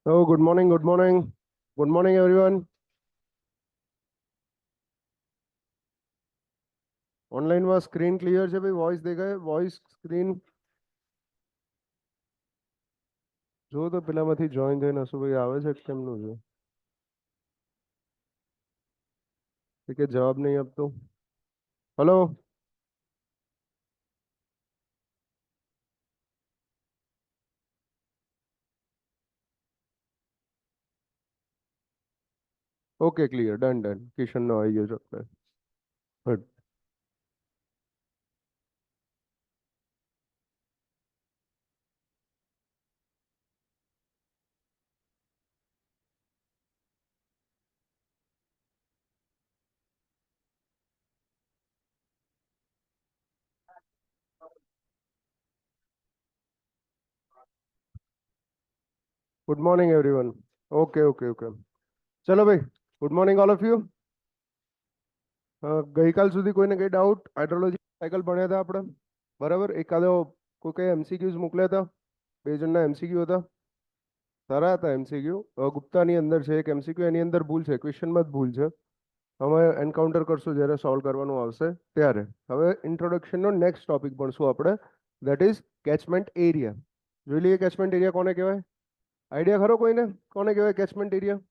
Oh, good morning, good morning. Good morning, everyone. ઓનલાઈનમાં screen clear છે ભાઈ, voice દેખાય? વોઇસ સ્ક્રીન જો તો પેલામાંથી જોઈન થઈને હશું ભાઈ, આવે છે કે કેમનું છે? કે જવાબ નહીં આપતો. Hello. Okay, clear, done done. કિશનનો આવી ગયો છે આપણે. Good. Good morning everyone. Okay okay okay. ચલો ભાઈ, good morning all of you. ગઈકાલ સુધી કોઈને કઈ ડાઉટ? હાઇડ્રોલોજી સાયકલ ભણ્યા હતા આપણે, બરાબર? એકાદો કોઈ કઈ એમસીક્યુઝ મોકલ્યા હતા? બે જણના એમસીક્યુ હતા, સારા હતા એમસીક્યુ. ગુપ્તાની અંદર છે એક એમસીક્યુ, એની અંદર ભૂલ છે, ક્વેશ્ચનમાં જ ભૂલ છે. અમે એન્કાઉન્ટર કરશું જ્યારે સોલ્વ કરવાનું આવશે ત્યારે. હવે ઇન્ટ્રોડક્શનનો નેક્સ્ટ ટોપિક ભણશું આપણે, દેટ ઇઝ કેચમેન્ટ એરિયા. જોઈ લઈએ કેચમેન્ટ એરિયા કોને કહેવાય. આઈડિયા ખરો કોઈને કોને કહેવાય કેચમેન્ટ એરિયા?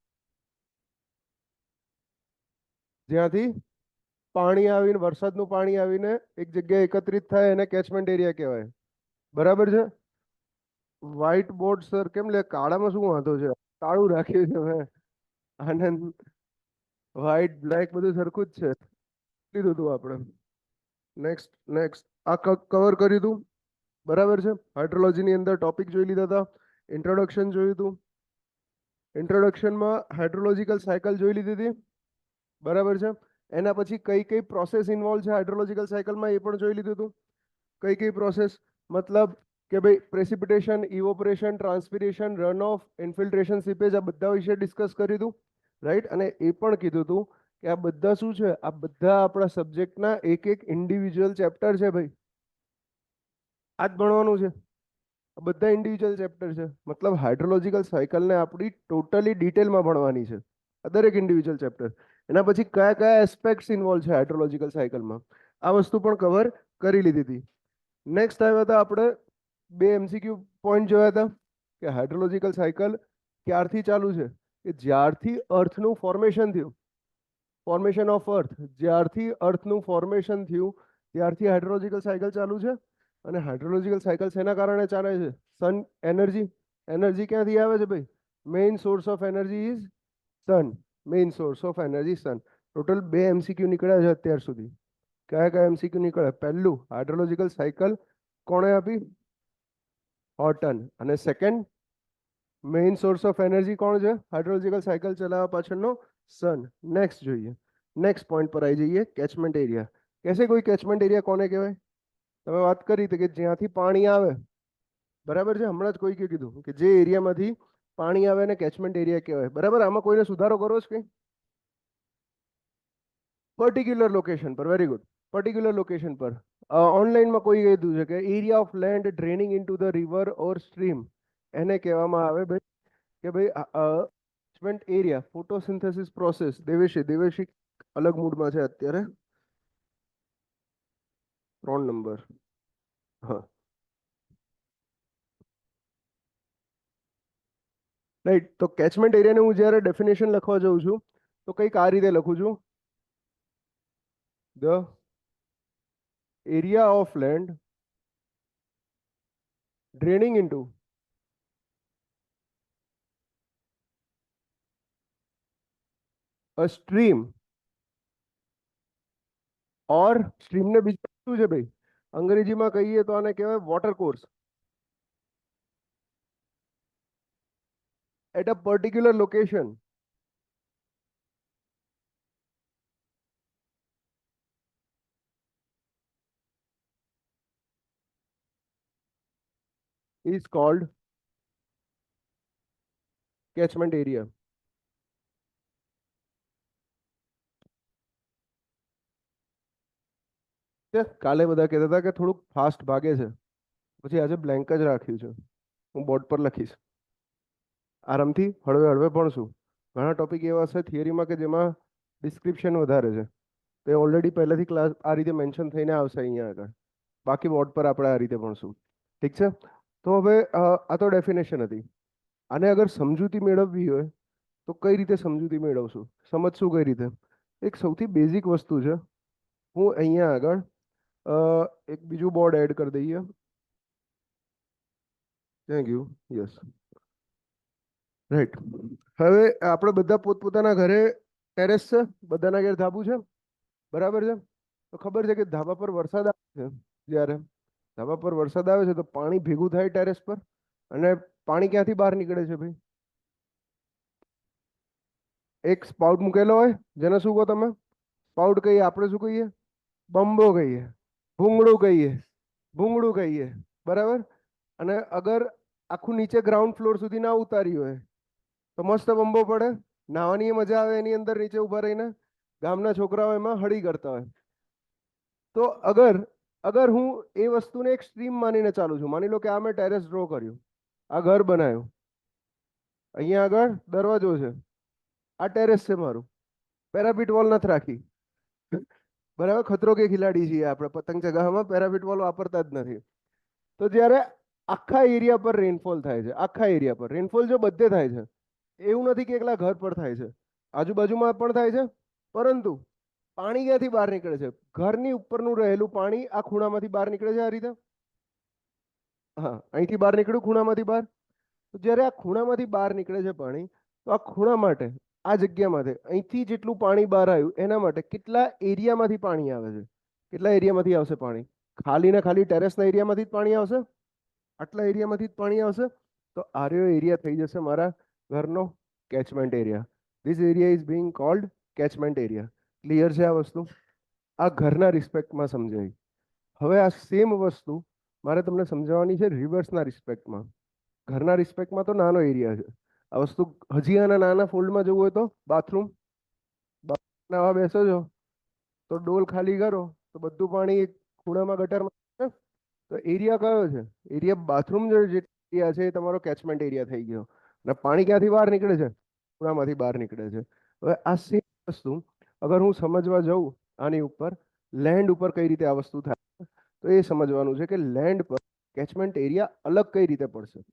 જ્યાંથી પાણી આવીને, વરસાદનું પાણી આવીને એક જગ્યાએ એકત્રિત થાય એને કેચમેન્ટ એરિયા કહેવાય. બરાબર છે? વ્હાઇટ બોર્ડ સર કેમ લે? કાળામાં શું વાંધો છે? કાળું રાખ્યું છે મેં. આનંદ વ્હાઇટ બ્લેક બધું સરખું જ છે. લીધું હતું આપણે. નેક્સ્ટ નેક્સ્ટ આ કવર કર્યું હતું, બરાબર છે? હાઇડ્રોલોજીની અંદર ટોપિક જોઈ લીધા હતા, ઇન્ટ્રોડક્શન જોયું હતું. ઇન્ટ્રોડક્શનમાં હાઇડ્રોલોજીકલ સાયકલ જોઈ લીધી હતી, બરાબર છે? એના પછી કઈ કઈ પ્રોસેસ ઇન્વોલ્વ છે હાઇડ્રોલોજીકલ સાયકલમાં એ પણ જોઈ લીધું હતું. કઈ કઈ પ્રોસેસ? મતલબ કે ભાઈ precipitation, evaporation, transpiration, run off, infiltration, seepage, આ બધા વિશે ડિસ્કસ કર્યું હતું, રાઈટ? અને એ પણ કીધું હતું કે આ બધા શું છે, આ બધા આપણા સબ્જેક્ટના એક એક ઇન્ડિવિજ્યુઅલ ચેપ્ટર છે ભાઈ. આ જ ભણવાનું છે, આ બધા ઇન્ડિવિજ્યુઅલ ચેપ્ટર છે. મતલબ હાઇડ્રોલોજીકલ સાયકલને આપણી ટોટલી ડિટેલમાં ભણવાની છે, આ દરેક ઇન્ડિવિજ્યુઅલ ચેપ્ટર. એના પછી કયા કયા એસ્પેક્ટ્સ ઇન્વોલ્વ છે હાઇડ્રોલોજીકલ સાયકલમાં, આ વસ્તુ પણ કવર કરી લીધી હતી. નેક્સ્ટ આવ્યા હતા આપણે, બે એમસીક્યુ પોઈન્ટ જોયા હતા કે હાઇડ્રોલોજીકલ સાયકલ ક્યારથી ચાલુ છે, કે જ્યારથી અર્થનું ફોર્મેશન થયું, ફોર્મેશન ઓફ અર્થ, જ્યારથી અર્થનું ફોર્મેશન થયું ત્યારથી હાઇડ્રોલોજીકલ સાયકલ ચાલુ છે. અને હાઇડ્રોલોજીકલ સાયકલ શેના કારણે ચાલે છે? સન એનર્જી. એનર્જી ક્યાંથી આવે છે ભાઈ? Main source of energy is sun. Main source of energy sun. Total બે એમસીક્યુ નીકળ્યા છે અત્યાર સુધી. કયા કયા એમસીક્યુ નીકળ્યા? પહેલું, હાઇડ્રોલોજીકલ સાયકલ કોણે આપી? હોર્ટન. અને second, main source of energy કોણ છે હાઇડ્રોલોજીકલ સાયકલ ચલાવવા પાછળનો? સન. નેક્સ્ટ જોઈએ, નેક્સ્ટ પોઈન્ટ પર આવી જઈએ, કેચમેન્ટ એરિયા. કહેશે કોઈ કેચમેન્ટ એરિયા કોને કહેવાય? તમે વાત કરી હતી કે જ્યાંથી પાણી આવે, બરાબર છે? હમણાં જ કોઈ કીધું કે જે એરિયામાંથી પાણી આવે એને કેચમેન્ટ એરિયા કહેવાય, બરાબર? આમાં કોઈને સુધારો કરવો છે કંઈ? પર્ટિક્યુલર લોકેશન પર, વેરી ગુડ. પર્ટિક્યુલર લોકેશન પર. ઓનલાઈનમાં કોઈ કીધું છે કે area of land draining into the river or stream, એને કહેવામાં આવે ભાઈ કે ભાઈ catchment area. Photosynthesis process. Deveshi, Deveshi અલગ મૂડમાં છે અત્યારે. 3 નંબર. હા, રાઈટ. તો કેચમેન્ટ એરિયાને હું જ્યારે ડેફિનેશન લખવા જાઉં છું તો કંઈક આ રીતે લખું છું: the area of land draining into a stream or, સ્ટ્રીમને બીજું શું છે ભાઈ? અંગ્રેજીમાં કહીએ તો આને કહેવાય water course. At a particular location is called catchment area. કાલે બધા કહેતા હતા કે થોડુંક ફાસ્ટ ભાગે છે, પછી આજે બ્લેન્ક જ રાખ્યું છે. હું બોર્ડ પર લખીશ. આરામથી હળવે હળવે ભણશું. ઘણા ટોપિક એવા હશે થિયરીમાં કે જેમાં ડિસ્ક્રિપ્શન વધારે છે, તો એ ઓલરેડી પહેલાથી ક્લાસ આ રીતે મેન્શન થઈને આવશે અહીંયા આગળ. બાકી બોર્ડ પર આપણે આ રીતે ભણશું. ઠીક છે. તો હવે આ તો ડેફિનેશન હતી. આને અગર સમજૂતી મેળવવી હોય તો કઈ રીતે સમજૂતી મેળવશું, સમજશું કઈ રીતે? એક સૌથી બેઝિક વસ્તુ છે. હું અહીંયા આગળ એક બીજું બોર્ડ એડ કરી દઈએ. Thank you. Yes, right. હવે આપણે બધા પોતપોતાના ઘરે ટેરેસ છે, બધાના ઘરે ધાબુ છે, બરાબર છે. તો ખબર છે કે ધાબા પર વરસાદ આવે છે, જ્યારે ધાબા પર વરસાદ આવે છે તો પાણી ભેગું થાય ટેરેસ પર, અને પાણી ક્યાંથી બહાર નીકળે છે ભાઈ? એક સ્પાઉટ મૂકેલો હોય, જેને શું કહો તમે? સ્પાઉટ કહીએ, આપણે શું કહીએ? બંબો કહીએ, ભૂંગળું કહીએ, ભૂંગળું કહીએ, બરાબર. અને અગર આખું નીચે ગ્રાઉન્ડ ફ્લોર સુધી ના ઉતારી હોય તો મસ્ત બંબો પડે, નાહવાની મજા આવે એની અંદર નીચે ઊભા રહીને. ગામના છોકરાઓ એમાં હળી કરતા હોય. તો અગર અગર હું એ વસ્તુને એક સ્ટ્રીમ માનીને ચાલુ છું, માની લો કે આ મેં ટેરેસ ડ્રો કર્યું, આ ઘર બનાવ્યું, અહીંયા આગળ દરવાજો છે, આ ટેરેસ છે મારું, પેરાપીટ વોલ નથી રાખી, બરાબર. ખતરો કે ખિલાડી છીએ આપણે, પતંગ ચગાવવામાં પેરાપીટ વોલ વાપરતા જ નથી. તો જ્યારે આખા એરિયા પર રેનફોલ થાય છે, આખા એરિયા પર રેનફોલ જો બધે થાય છે, એવું નથી કે એકલા ઘર પર થાય છે, આજુબાજુમાં પણ થાય છે, પરંતુ પાણી ક્યાંથી બહાર નીકળે છે? ઘરની ઉપરનું રહેલું પાણી આ ખૂણામાંથી બહાર નીકળે છે, આ રીતે. હા, અહીંથી બહાર નીકળ્યું ખૂણામાંથી બહાર. તો જ્યારે આ ખૂણામાંથી બહાર નીકળે છે પાણી, તો આ ખૂણા માટે, આ જગ્યામાંથી અહીંથી જેટલું પાણી બહાર આવ્યું એના માટે કેટલા એરિયામાંથી પાણી આવે છે? કેટલા એરિયામાંથી આવશે પાણી? ખાલી ને ખાલી ટેરેસના એરિયામાંથી જ પાણી આવશે? આટલા એરિયામાંથી જ પાણી આવશે? તો આર્યો એરિયા થઈ જશે મારા ઘરનો catchment area. This area is being cold catchment area. Clear છે આ વસ્તુ? આ ઘરના રિસ્પેક્ટમાં સમજાય. હવે આ સેમ વસ્તુ મારે તમને સમજાવવાની છે રિવર્સના રિસ્પેક્ટમાં. ઘરના રિસ્પેક્ટમાં તો નાનો એરિયા છે. આ વસ્તુ હજી આના નાના ફોલ્ડમાં જવું હોય તો બાથરૂમ, નાવા બેસો છો તો ડોલ ખાલી કરો તો બધું પાણી એક ખૂણામાં ગટરમાં છે. તો એરિયા કયો છે? એરિયા બાથરૂમ જે એરિયા છે એ તમારો કેચમેન્ટ એરિયા થઈ ગયો. અને પાણી ક્યાંથી બહાર નીકળે છે? ખૂણામાંથી બહાર નીકળે છે. હવે આ સેમ વસ્તુ અગર હું સમજવા જાઉં આની ઉપર, લેન્ડ ઉપર કઈ રીતે આ વસ્તુ થાય, તો એ સમજવાનું છે કે લેન્ડ પર કેચમેન્ટ એરિયા અલગ કઈ રીતે પડશે.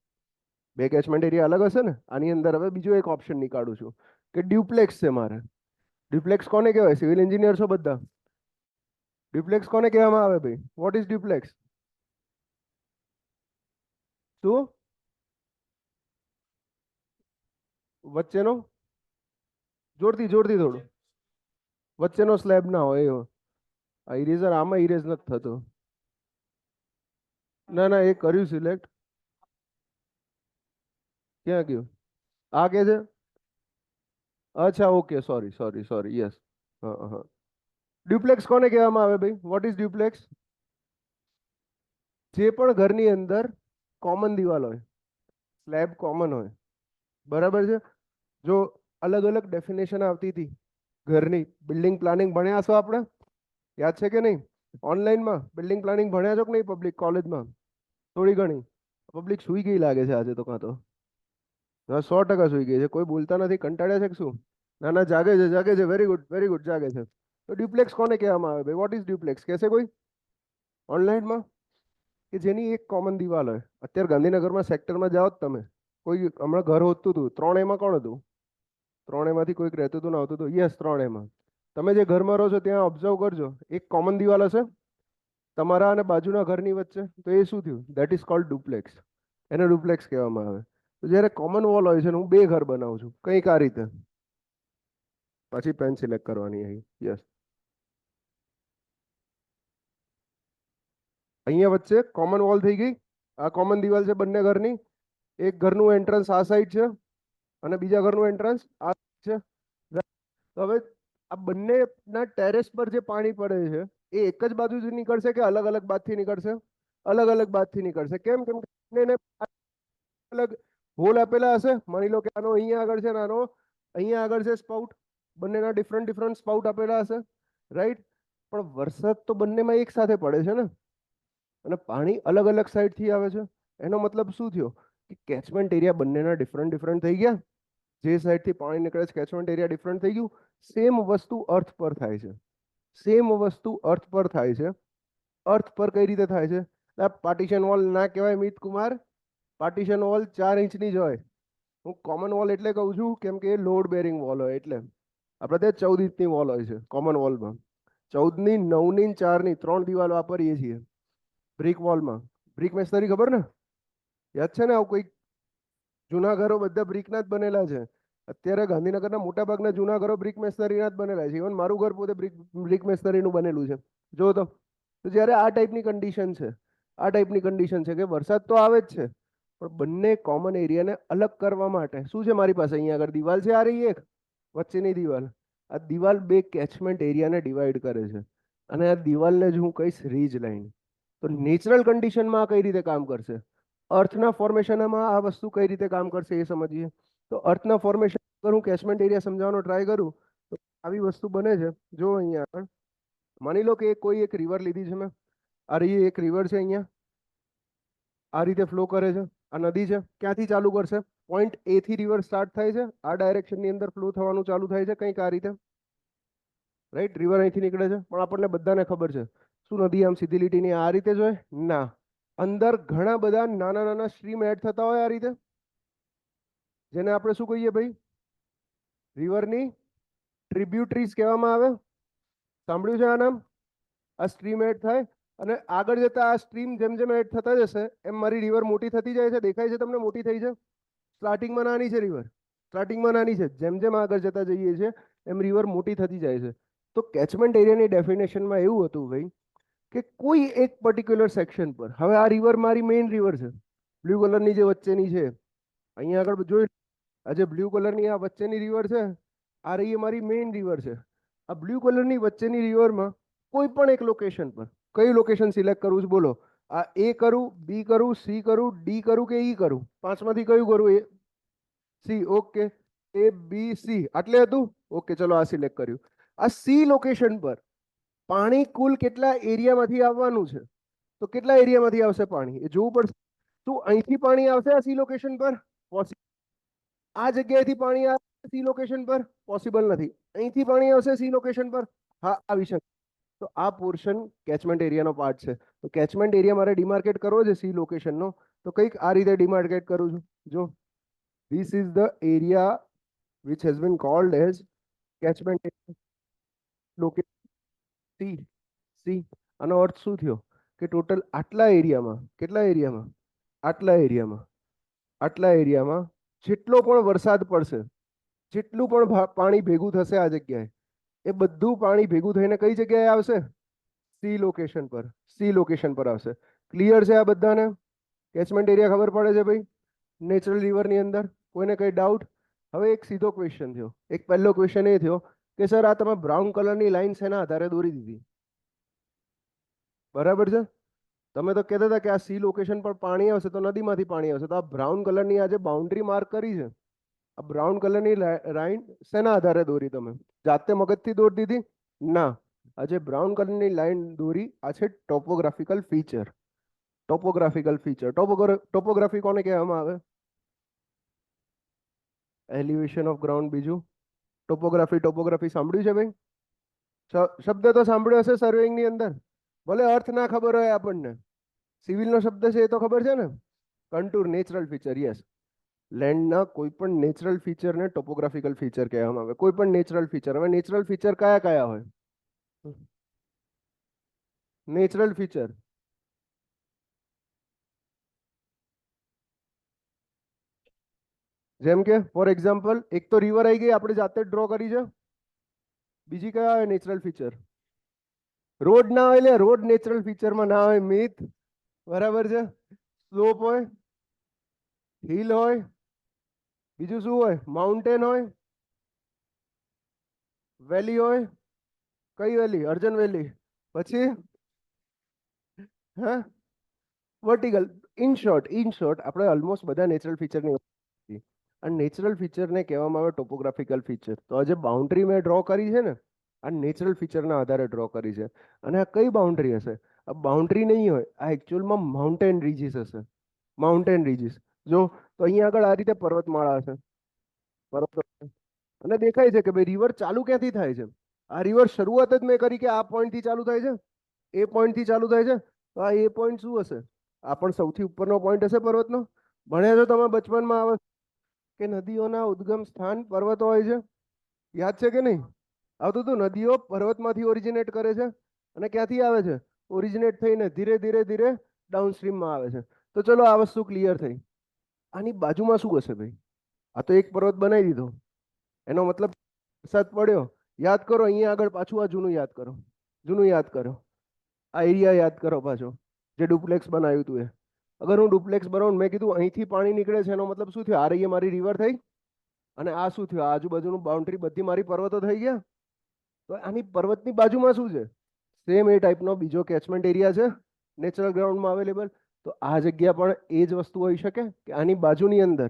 બે કેચમેન્ટ એરિયા અલગ હશે ને. આની અંદર હવે બીજો એક ઓપ્શન નીકાળું છું કે ડ્યુપ્લેક્સ છે મારે. ડ્યુપ્લેક્સ કોને કહેવાય? સિવિલ એન્જિનિયર છો બધા. ડ્યુપ્લેક્સ કોને કહેવામાં આવે ભાઈ? What is duplex? શું? વચ્ચેનો, જોરથી જોરથી થોડું, વચ્ચેનો સ્લેબ ના હોય એવો. આ ઇરેઝર આમાં ઇરેઝ નથી થતો. ના ના, એ કર્યું સિલેક્ટ. ક્યાં ગયું? આ કે છે? અચ્છા, okay, sorry sorry sorry, yes. હા હા. ડ્યુપ્લેક્સ કોને કહેવામાં આવે ભાઈ? What is duplex? જે પણ ઘરની અંદર કોમન દિવાલ હોય, સ્લેબ કોમન હોય, બરાબર છે. જો અલગ અલગ ડેફિનેશન આવતી હતી ઘરની, બિલ્ડિંગ પ્લાનિંગ ભણ્યા છો આપણે, યાદ છે કે નહીં? ઓનલાઈનમાં બિલ્ડિંગ પ્લાનિંગ ભણ્યા છો કે નહીં? પબ્લિક કોલેજમાં થોડી ઘણી. પબ્લિક સુઈ ગઈ લાગે છે આજે તો, કાં તો. હા, 100% સુઈ ગઈ છે. કોઈ બોલતા નથી, કંટાળ્યા છે કે શું? ના ના, જાગે છે, જાગે છે. વેરી ગુડ, વેરી ગુડ, જાગે છે. તો ડ્યુપ્લેક્સ કોને કહેવામાં આવે ભાઈ? વોટ ઇઝ ડ્યુપ્લેક્સ કહેશે કોઈ ઓનલાઈનમાં? કે જેની એક કોમન દિવાલ હોય. અત્યારે ગાંધીનગરમાં સેક્ટરમાં જાઓ જ તમે, કોઈ હમણાં ઘર હોતું હતું, 3A કોણ હતું? 3A કોઈક રહેતું હતું ને આવતું હતું? Yes, 3A. તમે જે ઘરમાં રહો છો ત્યાં ઓબ્ઝર્વ કરજો, એક કોમન દિવાલ હશે તમારા અને બાજુના ઘરની વચ્ચે. તો એ શું થયું? That is called duplex. એને ડુપ્લેક્સ કહેવામાં આવે. તો જ્યારે કોમન વોલ હોય છે ને, હું બે ઘર બનાવું છું કંઈક આ રીતે, પછી પેન સિલેક્ટ કરવાની અહીં. યસ, અહીંયા વચ્ચે કોમન વોલ થઈ ગઈ. આ કોમન દિવાલ છે બંને ઘરની. એક ઘરનું એન્ટ્રન્સ આ સાઈડ છે અને બીજા ઘરનું એન્ટ્રન્સ આ side છે. તો હવે આ બંનેના ટેરેસ પર જે પાણી પડે છે એ એક જ બાજુથી નીકળશે કે અલગ અલગ બાજથી નીકળશે? અલગ અલગ બાજથી નીકળશે. કેમ? કેમ કે બંનેને અલગ હોલ આપેલા હશે. માની લો કે આનો અહીંયા આગળ છે ને આનો અહીંયા આગળ છે સ્પાઉટ. બંનેના ડિફરન્ટ ડિફરન્ટ સ્પાઉટ આપેલા હશે, રાઈટ. પણ વરસાદ તો બંનેમાં એક સાથે પડે છે ને, અને પાણી અલગ અલગ સાઈડથી આવે છે. એનો મતલબ શું થયો? કે કેચમેન્ટ એરિયા બંનેના ડિફરન્ટ થઈ ગયા. જે સાઈડથી પાણી નીકળે છે કેચમેન્ટ એરિયા ડિફરન્ટ થઈ ગયું. સેમ વસ્તુ અર્થ પર થાય છે. સેમ વસ્તુ અર્થ પર થાય છે. અર્થ પર કઈ રીતે થાય છે? પાર્ટીશન વોલ ના કહેવાય મિત કુમાર. પાર્ટીશન વોલ 4 ઇંચની જ હોય. હું કોમન વોલ એટલે કહું છું કેમ કે એ લોડ બેરિંગ વોલ હોય. એટલે આપણે ત્યાં 14 ઇંચની વોલ હોય છે કોમન વોલમાં. 14ની, 9ની, 4ની 3 દિવાલ વાપરીએ છીએ બ્રિક વોલમાં. બ્રિક મેસનરી ખબર ને? યાદ છે ને? આવું કોઈ જૂના ઘરો બધા બ્રિકના જ બનેલા છે. અત્યારે ગાંધીનગરના મોટા ભાગના જૂના ઘરો બ્રિક મેસનરીના જ બનેલા છે. ઇવન મારું ઘર પોતે બ્રિક મેસનરીનું બનેલું છે. જો તો જ્યારે આ ટાઈપની કન્ડિશન છે, આ ટાઈપની કન્ડિશન છે કે વરસાદ તો આવે જ છે, પણ બંને કોમન એરિયાને અલગ કરવા માટે શું છે મારી પાસે? અહીંયા આગળ દિવાલ છે, આ રહી એક વચ્ચેની દિવાલ. આ દિવાલ બે કેચમેન્ટ એરિયાને ડિવાઈડ કરે છે. અને આ દિવાલને જ હું કહીશ રીજ લાઈન. તો નેચરલ કન્ડિશનમાં આ કઈ રીતે કામ કરશે? અર્થના ફોર્મેશનમાં આ વસ્તુ કઈ રીતે કામ કરશે એ સમજીએ. તો અર્થના ફોર્મેશન પર હું કેચમેન્ટ એરિયા સમજાવવાનો ટ્રાય કરું તો આવી વસ્તુ બને છે. જો અહીંયા આગળ માની લો કે કોઈ એક રિવર લીધી છે મેં. આ રહી એક રિવર છે, અહીંયા આ રીતે ફ્લો કરે છે. આ નદી છે. ક્યાંથી ચાલુ કરશે? પોઈન્ટ એ થી રિવર સ્ટાર્ટ થાય છે, આ ડાયરેક્શનની અંદર ફ્લો થવાનું ચાલુ થાય છે કંઈક આ રીતે. રાઈટ? રિવર અહીંથી નીકળે છે, પણ આપણને બધાને ખબર છે શું નદી આમ સીધી લીટીની આ રીતે જ હોય? ના, અંદર ઘણા બધા નાના નાના સ્ટ્રીમ એડ થતા હોય આ રીતે, જેને આપણે શું કહીએ ભાઈ? રિવરની ટ્રિબ્યુટરીઝ કહેવામાં આવે. સાંભળ્યું છે આ નામ? આ સ્ટ્રીમ એડ થાય અને આગળ જતા આ સ્ટ્રીમ જેમ જેમ એડ થતા જશે એમ મારી રિવર મોટી થતી જાય છે. દેખાય છે તમને? મોટી થઈ છે. સ્ટાર્ટિંગમાં નાની છે રિવર, સ્ટાર્ટિંગમાં નાની છે. જેમ જેમ આગળ જતા જઈએ છીએ એમ રિવર મોટી થતી જાય છે. તો કેચમેન્ટ એરિયાની ડેફિનેશનમાં એવું હતું ભાઈ કે કોઈ એક પર્ટિક્યુલર સેક્શન પર, હવે આ રિવર મારી મેઇન રિવર છે, બ્લુ કલરની જે વચ્ચેની છે, અહીંયા આગળ જોઈ, આ જે બ્લુ કલરની આ વચ્ચેની રિવર છે, આ રહી મારી મેઇન રિવર છે. આ બ્લુ કલરની વચ્ચેની રિવરમાં કોઈ પણ એક લોકેશન પર, કઈ લોકેશન સિલેક્ટ કરવું છે બોલો? આ એ કરું, બી કરું, સી કરું, ડી કરું કે ઈ કરું? પાંચમાંથી કયું કરું? એ, સી. ઓકે, એ બી સી આટલે હતું. ઓકે, ચલો આ સિલેક્ટ કર્યું. આ સી લોકેશન પર પાણી કુલ કેટલા એરિયામાંથી આવવાનું છે? તો કેટલા એરિયામાંથી આવશે પાણી એ જોવું પડશે. શું અહીંથી પાણી આવશે આ સી લોકેશન પર? આ જગ્યાએથી પાણી આવે સી લોકેશન પર? પોસિબલ નથી. અહીંથી પાણી આવશે સી લોકેશન પર? હા, આવી શકે. તો આ પોર્શન કેચમેન્ટ એરિયાનો પાર્ટ છે. તો કેચમેન્ટ એરિયા મારે ડિમાર્કેટ કરવો છે સી લોકેશનનો, તો કંઈક આ રીતે ડિમાર્કેટ કરું છું. જો, this is the area which has been called as catchment location C. C આનો અર્થ શું થયો? કે ટોટલ આટલા એરિયામાં, કેટલા એરિયામાં? આટલા એરિયામાં, આટલા એરિયામાં જેટલો પણ વરસાદ પડશે, જેટલું પણ પાણી ભેગું થશે આ જગ્યાએ, એ બધું પાણી ભેગું થઈને કઈ જગ્યાએ આવશે? સી લોકેશન પર. સી લોકેશન પર આવશે. ક્લિયર છે આ બધાને? કેચમેન્ટ એરિયા ખબર પડે છે ભાઈ? નેચરલ રિવરની અંદર કોઈને કઈ ડાઉટ? હવે એક સીધો ક્વેશ્ચન થયો. એક પહેલો ક્વેશ્ચન એ થયો કે સર આ તમે બ્રાઉન કલરની લાઈન શેના આધારે દોરી દીધી? બરાબર છે? તમે તો કહેતા હતા કે આ સી લોકેશન પર પાણી આવશે તો નદીમાંથી પાણી આવશે. તો આ બ્રાઉન કલરની આ જે બાઉન્ડ્રી માર્ક કરી છે, આ બ્રાઉન કલરની લાઈન શેના આધારે દોરી? તમે જાતે મગજથી દોરી દીધી? ના, આ જે બ્રાઉન કલરની લાઈન દોરી આ છે topographical feature. Topographical feature. Topography કોને કહેવામાં આવે? Elevation of ground. બીજું ટોપોગ્રાફી. ટોપોગ્રાફી સાંભળ્યું છે ભાઈ? શબ્દ તો સાંભળ્યો હશે સર્વેઈંગની અંદર, ભલે અર્થ ના ખબર હોય આપણને. સિવિલનો શબ્દ છે એ તો ખબર છે ને? Contour, natural feature. યસ, લેન્ડના કોઈ પણ નેચરલ ફીચરને ટોપોગ્રાફિકલ ફીચર કહેવામાં આવે. કોઈ પણ નેચરલ ફીચર. હવે નેચરલ ફીચર કયા કયા હોય? નેચરલ ફીચર જેમ કે ફોર એક્ઝામ્પલ, એક તો રિવર આવી ગઈ, આપણે જાતે જ ડ્રો કરી છે. બીજી કયા હોય નેચરલ ફીચર? રોડ ના હોય, એટલે રોડ નેચરલ ફીચરમાં ના હોય મિત. બરાબર છે? સ્લોપ હોય, હિલ હોય, બીજું શું હોય? માઉન્ટેન હોય, વેલી હોય. કઈ વેલી? અર્જન વેલી. પછી હા, વર્ટિકલ. ઇન શોર્ટ આપણે ઓલમોસ્ટ બધા નેચરલ ફીચરની આ નેચરલ ફીચરને કહેવામાં આવે ટોપોગ્રાફિકલ ફીચર. તો આ જે બાઉન્ડ્રી મેં ડ્રો કરી છે ને, આ નેચરલ ફીચરના આધારે ડ્રો કરી છે. અને આ કઈ બાઉન્ડ્રી હશે? આ બાઉન્ડ્રી નહીં હોય, આ એકચ્યુઅલમાં માઉન્ટેન રીજીસ હશે. માઉન્ટેન રીજીસ. જો તો અહીંયા આગળ આ રીતે પર્વતમાળા છે, બરોબર, અને દેખાય છે કે ભાઈ રિવર ચાલુ ક્યાંથી થાય છે. આ રિવર શરૂઆત જ મેં કરી કે આ પોઈન્ટ થી ચાલુ થાય છે, એ પોઈન્ટ થી ચાલુ થાય છે. તો આ એ પોઈન્ટ શું હશે? આ પણ સૌથી ઉપરનો પોઈન્ટ હશે પર્વતનો. ભણ્યા છો તમે બચપનમાં આવે કે નદીઓના ઉદ્ગમ સ્થાન પર્વતો હોય છે, યાદ છે કે નહીં? આવતું હતું, નદીઓ પર્વતમાંથી ઓરિજિનેટ કરે છે અને ક્યાંથી આવે છે? ઓરિજિનેટ થઈને ધીરે ધીરે ધીરે ડાઉનસ્ટ્રીમમાં આવે છે. તો ચલો આ વસ્તુ ક્લિયર થઈ. આની બાજુમાં શું હશે ભાઈ? આ તો એક પર્વત બનાવી દીધો, એનો મતલબ વરસાદ પડ્યો. યાદ કરો અહીંયા આગળ, પાછું આ જૂનું યાદ કરો, જૂનું યાદ કરો, આ એરિયા યાદ કરો પાછો, જે ડુપ્લેક્સ બનાવ્યું હતું એ. અગર હું ડુપ્લેક્સ બનાવું, મેં કીધું અહીંથી પાણી નીકળે છે, એનો મતલબ શું થયું? આ રહી મારી રિવર થઈ, અને આ શું થયું? આજુબાજુનું બાઉન્ડ્રી બધી મારી પર્વતો થઈ ગયા. તો આની પર્વતની બાજુમાં શું છે? સેમ એ ટાઈપનો બીજો કેચમેન્ટ એરિયા છે નેચરલ ગ્રાઉન્ડમાં અવેલેબલ. તો આ જગ્યા પણ એ જ વસ્તુ હોઈ શકે કે આની બાજુની અંદર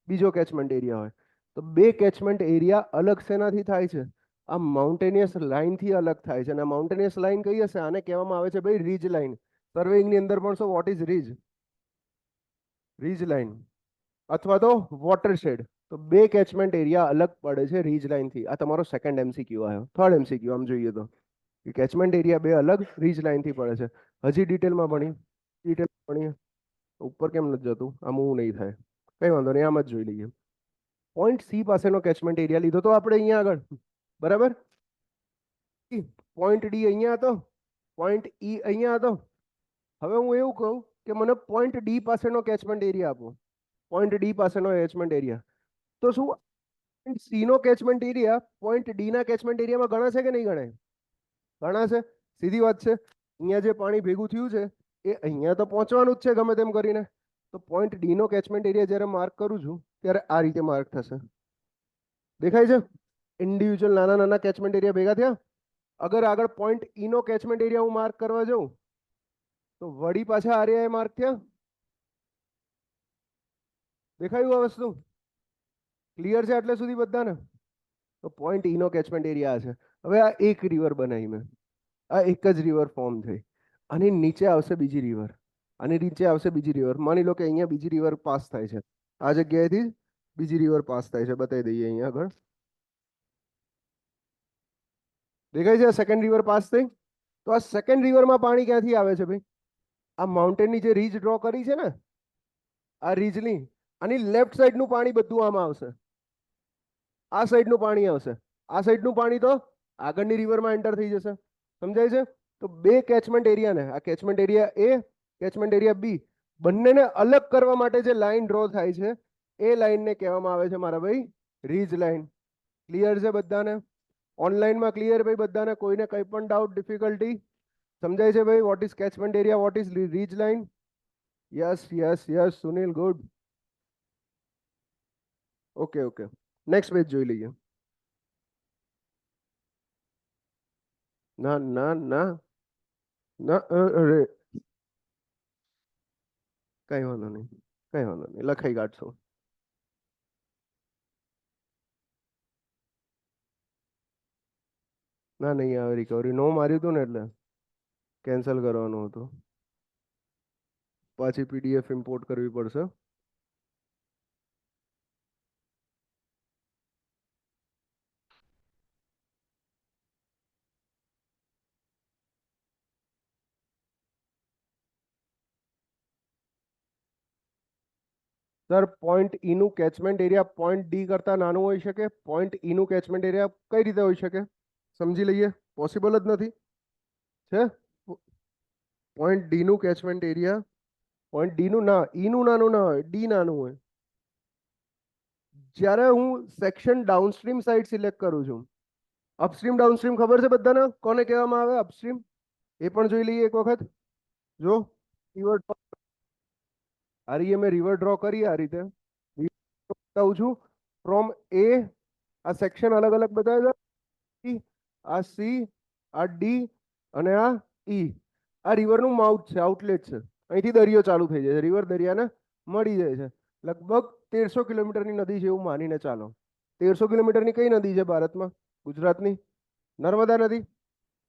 બીજો કેચમેન્ટ એરિયા હોય. તો બે કેચમેન્ટ એરિયા અલગ શેનાથી થાય છે? આ માઉન્ટેનિયસ લાઇનથી અલગ થાય છે. અને આ માઉન્ટેનિયસ લાઇન કઈ હશે? આને કહેવામાં આવે છે ભાઈ રીજ લાઇન. સર્વેઇંગની અંદર પણ શું, what is ridge? Ridge line અથવા તો વોટરશેડ. તો બે કેચમેન્ટ એરિયા અલગ પડે છે રીજ લાઇનથી. આ તમારો સેકન્ડ એમસીક્યુ આવ્યો. થર્ડ એમસીક્યુ આમ જોઈએ તો કેચમેન્ટ એરિયા બે અલગ રીજ લાઇનથી પડે છે. હજી ડિટેલમાં ભણીએ. ઉપર કેમ નથી જતું? આમ હું નહીં થાય, કઈ વાંધો નહીં, આમ જ જોઈ લઈએ. પોઈન્ટ સી પાસેનો કેચમેન્ટ એરિયા લીધો તો આપણે અહીંયા આગળ, બરાબર. પોઈન્ટ ડી અહીંયા હતો, પોઈન્ટ ઈ અહીંયા હતો. હવે હું એવું કહું કે મને પોઈન્ટ ડી પાસેનો કેચમેન્ટ એરિયા આપો. પોઈન્ટ ડી પાસેનો કેચમેન્ટ એરિયા. તો શું સી નો કેચમેન્ટ એરિયા પોઈન્ટ ડી ના કેચમેન્ટ એરિયામાં ગણાશે કે નહીં ગણાય? ગણાશે. સીધી વાત છે. અહીંયા જે પાણી ભેગું થયું છે એ અહીંયા તો પહોંચવાનું જ છે ગમે તેમ કરીને. તો પોઈન્ટ ડી નો કેચમેન્ટ એરિયા જ્યારે માર્ક કરું છું ત્યારે આ રીતે માર્ક થશે. દેખાય છે? ઇન્ડિવિજ્યુઅલ નાના નાના કેચમેન્ટ એરિયા ભેગા થયા. અગર આગળ પોઈન્ટ ઈ નો કેચમેન્ટ એરિયા હું માર્ક કરવા જાઉં તો વળી પાછા આર્યા માર્ક થયા. દેખાયું આ વસ્તુ? ક્લિયર છે એટલે સુધી બધાને? તો પોઈન્ટ ઈ નો કેચમેન્ટ એરિયા છે. હવે આ એક રિવર બનાવી મેં, આ એક જ રિવર ફોર્મ થઈ. આની નીચે આવશે બીજી રિવર, આની નીચે આવશે બીજી રિવર. માની લો કે અહીંયા બીજી રિવર પાસ થાય છે, આ જગ્યાએથી બીજી રિવર પાસ થાય છે. બતાવી દઈએ અહીંયા આગળ. દેખાય છે? સેકન્ડ રિવર પાસ થઈ. તો આ સેકન્ડ રિવરમાં પાણી ક્યાંથી આવે છે ભાઈ? આ માઉન્ટેનની જે રીજ ડ્રો કરી છે ને, આ રીજની, આની લેફ્ટ સાઈડનું પાણી બધું આમાં આવશે. આ સાઈડનું પાણી આવશે. આ સાઈડનું પાણી તો આગળની રિવરમાં એન્ટર થઈ જશે. સમજાય છે? તો બે કેચમેન્ટ એરિયાને, આ કેચમેન્ટ એરિયા એ, કેચમેન્ટ એરિયા બી, બંનેને અલગ કરવા માટે જે લાઈન ડ્રો થાય છે એ લાઈનને કહેવામાં આવે છે મારા ભાઈ રીજ લાઈન. ક્લિયર છે બધાને? ઓનલાઈનમાં ક્લિયર ભાઈ બધાને? કોઈને કંઈ પણ ડાઉટ, ડિફિકલ્ટી? સમજાય છે ભાઈ? What is catchment area, what is ridge line? Yes yes yes Sunil, good. Okay okay, next page જોઈ લઈએ. ના ના ના ના, અરે કઈ વાંધો નહીં, કઈ વાંધો નહીં, લખાઈ કાઢશો. ના નહીં આવે રિકવરી. નો માર્યું હતું ને એટલે કેન્સલ કરવાનું હતું. પાછી પીડીએફ ઇમ્પોર્ટ કરવી પડશે. સર પોઈન્ટ ઈ નું કેચમેન્ટ એરિયા પોઈન્ટ ડી કરતા નાનું હોઈ શકે. પોઈન્ટ ઈ નું કેચમેન્ટ એરિયા કઈ રીતે હોઈ શકે? સમજી લઈએ. પોસિબલ જ નથી. છે પોઈન્ટ ડી નું કેચમેન્ટ એરિયા, પોઈન્ટ ડી નું ના, ઈ નું નાનું ના હોય, ડી નાનું હોય. જ્યારે હું સેક્શન ડાઉનસ્ટ્રીમ સાઇડ સિલેક્ટ કરું છું, અપસ્ટ્રીમ ડાઉનસ્ટ્રીમ ખબર છે બધાને કોને કહેવામાં આવે? અપસ્ટ્રીમ. એ પણ જોઈ લઈએ એક વખત. જો રિવર, આ રીતે મેં રિવર ડ્રો કરી આ રીતે બતાવું છું. ફ્રોમ એ, આ સેક્શન અલગ અલગ બતાવે છે. આ સી, આ ડી અને આ ઈ. આ રિવરનું માઉથ છે, આઉટલેટ છે. અહીંથી દરિયો ચાલુ થઈ જાય છે. રિવર દરિયાને મળી જાય છે. લગભગ 1300 કિલોમીટરની નદી છે એવું માનીને ચાલો. 1300 કિલોમીટરની કઈ નદી છે ભારતમાં? ગુજરાતની નર્મદા નદી.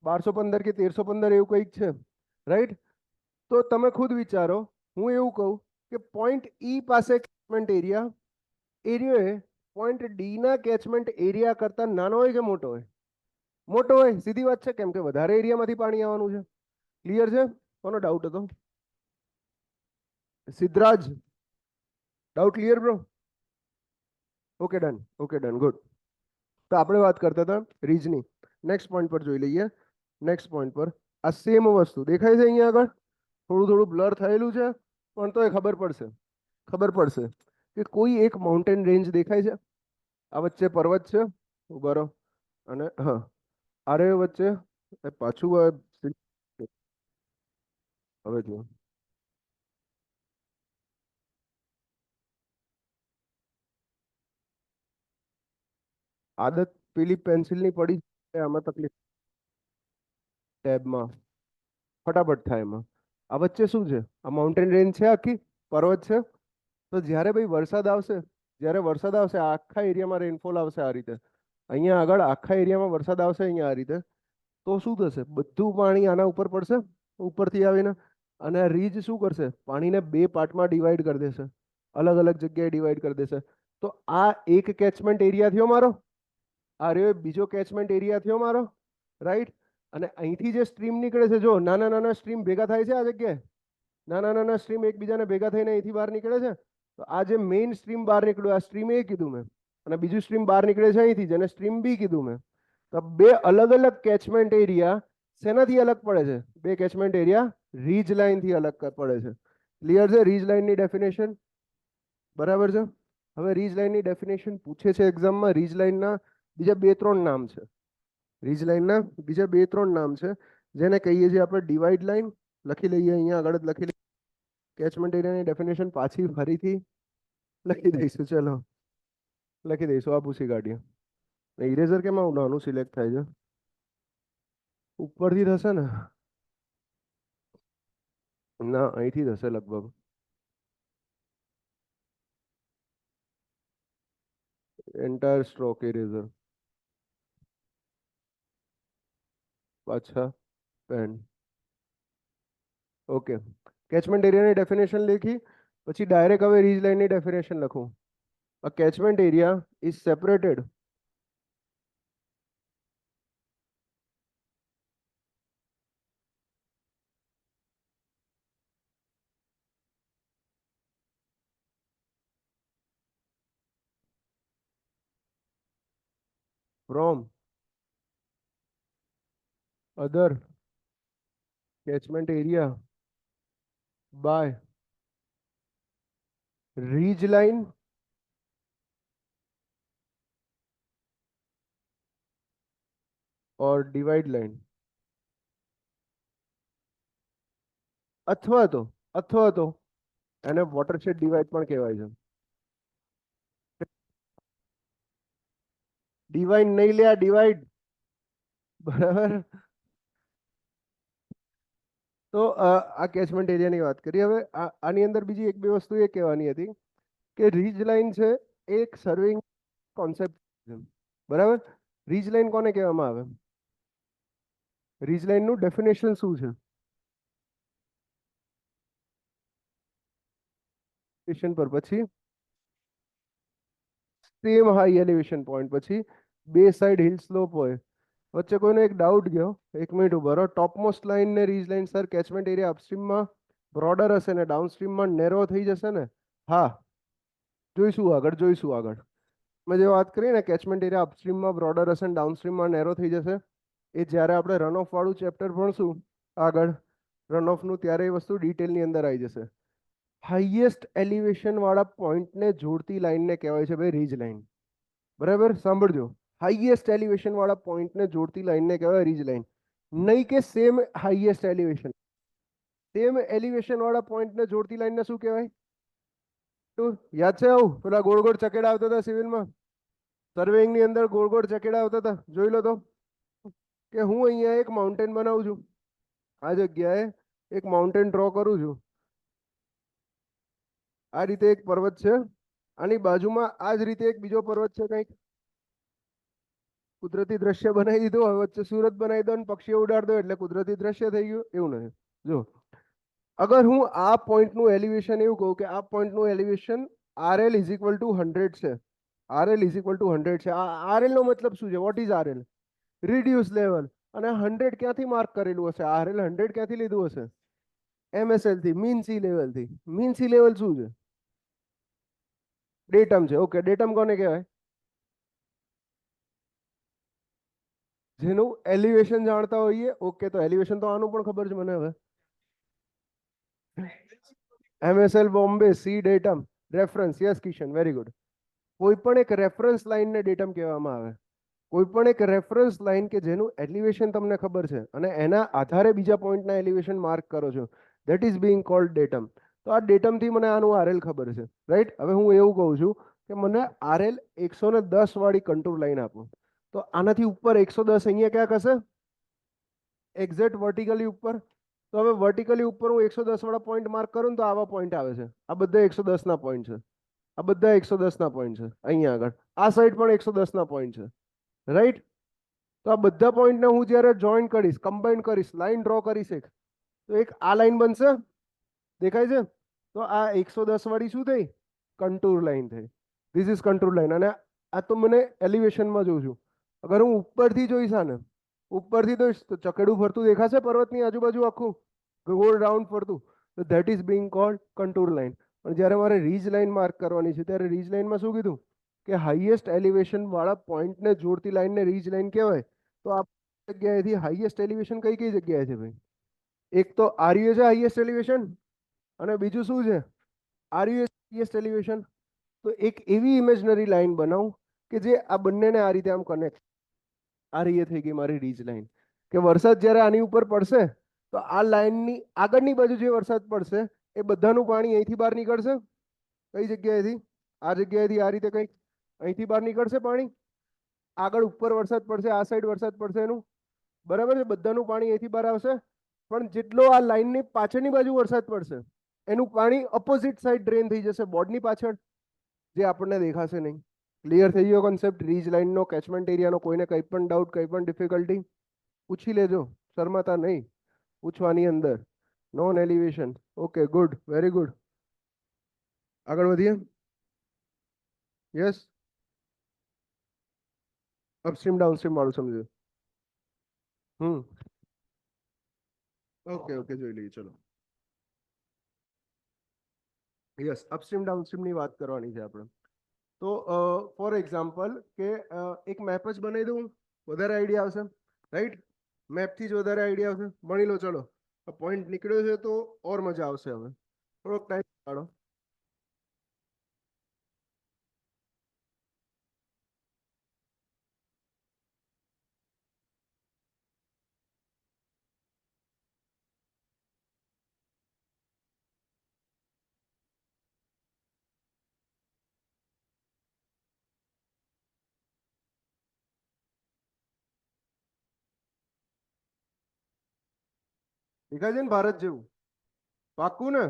1215 કે 1315 એવું કંઈક છે, રાઈટ? તો તમે ખુદ વિચારો. હું એવું કહું કે પોઈન્ટ ઈ પાસે કેચમેન્ટ એરિયા એરિયો પોઈન્ટ ડી ના કેચમેન્ટ એરિયા કરતા નાનો હોય કે મોટો હોય? મોટો હોય, સીધી વાત છે, કેમ કે વધારે એરિયામાંથી પાણી આવવાનું છે. ક્લિયર છે? કોનો ડાઉટ હતો? Siddhraj, doubt clear bro? Okay done, okay done, good. તો આપણે વાત કરતા હતા રીજની. નેક્સ્ટ પોઈન્ટ પર જોઈ લઈએ. નેક્સ્ટ પોઈન્ટ પર આ સેમ વસ્તુ દેખાય છે અહીંયા આગળ. થોડું થોડું બ્લર થયેલું છે, પણ તો એ ખબર પડશે કે કોઈ એક માઉન્ટેન રેન્જ દેખાય છે. આ વચ્ચે પર્વત છે, ઉભા રહો. અને હા, આરે વચ્ચે પાછું હવે જુઓ. આદત પેલી પેન્સિલની પડી છે, આમાં તકલીફ ટેબમાં ફટાફટ થાય એમાં. આ વચ્ચે શું છે? આ માઉન્ટેન રેન્જ છે, આખી પર્વત છે. તો જ્યારે ભાઈ વરસાદ આવશે, જ્યારે વરસાદ આવશે આખા એરિયામાં રેનફોલ આવશે આ રીતે. અહીંયા આગળ આખા એરિયામાં વરસાદ આવશે અહીંયા આ રીતે. તો શું થશે? બધું પાણી આના ઉપર પડશે ઉપરથી આવીને, અને આ રીજ શું કરશે? પાણીને બે પાર્ટમાં ડિવાઈડ કરી દેશે, અલગ અલગ જગ્યાએ ડિવાઈડ કરી દેશે. તો આ એક કેચમેન્ટ એરિયા થયો મારો, આ રહ્યો બીજો કેચમેન્ટ એરિયા થયો મારો, રાઈટ. અને અહીંથી જે સ્ટ્રીમ નીકળે છે, જો નાના નાના સ્ટ્રીમ ભેગા થાય છે આ જગ્યાએ, નાના નાના સ્ટ્રીમ એકબીજાને ભેગા થઈને અહીંથી બહાર નીકળે છે. તો આ જે મેઇન સ્ટ્રીમ બહાર નીકળ્યું, આ સ્ટ્રીમ એ કીધું મેં, અને બીજું સ્ટ્રીમ બહાર નીકળે છે અહીંથી, જેને સ્ટ્રીમ બી કીધું મેં. તો બે અલગ અલગ કેચમેન્ટ એરિયા શેનાથી અલગ પડે છે? બે કેચમેન્ટ એરિયા રીજ લાઇનથી અલગ પડે છે. ક્લિયર છે? રીજ લાઇનની ડેફિનેશન બરાબર છે. હવે રીજ લાઇનની ડેફિનેશન પૂછે છે એક્ઝામમાં. રીજ લાઇનના બીજા બે ત્રણ નામ છે. રીજ લાઇનના બીજા બે ત્રણ નામ છે, જેને કહીએ છીએ આપણે ડિવાઈડ લાઇન. લખી લઈએ, અહીંયા આગળ જ લખી લઈએ. કેચમેન્ટ એરિયાની ડેફિનેશન પાછી ફરીથી લખી દઈશું. ચલો લખી દઈશું, આ પૂછી કાઢીએ. ઇરેઝર કેમ આવું નાનું સિલેક્ટ થાય છે? ઉપરથી થશે ને? ના, અહીંથી થશે લગભગ. એન્ટાયર સ્ટ્રોક ઇરેઝર, પાછા પેન. ઓકે, કેચમેન્ટ એરિયાની ડેફિનેશન લખી, પછી ડાયરેક્ટ હવે રીજ લાઇનની ડેફિનેશન લખું. A catchment area is separated from other catchment area by ridge line or divide line. અથવા તો એને વોટરશેડ ડિવાઈડ પણ કહેવાય છે. ડિવાઈડ નહીં લે, આ ડિવાઈડ, બરાબર. તો આ કેચમેન્ટ એરિયાની વાત કરી. હવે આની અંદર બીજી એક બે વસ્તુ એ કહેવાની હતી કે રીજ લાઇન છે એ એક સર્વિંગ કોન્સેપ્ટ છે, બરાબર. રીજ લાઇન કોને કહેવામાં આવે? રીજ લાઇનનું ડેફિનેશન શું છે? પર પછી સેમ હાઈ એલિવેશન પોઈન્ટ પછી બે સાઈડ હિલ સ્લોપ હોય. વચ્ચે કોઈનો એક ડાઉટ ગયો? એક મિનિટ ઉભા રહો. ટોપમોસ્ટ લાઇન ને ridge line sir catchment area અપસ્ટ્રીમમાં બ્રોડર હશે ને ડાઉનસ્ટ્રીમમાં નેરો થઈ જશે ને? હા, જોઈશું આગળ, જોઈશું આગળ. મેં જે વાત કરી ને કેચમેન્ટ એરિયા અપસ્ટ્રીમમાં બ્રોડર હશે ને ડાઉનસ્ટ્રીમમાં નેરો થઈ જશે, એ જ્યારે આપણે રન ઓફ વાળું ચેપ્ટર ભણશું આગળ, રન ઓફનું, ત્યારે એ વસ્તુ ડિટેલની અંદર આવી જશે. હાઈએસ્ટ એલિવેશન વાળા પોઈન્ટને જોડતી લાઈનને કહેવાય છે ભાઈ રીજ લાઈન. બરાબર, સાંભળજો. હાઈએસ્ટ એલિવેશન વાળા પોઈન્ટને જોડતી લાઈનને કહેવાય રીજ લાઈન. નહીં કે same highest elevation, same elevation વાળા પોઈન્ટને જોડતી લાઈનને શું કહેવાય? તો યાદ છે આવું? પેલા ગોળ ગોળ ચકેડા આવતા હતા સિવિલમાં, સર્વેઇંગ ની અંદર ગોળ ગોળ ચકેડા આવતા હતા, જોઈ લો તો. કે હું અહીંયા એક માઉન્ટેન બનાવું છું, આ જગ્યાએ એક માઉન્ટેન ડ્રો કરું છું. આ રીતે એક પર્વત છે, આની બાજુમાં આ જ રીતે એક બીજો પર્વત છે, કંઈક કુદરતી દ્રશ્ય બનાવી દીધું. હવે વચ્ચે સુરત બનાવી દો અને પક્ષીઓ ઉડાડ દો એટલે કુદરતી દ્રશ્ય થઈ ગયું. એવું નથી. જો અગર હું આ પોઈન્ટનું એલિવેશન એવું કહું કે આ પોઈન્ટનું elevation RL is equal to 100 છે. RL ઇઝ ઇક્વલ ટુ 100 છે. આ RL નો મતલબ શું છે? What is RL? Reduce level. અને 100 ક્યાંથી માર્ક કરેલું હશે? RL 100 ક્યાંથી લીધું હશે? MSL થી, મીન સી લેવલ થી. મીન સી લેવલ શું છે? ડેટમ છે. ઓકે, ડેટમ કોને કહેવાય? જેનું એલિવેશન જાણતા હોઈએ. ઓકે, તો એલિવેશન તો આનું પણ ખબર છે મને હવે. MSL Bombay, C datum, reference. Yes Kishan, very good. કોઈ પણ એક રેફરન્સ લાઇનને ડેટમ કહેવામાં આવે. કોઈ પણ એક રેફરન્સ લાઇન કે જેનું એલિવેશન તમને ખબર છે અને એના આધારે બીજા પોઈન્ટના એલિવેશન માર્ક કરો છો, that is being cold datum. તો આ ડેટમથી મને આનું RL ખબર છે, રાઈટ? હવે હું એવું કહું છું કે મને RL 110 વાળી કન્ટુર લાઈન આપો. તો આનાથી ઉપર 110 અહીંયા ક્યાંક હશે, એક્ઝેક્ટ વર્ટિકલી ઉપર. તો હવે વર્ટિકલી ઉપર હું 110 વાળા પોઈન્ટ માર્ક કરું ને તો આવા પોઈન્ટ આવે છે. આ બધા 110 ના પોઈન્ટ છે. આ બધા 110 ના પોઈન્ટ છે. અહીંયા આગળ આ સાઈડ પણ 110 ના પોઈન્ટ છે, રાઈટ? તો આ બધા પોઈન્ટને હું જ્યારે જોઈન કરીશ, કમ્બાઈન કરીશ, લાઈન ડ્રો કરીશ એક, તો એક આ લાઈન બનશે. દેખાય છે? તો આ 110 વાળી શું થઈ? કન્ટુર લાઈન થઈ. This is contour line. અને આ તો મને એલિવેશનમાં જોઉં છું. અગર હું ઉપરથી જોઈશ આને, ઉપરથી જોઈશ તો ચકેડું ફરતું દેખાશે પર્વતની આજુબાજુ આખું ગોળ રાઉન્ડ ફરતું. તો that is being cold contour line. પણ જ્યારે મારે રીજ લાઈન માર્ક કરવાની છે ત્યારે રીજ લાઈનમાં શું કીધું કે હાઈએસ્ટ એલિવેશન વાળા પોઈન્ટને જોડતી લાઈનને રીજ લાઈન કહેવાય. તો આ જગ્યાએથી હાઈએસ્ટ એલિવેશન કઈ કઈ જગ્યાએ છે ભાઈ? એક તો આરયુ છે હાઈએસ્ટ એલિવેશન, અને બીજું શું છે? આરયુ હાઈએસ્ટ એલિવેશન. તો એક એવી ઇમેજનરી લાઈન બનાવું કે જે આ બંનેને આ રીતે આમ કનેક્ટ. આ રીતે થઈ ગઈ મારી રીજ લાઈન. કે વરસાદ જ્યારે આની ઉપર પડશે તો આ લાઈનની આગળની બાજુ જે વરસાદ પડશે એ બધાનું પાણી અહીંથી બહાર નીકળશે. કઈ જગ્યાએથી? આ જગ્યાએથી આ રીતે કંઈક અહીંથી બહાર નીકળશે પાણી. આગળ ઉપર વરસાદ પડશે, આ સાઈડ વરસાદ પડશે એનું, બરાબર છે? બધાનું પાણી અહીંથી બહાર આવશે. પણ જેટલો આ લાઈનની પાછળની બાજુ વરસાદ પડશે એનું પાણી ઓપોઝિટ સાઈડ ડ્રેન થઈ જશે બોર્ડની પાછળ, જે આપણને દેખાશે નહીં. ક્લિયર થઈ ગયો કોન્સેપ્ટ? રીજ લાઈનનો, કેચમેન્ટ એરિયાનો. કોઈને કંઈ પણ ડાઉટ, કંઈ પણ ડિફિકલ્ટી પૂછી લેજો, શરમાતા નહીં, પૂછવાની અંદર. Non elevation. Okay, good, very good. આગળ વધીએ. યસ, અપસ્ટ્રીમ ડાઉનસ્ટ્રીમ વાળું સમજો. ઓકે ઓકે, જોઈ લઈએ ચલો. યસ, અપસ્ટ્રીમ ડાઉનસ્ટ્રીમની વાત કરવાની છે આપણે. તો ફોર એક્ઝામ્પલ કે એક મેપ જ બનાવી દઉં, વધારે આઈડિયા આવશે, રાઈટ? મેપથી જ વધારે આઈડિયા આવશે. ભણી લો ચલો. પોઈન્ટ નીકળ્યો છે તો ઓર મજા આવશે. હવે થોડોક ટાઈમ કાઢો. દેખાય છે ને ભારત જેવું? પાક્કું ને?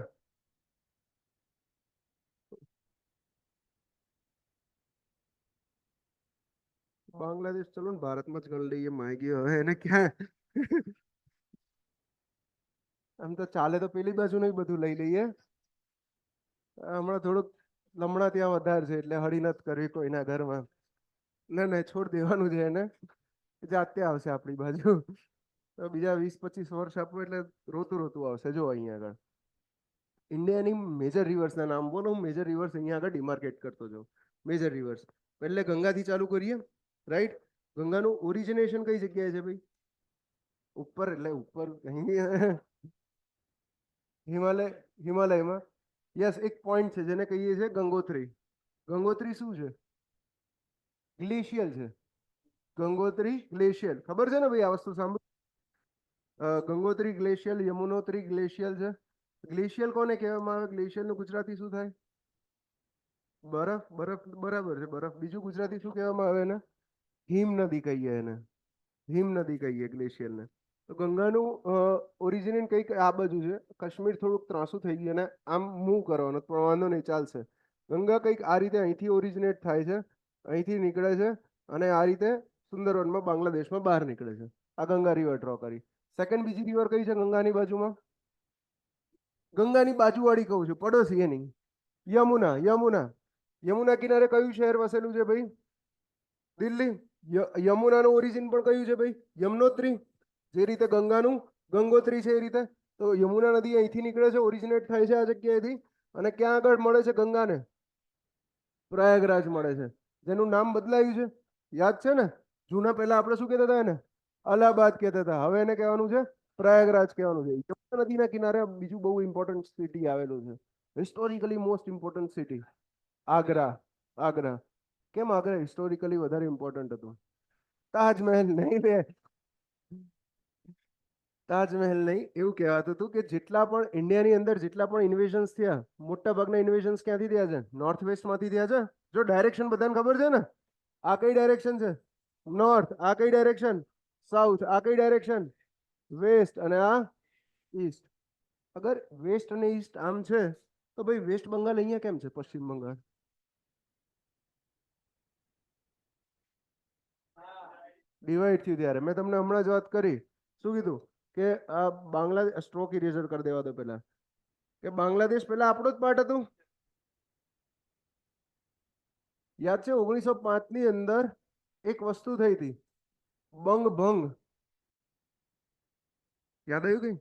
બાંગ્લાદેશ ચલો ને ભારતમાં જ કરી લઈએ. માગી હવે એને ક્યાં આમ તો ચાલે તો પેલી બાજુ નહીં બધું લઈ લઈએ. હમણાં થોડુંક લમણા ત્યાં વધારે છે એટલે હળી નથી કરવી કોઈના ઘરમાં. ના ના, છોડ દેવાનું છે એને, જાતે આવશે આપણી બાજુ. તો બીજા 20-25 વર્ષ આપો એટલે રોતું રોતું આવશે. જો અહીંયા આગળ ઇન્ડિયાની મેજર રિવર્સના નામ બોલો. હું મેજર રિવર્સ અહીંયા આગળ ડિમાર્કેટ કરતો જાઉં. મેજર રિવર્સ એટલે ગંગાથી ચાલુ કરીએ, રાઈટ? ગંગાનું ઓરિજિનેશન કઈ જગ્યાએ છે ભાઈ? ઉપર, એટલે ઉપર હિમાલય, હિમાલયમાં. યસ, એક પોઈન્ટ છે જેને કહીએ છીએ ગંગોત્રી. ગંગોત્રી શું છે? ગ્લેશિયલ છે. ગંગોત્રી ગ્લેશિયલ, ખબર છે ને ભાઈ? આ વસ્તુ સાંભળ. ગંગોત્રી ગ્લેશિયલ, યમુનોત્રી ગ્લેશિયલ છે. ગ્લેશિયલ કોને કહેવામાં આવે? ગ્લેશિયલ નું ગુજરાતી શું થાય? બરફ. બરફ બરાબર છે, બરફ. બીજું ગુજરાતી શું કહેવામાં આવે એને? હિમ નદી કહીએ એને. હિમ નદી કહીએ ગ્લેશિયરને. તો ગંગાનું ઓરિજિનેટ કંઈક આ બાજુ છે. કાશ્મીર થોડુંક ત્રાસું થઈ ગયું અને આમ મૂવ કરવાનું પણ વાંધો નહીં, ચાલશે. ગંગા કંઈક આ રીતે અહીંથી ઓરિજિનેટ થાય છે, અહીંથી નીકળે છે અને આ રીતે સુંદરવનમાં બાંગ્લાદેશમાં બહાર નીકળે છે. આ ગંગા રિવર ડ્રો કરી. સેકન્ડ બીજી રિવર કઈ છે ગંગાની બાજુમાં? ગંગાની બાજુવાળી કહું છું, પડોશી એની. યમુના. યમુના. યમુના કિનારે કયું શહેર વસેલું છે ભાઈ? દિલ્હી. યમુનાનું ઓરિજિન પણ કયું છે ભાઈ? યમનોત્રી. જે રીતે ગંગાનું ગંગોત્રી છે એ રીતે. તો યમુના નદી અહીંથી નીકળે છે, ઓરિજિનેટ થાય છે આ જગ્યાએથી. અને ક્યાં આગળ મળે છે ગંગાને? પ્રયાગરાજ મળે છે, જેનું નામ બદલાયું છે, યાદ છે ને? જૂના પહેલા આપણે શું કહેતા હતા એને? અલ્હાબાદ કહેતા હતા. હવે એને કહેવાનું છે પ્રયાગરાજ કહેવાનું છે. યમુના નદીના કિનારે બીજું બહુ ઇમ્પોર્ટન્ટ સિટી આવેલું છે, historically most important city, Agra. Agra. કેમ આગ્રા હિસ્ટોરિકલી વધારે ઇમ્પોર્ટન્ટ હતું? તાજમહેલ નહીં લે, તાજમહેલ નહીં. એવું કહેવાતું હતું કે જેટલા પણ ઇન્ડિયાની અંદર જેટલા પણ ઇન્વેશન્સ થયા, મોટા ભાગના ઇન્વેશન્સ ક્યાંથી થયા છે? નોર્થ વેસ્ટ માંથી થયા છે. જો ડાયરેક્શન બધાને ખબર છે ને, આ કઈ ડાયરેક્શન છે? નોર્થ. આ કઈ ડાયરેક્શન? સાઉથ. આ કઈ ડાયરેક્શન? વેસ્ટ. અને આ ઈસ્ટ. અગર વેસ્ટ અને ઈસ્ટ આમ છે તો ભાઈ વેસ્ટ બંગાળ અહીંયા કેમ છે? પશ્ચિમ બંગાળ ડિવાઈડ થયું ત્યારે મેં તમને હમણાં જ વાત કરી. શું કીધું? કે આ બાંગ્લાદેશ, સ્ટ્રોક ઇરેઝર કરી દેવા દો પેલા, કે બાંગ્લાદેશ પેલા આપણો જ પાર્ટ હતું. યાદ છે 1905 ની અંદર એક વસ્તુ થઈ હતી, બંગ ભંગ. યાદ આવ્યું કઈ?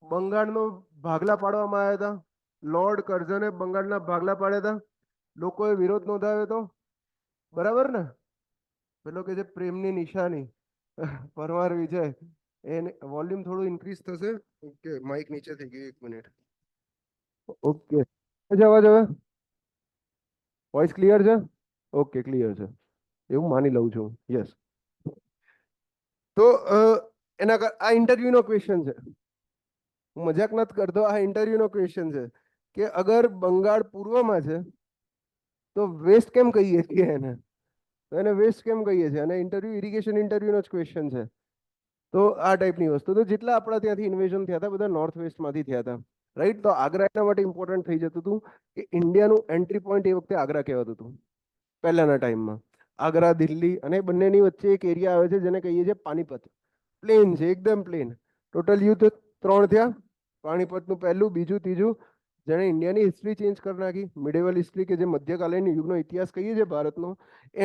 બંગાળનો ભાગલા પાડવામાં આવ્યા હતા. લોર્ડ કર્ઝને બંગાળના ભાગલા પાડ્યા હતા. લોકોએ વિરોધ નોંધાવ્યો હતો. બરાબર ને? પેલો કે જે પ્રેમની નિશાની પરમાર વિજય, એને વોલ્યુમ થોડું ઇન્ક્રીઝ થશે. ઓકે, માઇક નીચે થઈ ગયું, 1 મિનિટ. ઓકે, અવાજ હવે? વોઇસ ક્લિયર છે? ઓકે, ક્લિયર છે એવું માની લઉં છું. યસ. તો આ ઇન્ટરવ્યુનો ક્વેશ્ચન છે, હું મજાક નથી કરતો. આ ઇન્ટરવ્યુનો ક્વેશ્ચન છે કે અગર બંગાળ પૂર્વમાં છે તો વેસ્ટ કેમ કહીએ છીએ એને? તો એને વેસ્ટ કેમ કહીએ છીએ? અને ઇન્ટરવ્યુ ઇરિગેશન ઇન્ટરવ્યુનો જ ક્વેશ્ચન છે. તો આ ટાઈપની વસ્તુ. તો જેટલા આપણા ત્યાંથી ઇન્વેઝન થયા હતા બધા નોર્થ વેસ્ટમાંથી થયા હતા, રાઈટ? તો આગ્રા એના માટે ઇમ્પોર્ટન્ટ થઈ જતું હતું કે ઇન્ડિયાનું એન્ટ્રી પોઈન્ટ એ વખતે આગ્રા કહેવાતું હતું પહેલાના ટાઈમમાં. આગ્રા, દિલ્હી અને બંનેની વચ્ચે એક એરિયા આવે છે જેને કહીએ છીએ પાણીપત. પ્લેન છે, એકદમ પ્લેન. ટોટલ યુદ્ધ 3 થયા, પાણીપતનું પહેલું, બીજું, ત્રીજું. જેણે ઇન્ડિયાની હિસ્ટ્રી ચેન્જ કરી નાખી, મિડેવલ હિસ્ટ્રી કે જે મધ્યકાલીન યુગનો ઇતિહાસ કહીએ છીએ ભારતનો,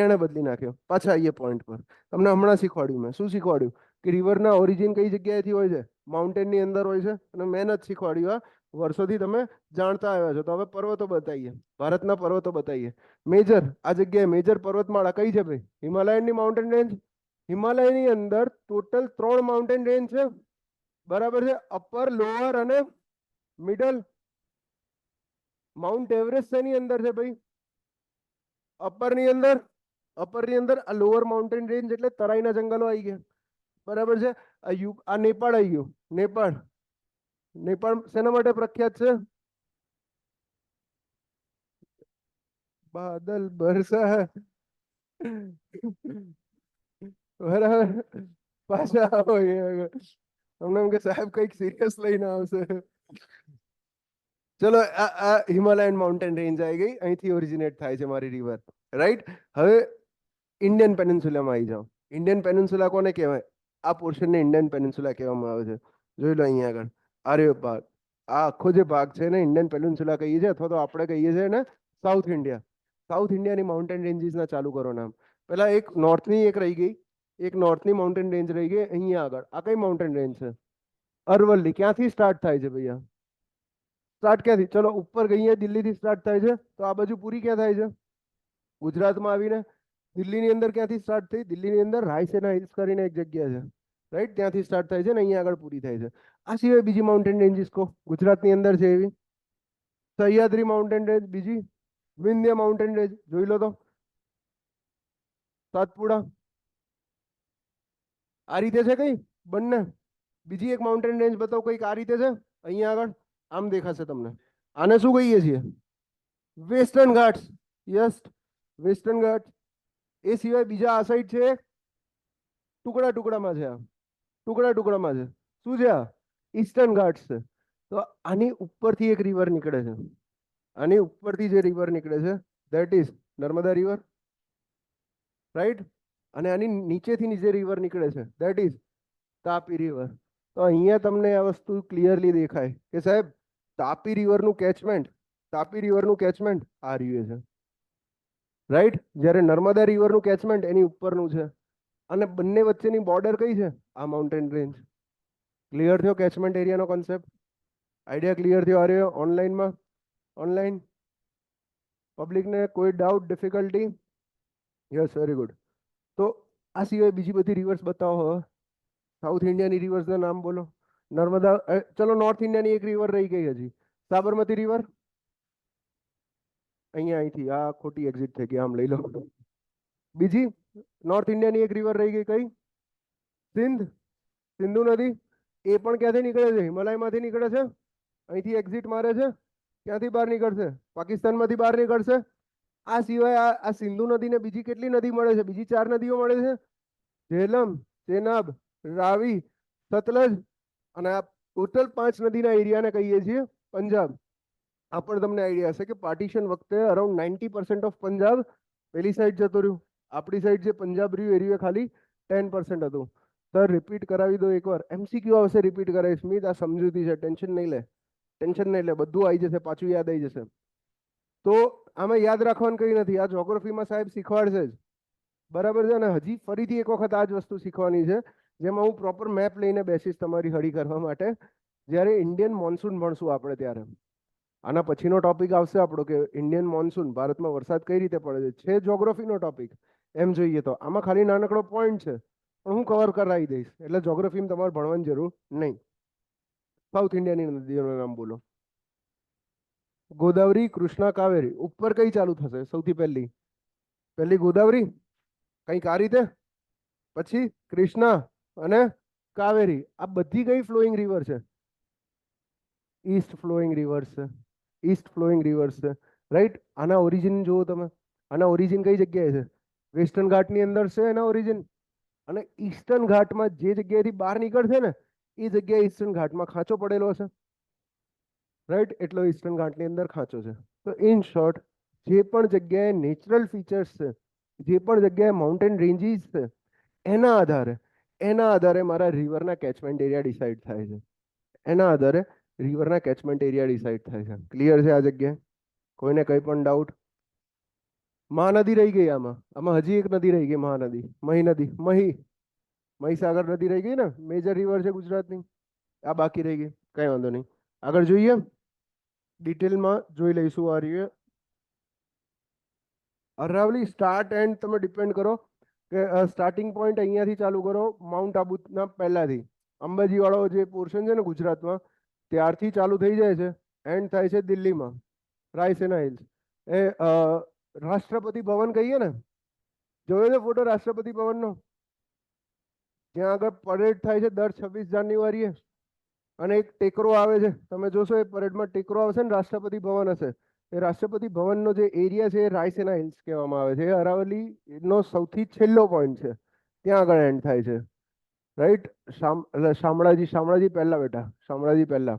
એણે બદલી નાખ્યો. પાછા આવીએ પોઈન્ટ પર. તમને હમણાં શીખવાડ્યું મેં. શું શીખવાડ્યું? કે રિવરના ઓરિજિન કઈ જગ્યાએથી હોય છે? માઉન્ટેનની અંદર હોય છે. અને મેં જ શીખવાડ્યું, આ વર્ષોથી તમે જાણતા આવ્યા છો. તો હવે પર્વતો બતાવીએ, ભારતના પર્વતો બતાવીએ. મેજર આ જગ્યાએ મેજર પર્વતમાળા કઈ છે ભાઈ? હિમાલયનની માઉન્ટેન રેન્જ. હિમાલયની અંદર ટોટલ 3 માઉન્ટેન રેન્જ છે, બરાબર છે? અપર, લોઅર અને મિડલ. માઉન્ટ એવરેસ્ટ શેની અંદર છે ભાઈ? અપરની અંદર. અપરની અંદર. આ લોઅર માઉન્ટેન રેન્જ એટલે તરાઈના જંગલો આવી ગયા, બરાબર છે? આ નેપાળ આવી ગયું. નેપાળ. નેપાળ શેના માટે પ્રખ્યાત છે? બાદલ બરસા. બરાબર. પાછા આવો અમને એમ કે સાહેબ કઈક સિરિયસ લઈને આવશે. ચલો, આ હિમાલયન માઉન્ટેન રેન્જ આવી ગઈ, અહીંથી ઓરિજિનેટ થાય છે મારી રિવર, રાઈટ? હવે ઇન્ડિયન પેનિન્સુલામાં આવી જાઓ. ઇન્ડિયન પેનિન્સુલા કોને કહેવાય? આ પોર્શનને ઇન્ડિયન પેનિન્સુલા કહેવામાં આવે છે. જોઈ લો અહીંયા આગળ. આર્ય ભાગ, આ આખો જે ભાગ છે ને ઇન્ડિયન પેનિન્સુલા કહીએ છીએ, અથવા તો આપણે કહીએ છીએ ને સાઉથ ઇન્ડિયા. સાઉથ ઇન્ડિયાની માઉન્ટેન રેન્જીસના ચાલુ કરો નામ. પેલા એક નોર્થની એક રહી ગઈ, એક નોર્થની માઉન્ટેન રેન્જ રહી ગઈ અહીંયા આગળ. આ કઈ માઉન્ટેન રેન્જ છે? અરવલ્લી. ક્યાંથી સ્ટાર્ટ થાય છે ભૈયા? સ્ટાર્ટ ક્યાંથી? ચલો ઉપર ગઈએ, દિલ્હીથી સ્ટાર્ટ થાય છે, તો આ બાજુ પૂરી ક્યાં થાય છે? ગુજરાતમાં આવીને દિલ્હીની અંદર ક્યાંથી સ્ટાર્ટ થઈ? દિલ્હીની અંદર રાયસેના હિલ્સ કરીને એક જગ્યા છે, રાઈટ? ત્યાંથી સ્ટાર્ટ થાય છે ને અહીંયા આગળ પૂરી થાય છે. આ સિવાય બીજી માઉન્ટેન રેન્જીસ કહો ગુજરાતની અંદર છે એવી. સહ્યાદ્રી માઉન્ટેન રેન્જ, બીજી વિંધ્ય માઉન્ટેન રેન્જ જોઈ લો તો. સાતપુડા. આ રીતે છે કઈ? બંને. બીજી એક માઉન્ટેન રેન્જ બતાવો કઈક આ રીતે છે અહીંયા આગળ. આમ દેખાશે તમને. આને શું કહીએ છીએ? Western Ghats. Yes, Western Ghats. એ સિવાય બીજા આ સાઈડ છે, ટુકડા ટુકડામાં છે. આ ટુકડા ટુકડામાં છે. શું છે આ? ઈસ્ટર્ન ઘાટ્સ છે. તો આની ઉપરથી એક રિવર નીકળે છે. આની ઉપરથી જે રિવર નીકળે છે that is Narmada river, right? અને આની નીચેથી જે રિવર નીકળે છે ધેટ ઇઝ તાપી રિવર. તો અહીંયા તમને આ વસ્તુ ક્લિયરલી દેખાય કે સાહેબ તાપી રિવરનું કેચમેન્ટ તાપી રિવરનું કેચમેન્ટ આ રહ્યું છે, રાઈટ. જ્યારે નર્મદા રિવરનું કેચમેન્ટ એની ઉપરનું છે, અને બંને વચ્ચેની બોર્ડર કઈ છે? આ માઉન્ટેન રેન્જ. ક્લિયર થયો કેચમેન્ટ એરિયાનો કોન્સેપ્ટ? આઈડિયા ક્લિયર થયો? આ રહ્યો ઓનલાઈનમાં? ઓનલાઈન પબ્લિકને કોઈ doubt, difficulty? Yes, very good. તો આ સિવાય બીજી બધી રિવર્સ બતાવો. હવે સાઉથ ઇન્ડિયાની રિવર્સના નામ બોલો. નર્મદા, ચલો નોર્થ ઇન્ડિયાની એક રિવર રહી ગઈ હજી, સાબરમતી રિવર. અહીંયા અહીંથી આ ખોટી એક્ઝિટ થઈ ગઈ, આમ લઈ લો. બીજી નોર્થ ઇન્ડિયાની એક રિવર રહી ગઈ, કઈ? સિંધ, સિંધુ નદી. એ પણ ક્યાંથી નીકળે છે? હિમાલયમાંથી નીકળે છે. અહીંથી એક્ઝિટ મારે છે. ક્યાંથી બહાર નીકળશે? પાકિસ્તાનમાંથી બહાર નીકળશે. આ સિવાય આ સિંધુ નદીને બીજી કેટલી નદી મળે છે? બીજી 4 નદીઓ મળે છે. ઝેલમ, ચેનાબ, રાવી, સતલજ, અને આ ટોટલ 5 નદીના એરિયાને કહીએ છીએ પંજાબ. આ પણ તમને આઈડિયા હશે કે પાર્ટીશન વખતે અરાઉન્ડ 90% ઓફ પંજાબ પેલી સાઈડ જતો રહ્યું. આપણી સાઈડ જે પંજાબ રહ્યું એ રહ્યું ખાલી 10% હતું. સર રિપીટ કરાવી દો એકવાર. MCQ આવશે, રિપીટ કરાવીશ. સ્મિત, આ સમજૂતી છે, ટેન્શન નહીં લે. ટેન્શન નહીં લે, બધું આવી જશે, પાછું યાદ આવી જશે. તો આમાં યાદ રાખવાનું કંઈ નથી. આ જોગ્રાફીમાં સાહેબ શીખવાડશે જ, બરાબર છે. અને હજી ફરીથી એક વખત આ જ વસ્તુ શીખવાની છે, જેમાં હું પ્રોપર મેપ લઈને બેસીશ તમારી હળી કરવા માટે, જ્યારે ઇન્ડિયન મોન્સૂન ભણશું આપણે ત્યારે. આના પછીનો ટોપિક આવશે આપણો કે ઇન્ડિયન મોન્સૂન, ભારતમાં વરસાદ કઈ રીતે પડે છે જોગ્રાફીનો ટોપિક. એમ જોઈએ તો આમાં ખાલી નાનકડો પોઈન્ટ છે, પણ હું કવર કરાવી દઈશ, એટલે જોગ્રાફીમાં તમારે ભણવાની જરૂર નહીં. સાઉથ ઇન્ડિયાની નદીઓનું નામ બોલો. ગોદાવરી, કૃષ્ણા, કાવેરી. ઉપર કઈ ચાલુ થશે સૌથી પહેલી? પહેલી ગોદાવરી, કંઈક આ રીતે. પછી કૃષ્ણા અને કાવેરી. આ બધી કઈ ફ્લોઈંગ રિવર છે? ઈસ્ટ ફ્લોઈંગ રિવર્સ છે. ઈસ્ટ ફ્લોઈંગ રિવર્સ છે, રાઈટ. આના ઓરિજિન જુઓ તમે. આના ઓરિજિન કઈ જગ્યાએ છે? વેસ્ટર્ન ઘાટની અંદર છે એના ઓરિજિન. અને ઈસ્ટર્ન ઘાટમાં જે જગ્યાએથી બહાર નીકળશે ને, એ જગ્યાએ ઈસ્ટર્ન ઘાટમાં ખાંચો પડેલો છે, રાઈટ. એટલો ઈસ્ટર્ન ઘાટની અંદર ખાંચો છે. તો ઇન શોર્ટ, જે પણ જગ્યાએ નેચરલ ફીચર્સ છે, જે પણ જગ્યાએ માઉન્ટેન રેન્જીસ છે, એના આધારે મારા રિવરના કેચમેન્ટ એરિયા ડિસાઇડ થાય છે. એના આધારે રિવરના કેચમેન્ટ એરિયા ડિસાઇડ થાય છે. ક્લિયર છે આ જગ્યાએ? કોઈને કંઈ પણ ડાઉટ? મહાનદી રહી ગઈ આમાં. આમાં હજી એક નદી રહી ગઈ, મહાનદી, મહી નદી. મહીસાગર નદી રહી ગઈ ને, મેજર રિવર છે ગુજરાતની. આ બાકી રહી ગઈ, કઈ વાંધો નહીં. આગળ જોઈએ, ડિટેલમાં જોઈ લઈશું. આ રીતે અરાવલી સ્ટાર્ટ એન્ડ તમે ડિપેન્ડ કરો કે સ્ટાર્ટિંગ પોઈન્ટ અહીંયાથી ચાલુ કરો, માઉન્ટ આબુના પહેલાથી. અંબાજી વાળો જે પોર્શન છે ને ગુજરાતમાં, ત્યારથી ચાલુ થઈ જાય છે, એન્ડ થાય છે દિલ્હીમાં, રાયસેના હિલ્સ. એ રાષ્ટ્રપતિ ભવન કહીએ ને, જોયો છે ફોટો રાષ્ટ્રપતિ ભવનનો? જ્યાં આગળ પરેડ થાય છે દર 26 જાન્યુઆરીએ, અને એક ટેકરો આવે છે, તમે જોશો એ પરેડમાં ટેકરો આવશે ને, રાષ્ટ્રપતિ ભવન હશે. એ રાષ્ટ્રપતિ ભવનનો જે એરિયા છે એ રાયસેના હિલ્સ કહેવામાં આવે છે. એ અરાવલીનો સૌથી છેલ્લો પોઈન્ટ છે, ત્યાં આગળ એન્ડ થાય છે, રાઈટ. શામળાજી પહેલા બેટા, શામળાજી પહેલા.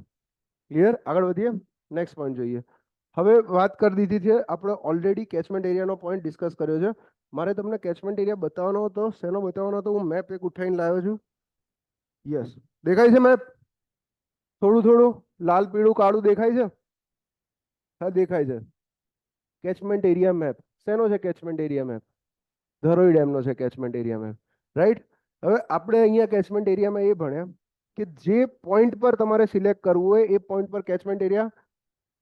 ક્લિયર? આગળ વધીએ, નેક્સ્ટ પોઈન્ટ જોઈએ. હવે વાત કરી દીધી છે આપણે ઓલરેડી કેચમેન્ટ એરિયાનો પોઈન્ટ ડિસ્કસ કર્યો છે. મારે તમને કેચમેન્ટ એરિયા બતાવવાનો હતો. શેનો બતાવવાનો હતો? હું મેપ એક ઉઠાવીને લાવ્યો છું. યસ, દેખાય છે મેપ? થોડું થોડું લાલ, પીળું, કાળું દેખાય છે? હા, દેખાય છે. કેચમેન્ટ એરિયા મેપ શેનો છે? કેચમેન્ટ એરિયા મેપ ધરોઈ ડેમનો છે, કેચમેન્ટ એરિયા મેપ, રાઈટ. હવે આપણે અહીંયા કેચમેન્ટ એરિયામાં એ ભણ્યા કે જે પોઈન્ટ પર તમારે સિલેક્ટ કરવું હોય એ પોઈન્ટ પર કેચમેન્ટ એરિયા.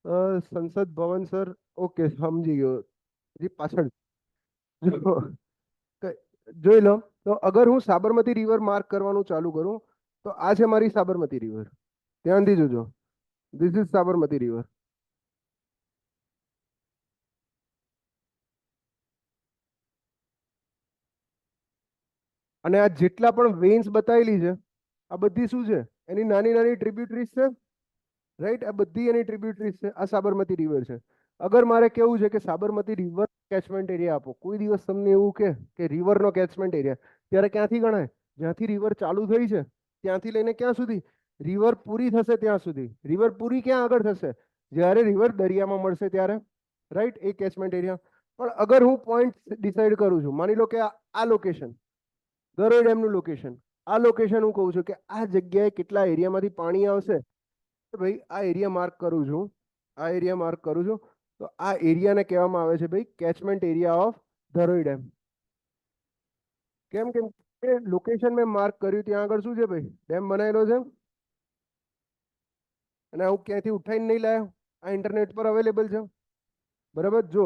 સંસદ ભવન સર, ઓકે, સમજી ગયો. હજી પાછળ જોઈ લો. તો અગર હું સાબરમતી રિવર માર્ક કરવાનું ચાલુ કરું, તો આ છે મારી સાબરમતી રિવર. ધ્યાનથી જોજો, ધીસ ઇઝ સાબરમતી રિવર. અને આ જેટલા પણ વેન્સ બતાવેલી છે, આ બધી શું છે? એની નાની નાની ટ્રિબ્યુટરીઝ છે, રાઈટ. આ બધી એની ટ્રિબ્યુટરીઝ છે. આ સાબરમતી રિવર છે. અગર મારે કેવું છે કે સાબરમતી રિવર કેચમેન્ટ એરિયા આપો, કોઈ દિવસ તમને એવું કે રિવરનો કેચમેન્ટ એરિયા, ત્યારે ક્યાંથી ગણાય? જ્યાંથી રિવર ચાલુ થઈ છે ત્યાંથી લઈને ક્યાં સુધી રિવર પૂરી થશે ત્યાં સુધી. રિવર પૂરી ક્યાં આગળ થશે? જ્યારે રિવર દરિયામાં મળશે ત્યારે, રાઈટ. એ કેચમેન્ટ એરિયા. પણ અગર હું પોઈન્ટ ડિસાઈડ કરું છું, માની લો કે આ લોકેશન, ધરોઈ ડેમનું લોકેશન, આ લોકેશન હું કહું છું કે આ જગ્યાએ કેટલા એરિયામાંથી પાણી આવશે, ભાઈ આ એરિયા માર્ક કરું છું. આ એરિયા માર્ક કરું છું. તો આ એરિયાને કહેવામાં આવે છે ભાઈ catchment area of Dharoi dam. કેમ કેમ કે લોકેશન મેં માર્ક કર્યું ત્યાં આગળ શું છે ભાઈ, ડેમ બનાવેલો છે. અને હું ક્યાંયથી ઉઠાઈને નહીં લાવ્યો, આ ઇન્ટરનેટ પર અવેલેબલ છે. બરાબર. જો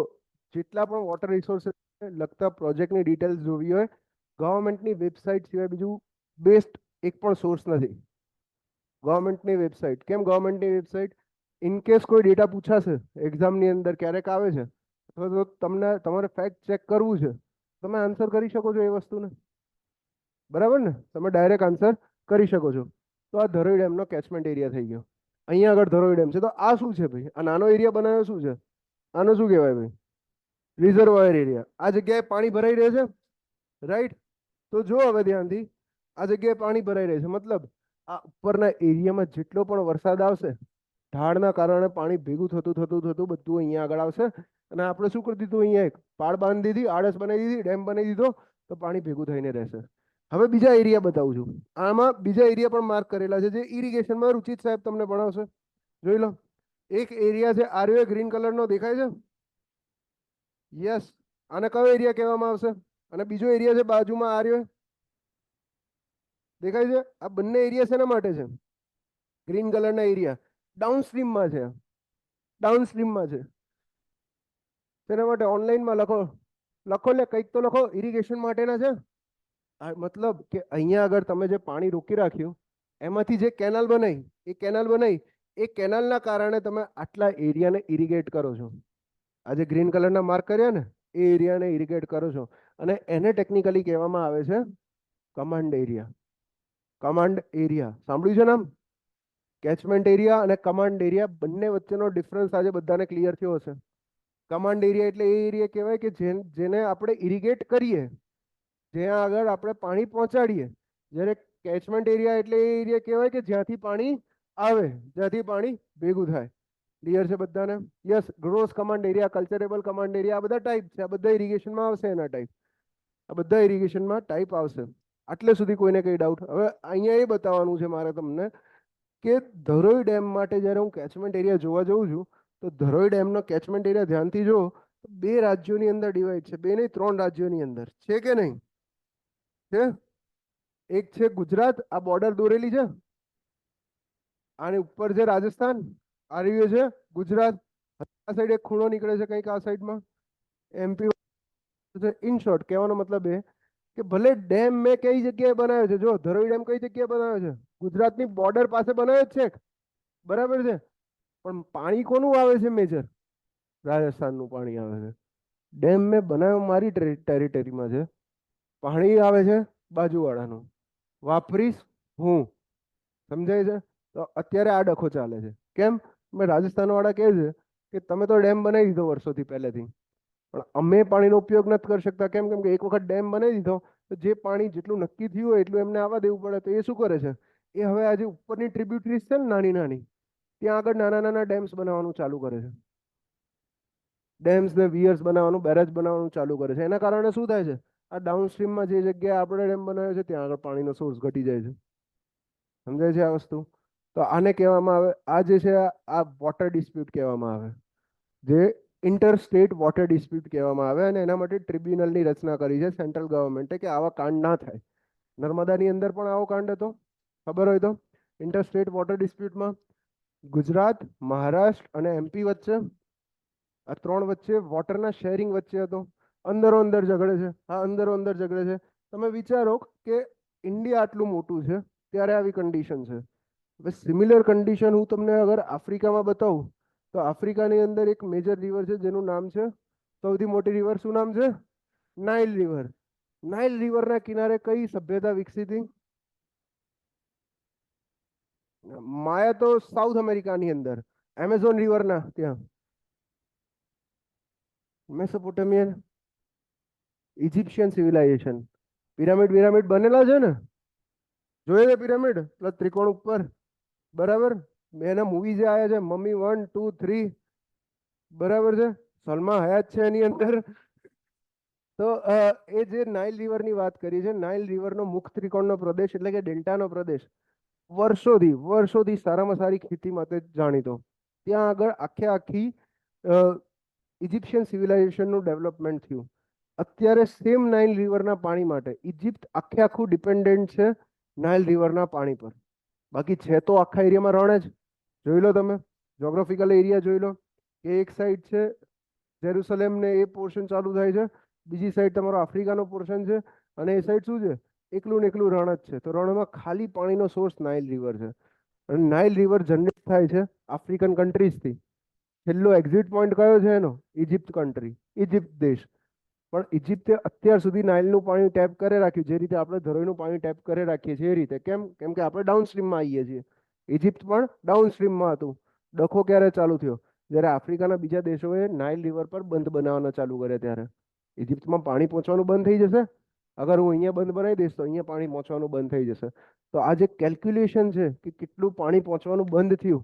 જેટલા પણ વોટર રિસોર્સિસ લગતા પ્રોજેક્ટની ડિટેલ્સ જોવી હોય, ગવર્મેન્ટની વેબસાઇટ સિવાય બીજું બેસ્ટ એક પણ સોર્સ નથી. ગવર્મેન્ટની વેબસાઇટ. કેમ ગવર્મેન્ટની વેબસાઇટ? ઇન કેસ કોઈ ડેટા પૂછાશે એક્ઝામની અંદર ક્યારેક આવે છે, અથવા તો તમને તમારે ફેક્ટ ચેક કરવું છે, તમે આન્સર કરી શકો છો એ વસ્તુને. બરાબર ને, તમે ડાયરેક્ટ આન્સર કરી શકો છો. તો આ ધરોઈ ડેમનો કેચમેન્ટ એરિયા થઈ ગયો. અહીંયા આગળ ધરોઈ ડેમ છે. તો આ શું છે ભાઈ? આ નાનો એરિયા બનાવ્યો શું છે? આનો શું કહેવાય ભાઈ? Reservoir area. આ જગ્યાએ પાણી ભરાઈ રહે છે, રાઈટ? તો જો હવે ધ્યાનથી, આ જગ્યાએ પાણી ભરાઈ રહે છે, મતલબ આ ઉપરના એરિયામાં જેટલો પણ વરસાદ આવશે, ઢાળના કારણે પાણી ભેગું થતું થતું થતું બધું અહીંયા આગળ આવશે. અને આપણે શું કરી દીધું? અહીંયા એક પાળ બાંધી દીધી, આડસ બનાવી દીધી, ડેમ બનાવી દીધો, તો પાણી ભેગું થઈને રહેશે. હવે બીજા એરિયા બતાવું છું. આમાં બીજા એરિયા પણ માર્ક કરેલા છે, જે ઇરિગેશનમાં રુચિત સાહેબ તમને ભણાવશે. જોઈ લો. એક એરિયા છે આર્યો ગ્રીન કલરનો દેખાય છે. યસ. આને કયો એરિયા કહેવામાં આવશે? અને બીજો એરિયા છે બાજુમાં આર્યો, દેખાય છે? આ બંને એરિયા શેના માટે છે? ગ્રીન કલરના એરિયા ડાઉનસ્ટ્રીમમાં છે. ડાઉનસ્ટ્રીમમાં છે. તેના માટે ઓનલાઈનમાં લખો, લખો લે કંઈક તો લખો. ઇરિગેશન માટેના છે. મતલબ કે અહીંયા આગળ તમે જે પાણી રોકી રાખ્યું, એમાંથી જે કેનાલ બનાવી, એ કેનાલના કારણે તમે આટલા એરિયાને ઇરિગેટ કરો છો. આ જે ગ્રીન કલરના માર્ક કર્યા ને, એ એરિયાને ઇરિગેટ કરો છો. અને એને ટેકનિકલી કહેવામાં આવે છે કમાન્ડ એરિયા. કમાન્ડ એરિયા સાંભળ્યું છે નામ? કેચમેન્ટ એરિયા અને કમાન્ડ એરિયા બંને વચ્ચેનો ડિફરન્સ આજે બધાને ક્લિયર થયો હશે. કમાન્ડ એરિયા એટલે એ એરિયા કહેવાય કે જેને આપણે ઇરિગેટ કરીએ, જ્યાં આગળ આપણે પાણી પહોંચાડીએ. જ્યારે કેચમેન્ટ એરિયા એટલે એ એરિયા કહેવાય કે જ્યાંથી પાણી આવે, જ્યાંથી પાણી ભેગું થાય. ક્લિયર છે બધાને? Yes. Gross command area, culturable command area, આ બધા ટાઈપ છે. આ બધા ઇરિગેશનમાં આવશે. એના ટાઈપ આ બધા ઇરિગેશનમાં ટાઈપ આવશે. આટલે સુધી કોઈને કઈ ડાઉટ? હવે અહીંયા એ બતાવવાનું છે મારે તમને કે ધરોઈ ડેમ માટે જ્યારે હું કેચમેન્ટ એરિયા જોવા જઉં છું, તો ધરોઈ ડેમનો કેચમેન્ટ એરિયા ધ્યાનથી જો, બે રાજ્યોની અંદર ડિવાઈડ છે. બે નહીં, 3 રાજ્યોની અંદર છે કે નહીં? છે. એક છે ગુજરાત, આ બોર્ડર દોરેલી છે. આની ઉપર છે રાજસ્થાન, આ રહ્યું છે ગુજરાત. આ સાઈડ એક ખૂણો નીકળે છે કંઈક આ સાઈડમાં, એમપી. ઇન શોર્ટ કહેવાનો મતલબ એ કે ભલે ડેમ મેં કઈ જગ્યાએ બનાવ્યો છે, જો ધરોઈ ડેમ કઈ જગ્યાએ બનાવ્યો છે? ગુજરાતની બોર્ડર પાસે બનાવ્યો જ છે. બરાબર છે. પણ પાણી કોનું આવે છે મેજર? રાજસ્થાનનું પાણી આવે છે. ડેમ મેં બનાવ્યો મારી ટેરિટરીમાં છે, પાણી આવે છે બાજુવાળાનું, વાપરીશ હું. સમજાય છે? તો અત્યારે આ ડખો ચાલે છે. કેમ? રાજસ્થાન વાળા કહે છે કે તમે તો ડેમ બનાવી દીધો વર્ષોથી પહેલેથી, પણ અમે પાણીનો ઉપયોગ નથી કરી શકતા. કેમ? કેમ કે એક વખત ડેમ બનાવી દીધો તો જે પાણી જેટલું નક્કી થયું હોય એટલું એમને આવવા દેવું પડે. તો એ શું કરે છે? એ હવે આજે ઉપરની ટ્રિબ્યુટરીઝ છે ને નાની નાની, ત્યાં આગળ નાના નાના ડેમ્સ બનાવવાનું ચાલુ કરે છે. ડેમ્સ ને વિયર્સ બનાવવાનું, બેરેજ બનાવવાનું ચાલુ કરે છે. એના કારણે શું થાય છે? આ ડાઉનસ્ટ્રીમમાં જે જગ્યાએ આપણે ડેમ બનાવ્યો છે ત્યાં આગળ પાણીનો સોર્સ ઘટી જાય છે. સમજાય છે આ વસ્તુ? તો આને કહેવામાં આવે, આ જે છે આ વોટર ડિસ્પ્યુટ કહેવામાં આવે, જે ઇન્ટર સ્ટેટ વોટર ડિસ્પ્યુટ કહેવામાં આવે. અને એના માટે ટ્રિબ્યુનલની રચના કરી છે સેન્ટ્રલ ગવર્મેન્ટે કે આવા કાંડ ના થાય. નર્મદાની અંદર પણ આવો કાંડ હતો, ખબર હોય તો. ઇન્ટર સ્ટેટ વોટર ડિસ્પ્યુટમાં ગુજરાત, મહારાષ્ટ્ર અને એમપી વચ્ચે, આ 3 વચ્ચે વોટરના શેરિંગ વચ્ચે હતો. અંદરો અંદર ઝઘડે છે. હા, અંદરો અંદર ઝઘડે છે. તમે વિચારો કે ઇન્ડિયા આટલું મોટું છે ત્યારે આવી કન્ડિશન છે. હવે સિમિલર કન્ડિશન હું તમને અગર આફ્રિકામાં બતાવું, તો આફ્રિકાની અંદર એક મેજર રિવર છે જેનું નામ છે, સૌથી મોટી રિવર શું નામ છે? Nile river. નાઇલ રિવરના કિનારે કઈ સભ્યતા વિકસી હતી? માયા તો સાઉથ અમેરિકાની અંદર, એમેઝોન રિવરના ત્યાં, મેસોપોટેમિયન, ઇજિપ્શિયન સિવિલાઇઝેશન. પિરામિડ બનેલા છે ને? જોઈએ છે પિરામિડ પ્લસ ત્રિકોણ ઉપર? બરાબર. એના મૂવી જે આવ્યા છે, મમ્મી 1, 2, 3, બરાબર છે. સલમા હયાત છે એની અંદર. તો એ જે નાઇલ રિવરની વાત કરી છે, નાઇલ રિવરનો મુખ ત્રિકોણનો પ્રદેશ એટલે કે ડેલ્ટાનો પ્રદેશ વર્ષોથી સારામાં સારી ખેતી માટે જાણીતો. ત્યાં આગળ આખી ઇજિપ્શિયન સિવિલાઇઝેશનનું ડેવલપમેન્ટ થયું. અત્યારે સેમ નાઇલ રિવરના પાણી માટે ઇજિપ્ત આખું ડિપેન્ડન્ટ છે નાઇલ રિવરના પાણી પર. બાકી છે તો આખા એરિયામાં રણ જ. જોઈ લો તમે જોગ્રાફિકલ એરિયા જોઈ લો કે એક સાઈડ છે જેરુસલેમ ને એ પોર્શન ચાલુ થાય છે, બીજી સાઈડ તમારો આફ્રિકાનો પોર્શન છે, અને એ સાઈડ શું છે એકલું ને એકલું રણ જ છે. તો રણમાં ખાલી પાણીનો સોર્સ નાઇલ રિવર છે. અને નાઇલ રિવર જનરેટ થાય છે આફ્રિકન કન્ટ્રીઝથી. છેલ્લો એક્ઝિટ પોઈન્ટ કયો છે એનો? ઇજિપ્ત કન્ટ્રી, ઇજિપ્ત દેશ. પણ ઇજિપ્તે અત્યાર સુધી નાઇલનું પાણી ટેપ કરે રાખ્યું, જે રીતે આપણે ધરોઈનું પાણી ટેપ કરે રાખીએ છીએ એ રીતે. કેમ કે આપણે ડાઉનસ્ટ્રીમમાં આવીએ છીએ. ઇજિપ્ત પણ ડાઉનસ્ટ્રીમમાં હતું. ડખો ક્યારે ચાલુ થયો? જ્યારે આફ્રિકાના બીજા દેશોએ નાઇલ રિવર પર બંધ બનાવવાના ચાલુ કર્યા ત્યારે. ઇજિપ્તમાં પાણી પહોંચવાનું બંધ થઈ જશે. અગર હું અહીંયા બંધ બનાવી દઈશ તો અહીંયા પાણી પહોંચવાનું બંધ થઈ જશે. તો આ જે કેલ્ક્યુલેશન છે કે કેટલું પાણી પહોંચવાનું બંધ થયું,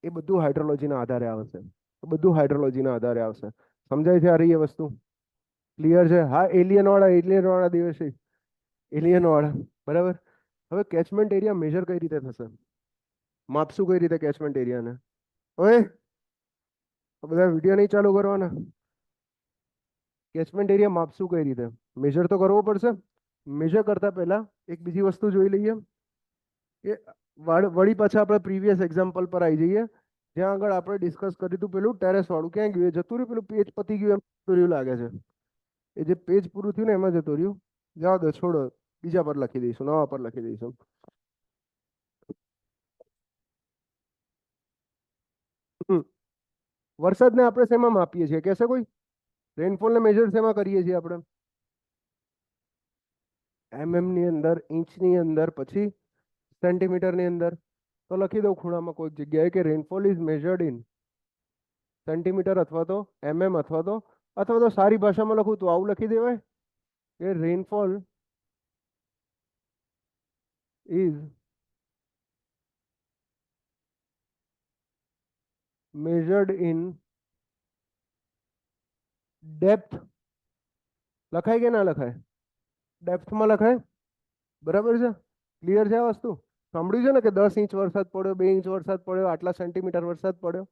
એ બધું હાઇડ્રોલોજીના આધારે આવશે. બધું હાઇડ્રોલોજીના આધારે આવશે. સમજાય છે આ રહી એ વસ્તુ? ક્લિયર છે? હા, એલિયન વાળા દિવસે એલિયન વાળા બરાબર. હવે કેચમેન્ટ એરિયા મેજર કઈ રીતે થશે? માપશું કઈ રીતે કેચમેન્ટ એરિયાને? ઓય બધા વિડીયો નહીં ચાલુ કરવાના. કેચમેન્ટ એરિયા માપશું કઈ રીતે? મેજર તો કરવો પડશે. મેજર કરતા પહેલા એક બીજી વસ્તુ જોઈ લઈએ કે વળી પાછા આપણે પ્રીવિયસ એક્ઝામ્પલ પર આવી જઈએ, જ્યાં આગળ આપણે ડિસ્કસ કર્યું હતું પેલું ટેરેસ વાળું. ક્યાં ગયું? એ જતું રહ્યું? પેલું પેજ પતી ગયું એમ જતું રહ્યું લાગે છે. એ જે પેજ પૂરું થયું ને એમાં જતું રહ્યું. જવા દો, છોડો, બીજા પર લખી દઈશું, નવા પર લખી દઈશું. વરસાદને આપણે શેમાં માપીએ છીએ કહેશે કોઈ? રેનફોલને મેજર શેમાં કરીએ છીએ આપણે? ની અંદર, ઇંચની અંદર, પછી સેન્ટીમીટરની અંદર. તો લખી દઉં ખૂણામાં કોઈક જગ્યાએ કે રેનફોલ ઇઝ મેજર્ડ ઇન સેન્ટીમીટર અથવા તો સારી ભાષામાં લખું તો આવું લખી દેવાય કે રેનફોલ ઇઝ મેજર્ડ ઇન ડેપ્થ. લખાય કે ના લખાય? ડેપ્થમાં લખાય. બરાબર છે? ક્લિયર છે આ વસ્તુ? સાંભળ્યું છે ને કે 10 ઇંચ વરસાદ પડ્યો, 2 ઇંચ વરસાદ પડ્યો, આટલા સેન્ટીમીટર વરસાદ પડ્યો.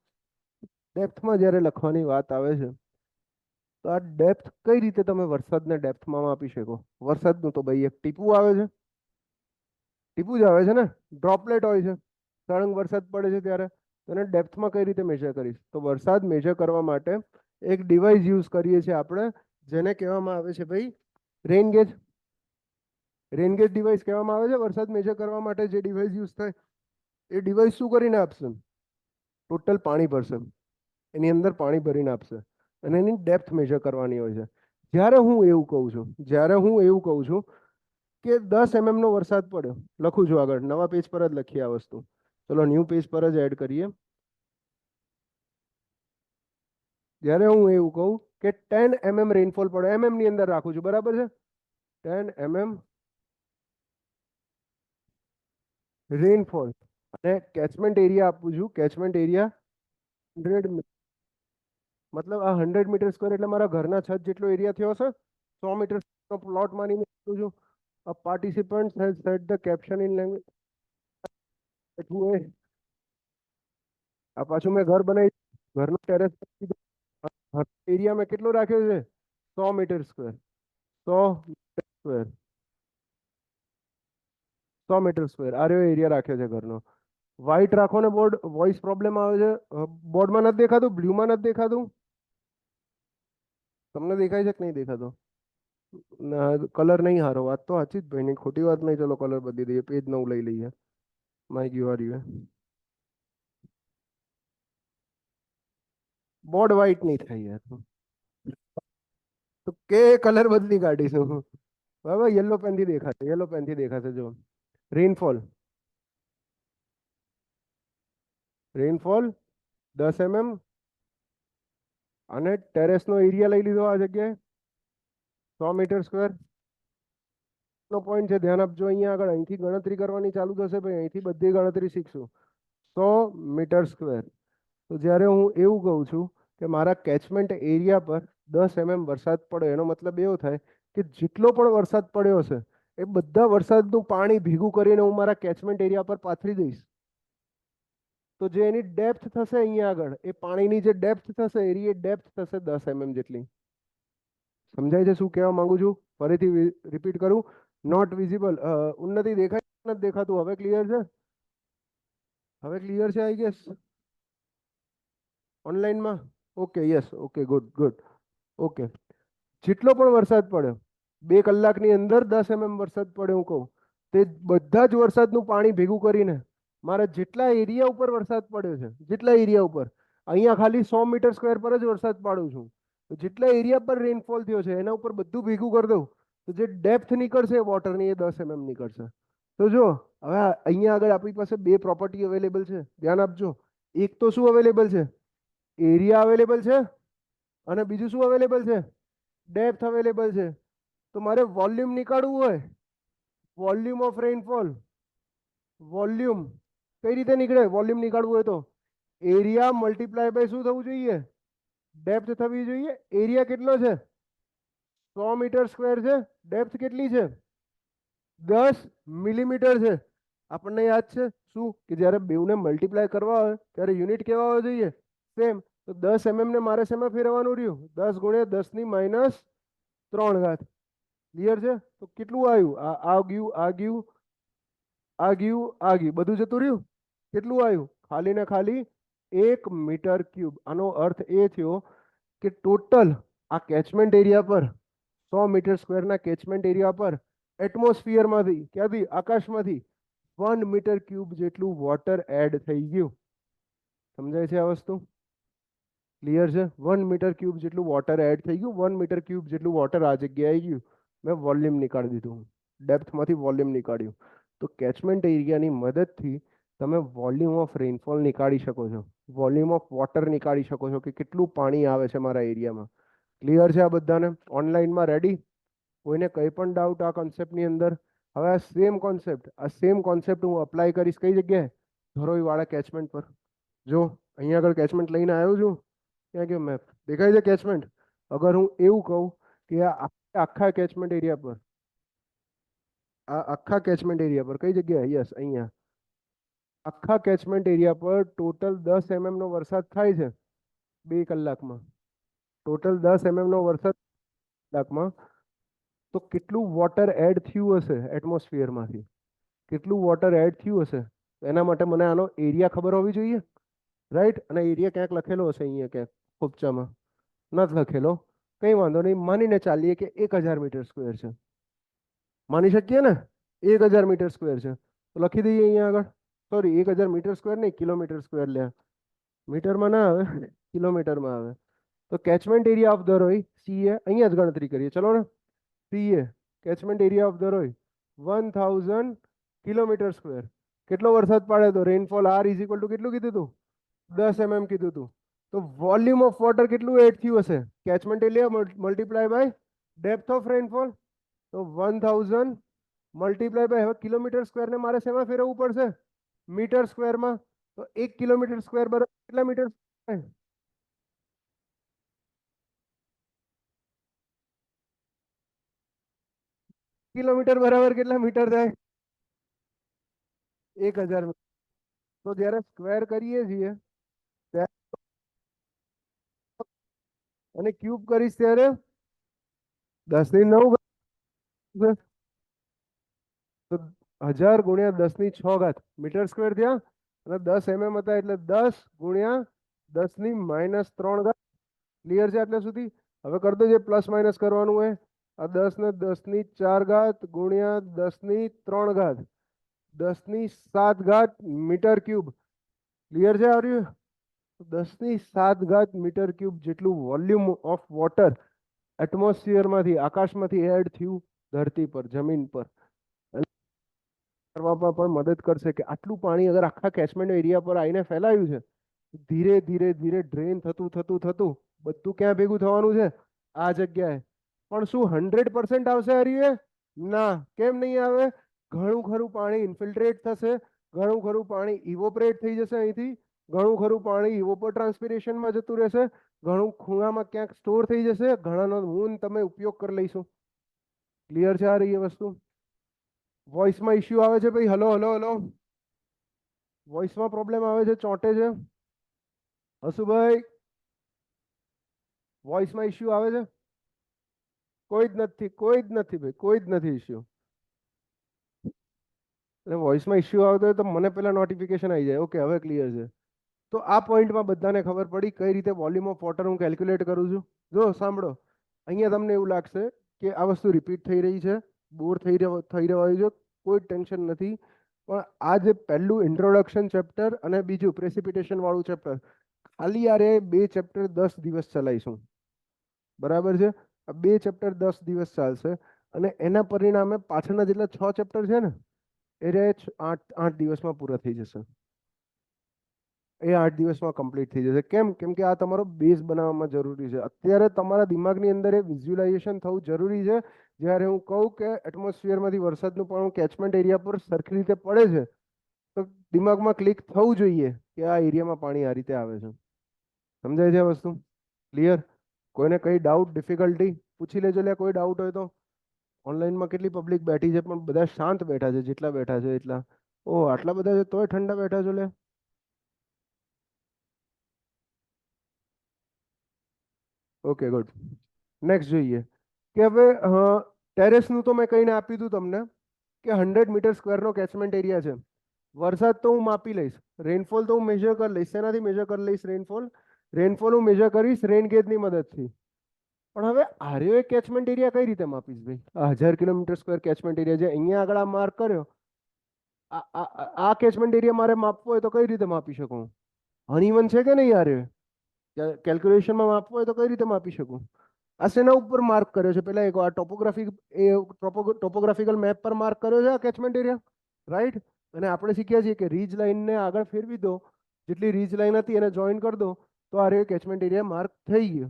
ડેપ્થમાં જ્યારે લખવાની વાત આવે છે તો આ ડેપ્થ કઈ રીતે તમે વરસાદને ડેપ્થમાં માપી શકો? વરસાદનું તો ભાઈ એક ટીપું આવે છે. ટીપું જ આવે છે ને, ડ્રોપલેટ હોય છે. સળંગ વરસાદ પડે છે ત્યારે એને ડેપ્થમાં કઈ રીતે મેજર કરીશ? તો વરસાદ મેજર કરવા માટે એક ડિવાઇસ યુઝ કરીએ છીએ આપણે, જેને કહેવામાં આવે છે ભાઈ રેન ગેજ. રેન ગેજ ડિવાઇસ કહેવામાં આવે છે વરસાદ મેજર કરવા માટે જે ડિવાઇસ યુઝ થાય. એ ડિવાઇસ શું કરીને આપશે? ટોટલ પાણી ભરશે, એની અંદર પાણી ભરીને આપશે અને એની ડેપ્થ મેજર કરવાની હોય છે. જ્યારે હું એવું કહું છું કે 10 નો વરસાદ પડ્યો, લખું છું આગળ, નવા પેજ પર જ લખીએ આ વસ્તુ. ચલો ન્યૂ પેજ પર જ એડ કરીએ. જ્યારે હું એવું કહું કે 10 રેનફોલ પડ્યો, ની અંદર રાખું છું, બરાબર છે? 10 રેનફોલ અને કેચમેન્ટ એરિયા આપું છું. કેચમેન્ટ એરિયા 100, મતલબ આ 100 મીટર સ્ક્વેર એટલે મારા ઘરના છત જેટલો એરિયા થયો હશે. 100 મીટર નો પ્લોટ માનીને આપું છું. A participant has set the caption in language. આ પાછું મેં ઘર બનાવી, ઘરનો ટેરેસ એરિયા મેં કેટલો રાખ્યો છે? 100 metre square. 100 metre square. 100 metre square આ રહ્યો એરિયા રાખ્યો છે ઘરનો. વ્હાઈટ રાખો ને બોર્ડ, વોઇસ પ્રોબ્લેમ આવે છે. બોર્ડમાં નથી દેખાતું? બ્લુમાં નથી દેખાતું? તમને દેખાય છે કે નહીં દેખાતો? કલર નહીં હારો. વાત તો સાચી જ ભાઈ, નહીં ખોટી વાત નહીં. ચલો કલર બદલી દઈએ, પેજ નવું લઈ લઈએ. Mike you are you board white નહીં થાય યાર. તો કે કલર બદલી કાઢીશું. બરાબર, યલો પેનથી દેખાશે, યલો પેનથી દેખાશે. જો રેનફોલ, રેનફોલ 10 અને ટેરેસનો એરિયા લઈ લીધો આ જગ્યાએ 100 મીટર સ્ક્વેર નો પોઈન્ટ છે. ધ્યાન આપજો, અહીંયા આગળ અહીંથી ગણતરી કરવાની ચાલુ થશે ભાઈ, અહીંથી બધી ગણતરી શીખશું. 100 મીટર સ્ક્વેર. તો જ્યારે હું એવું કહું છું કે મારા કેચમેન્ટ એરિયા પર 10 વરસાદ પડ્યો, એનો મતલબ એવો થાય કે જેટલો પણ વરસાદ પડ્યો હશે એ બધા વરસાદનું પાણી ભેગું કરીને હું મારા કેચમેન્ટ એરિયા પર પાથરી દઈશ. તો જે એની ડેપ્થ થશે અહીંયા આગળ, એ પાણીની જે ડેપ્થ થશે એની એ ડેપ્થ થશે 10 mm જેટલી. સમજાય છે શું કહેવા માંગુ છું? ફરીથી રિપીટ કરું. Not visible. ઉન્નતિ દેખાય નથી દેખાતું. હવે ક્લિયર છે? હવે ક્લિયર છે આઈ ગેસ ઓનલાઈનમાં? Okay, yes, okay, good good. Okay, જેટલો પણ વરસાદ પડ્યો 2 કલાકની અંદર 10 mm વરસાદ પડ્યો હું કહું, તે બધા જ વરસાદનું પાણી ભેગું કરીને મારા જેટલા એરિયા ઉપર વરસાદ પડ્યો છે, જેટલા એરિયા ઉપર, અહીંયા ખાલી 100 મીટર સ્ક્વેર પર જ વરસાદ પાડું છું, તો જેટલા એરિયા પર રેનફોલ થયો છે એના ઉપર બધું ભેગું કરી દઉં તો જે ડેપ્થ નીકળશે વોટરની એ 10 mm નીકળશે. તો જો હવે અહીંયા આગળ આપણી પાસે બે પ્રોપર્ટી અવેલેબલ છે, ધ્યાન આપજો. એક તો શું અવેલેબલ છે? એરિયા અવેલેબલ છે, અને બીજું શું અવેલેબલ છે? ડેપ્થ અવેલેબલ છે. તો મારે વોલ્યુમ નીકાળવું હોય, વોલ્યુમ ઓફ રેનફોલ, વોલ્યુમ કઈ રીતે નીકળે? વોલ્યુમ નીકાળવું હોય તો એરિયા મલ્ટીપ્લાય બાય શું થવું જોઈએ? ડેપ્થ થવી જોઈએ. એરિયા કેટલો છે? 100 મીટર સ્ક્વેર છે. ડેપ્થ કેટલી છે? 10 mm છે. આપણને યાદ છે શું કે જ્યારે બેવને મલ્ટીપ્લાય કરવા હોય ત્યારે યુનિટ કેવા હોવા જોઈએ? સેમ. તો 10 mm ને મારે શેમાં ફેરવવાનું રહ્યું? 10 ગુણ્યા 10⁻³ ક્લિયર છે? તો કેટલું આવ્યું? આ ગયું, આ ગયું, આ ગયું, આ ગયું, બધું જતું રહ્યું. કેટલું આવ્યું? ખાલી ને ખાલી 1 મીટર ક્યુબ. આનો અર્થ એ થયો કે ટોટલ આ કેચમેન્ટ એરિયા પર 100 મીટર સ્ક્વેરના કેચમેન્ટ એરિયા પર એટમોસ્ફિયરમાંથી, ક્યાંથી? આકાશમાંથી 1 મીટર ક્યુબ જેટલું વોટર એડ થઈ ગયું. સમજાય છે આ વસ્તુ? ક્લિયર છે? 1 મીટર ક્યુબ જેટલું વોટર એડ થઈ ગયું. 1 મીટર ક્યુબ જેટલું વોટર આ જગ્યાએ ગયું. મેં વોલ્યુમ નીકાળી દીધું, ડેપ્થમાંથી વોલ્યુમ નીકાળ્યું. તો કેચમેન્ટ એરિયાની મદદથી તમે વોલ્યુમ ઓફ રેનફોલ નીકાળી શકો છો, વોલ્યુમ ઓફ વોટર નીકાળી શકો છો, કે કેટલું પાણી આવે છે મારા એરિયામાં. ક્લિયર છે આ બધાને? ઓનલાઈનમાં રેડી? કોઈને કંઈ પણ ડાઉટ આ કોન્સેપ્ટની અંદર? હવે આ સેમ કોન્સેપ્ટ હું અપ્લાય કરીશ કઈ જગ્યાએ? ધરોઈવાળા કેચમેન્ટ પર. જો અહીંયા આગળ કેચમેન્ટ લઈને આવ્યો છું, ક્યાં ગયો મેપ? દેખાય છે કેચમેન્ટ? અગર હું એવું કહું કે આ આખા કેચમેન્ટ એરિયા પર, આ આખા કેચમેન્ટ એરિયા પર કઈ જગ્યાએ? યસ, અહીંયા આખા કેચમેન્ટ એરિયા પર ટોટલ 10 mm નો વરસાદ થાય છે 2 કલાકમાં. ટોટલ 10 mm નો વરસાદ કલાકમાં. તો કેટલું વોટર એડ થયું હશે એટમોસ્ફિયરમાંથી? કેટલું વોટર એડ થયું હશે? એના માટે મને આનો એરિયા ખબર હોવી જોઈએ, રાઈટ? અને એરિયા ક્યાંક લખેલો હશે અહીંયા ક્યાંક ખોપચામાં. નથી લખેલો, કંઈ વાંધો નહીં. માનીને ચાલીએ કે 1000 મીટર સ્ક્વેર છે. માની શકીએ ને? 1000 મીટર સ્ક્વેર છે તો લખી દઈએ અહીંયા આગળ. સોરી, 1000 મીટર સ્ક્વેર નહીં, કિલોમીટર સ્ક્વેર લે. મીટરમાં ના આવે, કિલોમીટરમાં આવે. તો catchment area of Dharoi CA અહીંયા જ ગણતરી કરીએ, ચલો ને. CA catchment area of Dharoi 1000 kilometre square. કેટલો વરસાદ પાડે તો? Rainfall R is equal to કેટલું કીધું હતું? 10 mm કીધું હતું. તો વોલ્યુમ ઓફ વોટર કેટલું એડ થયું હશે? Catchment area multiply by depth of rainfall. તો 1000 મલ્ટીપ્લાય બાય, હવે કિલોમીટર સ્ક્વેરને મારે શેમાં ફેરવવું પડશે? મીટર સ્ક્વેરમાં. તો 1 કિલોમીટર સ્ક્વેર બરાબર કેટલા મીટર? કિલોમીટર બરાબર કેટલા મીટર થાય? 1000. તો જ્યારે સ્ક્વેર કરીએ છીએ અને ક્યુબ કરીશ ત્યારે 10⁹ તો 1000 ગુણ્યા 10⁶ મીટર સ્ક્વેર થયા. અને 10 mm હતા એટલે 10 ગુણ્યા 10⁻³ ક્લિયર છે આટલે સુધી? હવે કરી દો જે પ્લસ માઇનસ કરવાનું હોય. આ 10 ને 10⁴ ગુણ્યા 10⁻³ 10�৭મીટર ક્યુબ. ક્લિયર છે? આવ્યું? 10�৭મીટર ક્યુબ જેટલું વોલ્યુમ ઓફ વોટર એટમોસ્ફિયરમાંથી, આકાશમાંથી એડ થયું ધરતી પર, જમીન પર. કરવામાં પણ મદદ કરશે કે આટલું પાણી અગર આખા કેચમેન્ટ એરિયા પર આવીને ફેલાયું છે, ધીરે ધીરે ધીરે ડ્રેન થતું થતું થતું બધું ક્યાં ભેગું થવાનું છે? આ જગ્યાએ. પણ શું 100% આવશે હરીએ? ના. કેમ નહીં આવે? ઘણું ખરું પાણી ઇન્ફિલ્ટ્રેટ થશે, ઘણું ખરું પાણી ઇવોપરેટ થઈ જશે અહીંથી, ઘણું ખરું પાણી ઇવોપો ટ્રાન્સપિરેશનમાં જતું રહેશે, ઘણું ખૂણામાં ક્યાંક સ્ટોર થઈ જશે, ઘણાનો હું તમે ઉપયોગ કરી લઈશું. ક્લિયર છે આ રહી એ વસ્તુ? વોઇસમાં ઇશ્યુ આવે છે ભાઈ? Hello hello hello. વોઇસમાં પ્રોબ્લેમ આવે છે, ચોંટે છે? હસુભાઈ, વોઇસમાં ઇશ્યુ આવે છે? કોઈ જ નથી, કોઈ જ નથી ભાઈ, કોઈ જ નથી ઇશ્યુ. એટલે વોઇસમાં ઇશ્યુ આવતો હોય તો મને પહેલા નોટિફિકેશન આવી જાય. ઓકે, હવે ક્લિયર છે. તો આ પોઈન્ટમાં બધાને ખબર પડી કઈ રીતે વોલ્યુમ ઓફ વોટર હું કેલ્ક્યુલેટ કરું છું. જો સાંભળો, અહીંયા તમને એવું લાગશે કે આ વસ્તુ રિપીટ થઈ રહી છે, બોર થઈ રહ્યો છે, કોઈ ટેન્શન નથી. પણ આ જે પહેલું ઇન્ટ્રોડક્શન ચેપ્ટર અને બીજું પ્રેસિપિટેશન વાળું ચેપ્ટર, ખાલી યારે 2 ચેપ્ટર 10 દિવસ ચલાવીશું. બરાબર છે? આ 2 ચેપ્ટર 10 દિવસ ચાલશે અને એના પરિણામે પાછળના જેટલા 6 ચેપ્ટર છે ને એ 8 દિવસમાં પૂરા થઈ જશે. એ 8 દિવસમાં કમ્પ્લીટ થઈ જશે. કેમ? કેમ કે આ તમારો બેઝ બનાવવામાં જરૂરી છે. અત્યારે તમારા દિમાગની અંદર એ વિઝ્યુલાઇઝેશન થવું જરૂરી છે. જ્યારે હું કહું કે એટમોસ્ફિયરમાંથી વરસાદનું પાણી કેચમેન્ટ એરિયા પર સરખી રીતે પડે છે તો દિમાગમાં ક્લિક થવું જોઈએ કે આ એરિયામાં પાણી આ રીતે આવે છે. સમજાય છે આ વસ્તુ? ક્લિયર? કોઈને કઈ ડાઉટ, ડિફિકલ્ટી પૂછી લેજો. લે કોઈ ડાઉટ હોય તો. ઓનલાઈનમાં કેટલી પબ્લિક બેઠી છે પણ બધા શાંત બેઠા છે, જેટલા બેઠા છે એટલા. ઓહ, આટલા બધા છે તોય ઠંડા બેઠા છો લે. Okay, good. નેક્સ્ટ જોઈએ કે હવે ટેરેસનું તો મેં કહીને આપી દીધું તમને કે 100 મીટર સ્ક્વેરનો કેચમેન્ટ એરિયા છે. વરસાદ તો હું માપી લઈશ, રેનફોલ તો હું મેજર કરી લઈશ. શેનાથી મેજર કરી લઈશ? રેનફોલ હું મેજર કરીશ રેન ગેજની મદદથી. પણ હવે આર્યો એ કેચમેન્ટ એરિયા કઈ રીતે માપીશ ભાઈ? આ 1000 કિલોમીટર સ્ક્વેર કેચમેન્ટ એરિયા છે, અહીંયા આગળ આ માર્ક કર્યો, આ કેચમેન્ટ એરિયા મારે માપવો હોય તો કઈ રીતે માપી શકું? હનીવન છે કે નહીં યાર? કેલ્ક્યુલેશનમાં માપવું હોય તો કઈ રીતે માપી શકું? આ શેના ઉપર માર્ક કર્યો છે? પેલા એક ટોપોગ્રાફિકલ મેપ પર માર્ક કર્યો છે આ કેચમેન્ટ એરિયા, રાઈટ? અને આપણે શીખ્યા છીએ કે રીજ લાઇનને આગળ ફેરવી દો, જેટલી રીજ લાઇન હતી એને જોઈન કરી દો તો આ રહ્યો કેચમેન્ટ એરિયા માર્ક થઈ ગયો.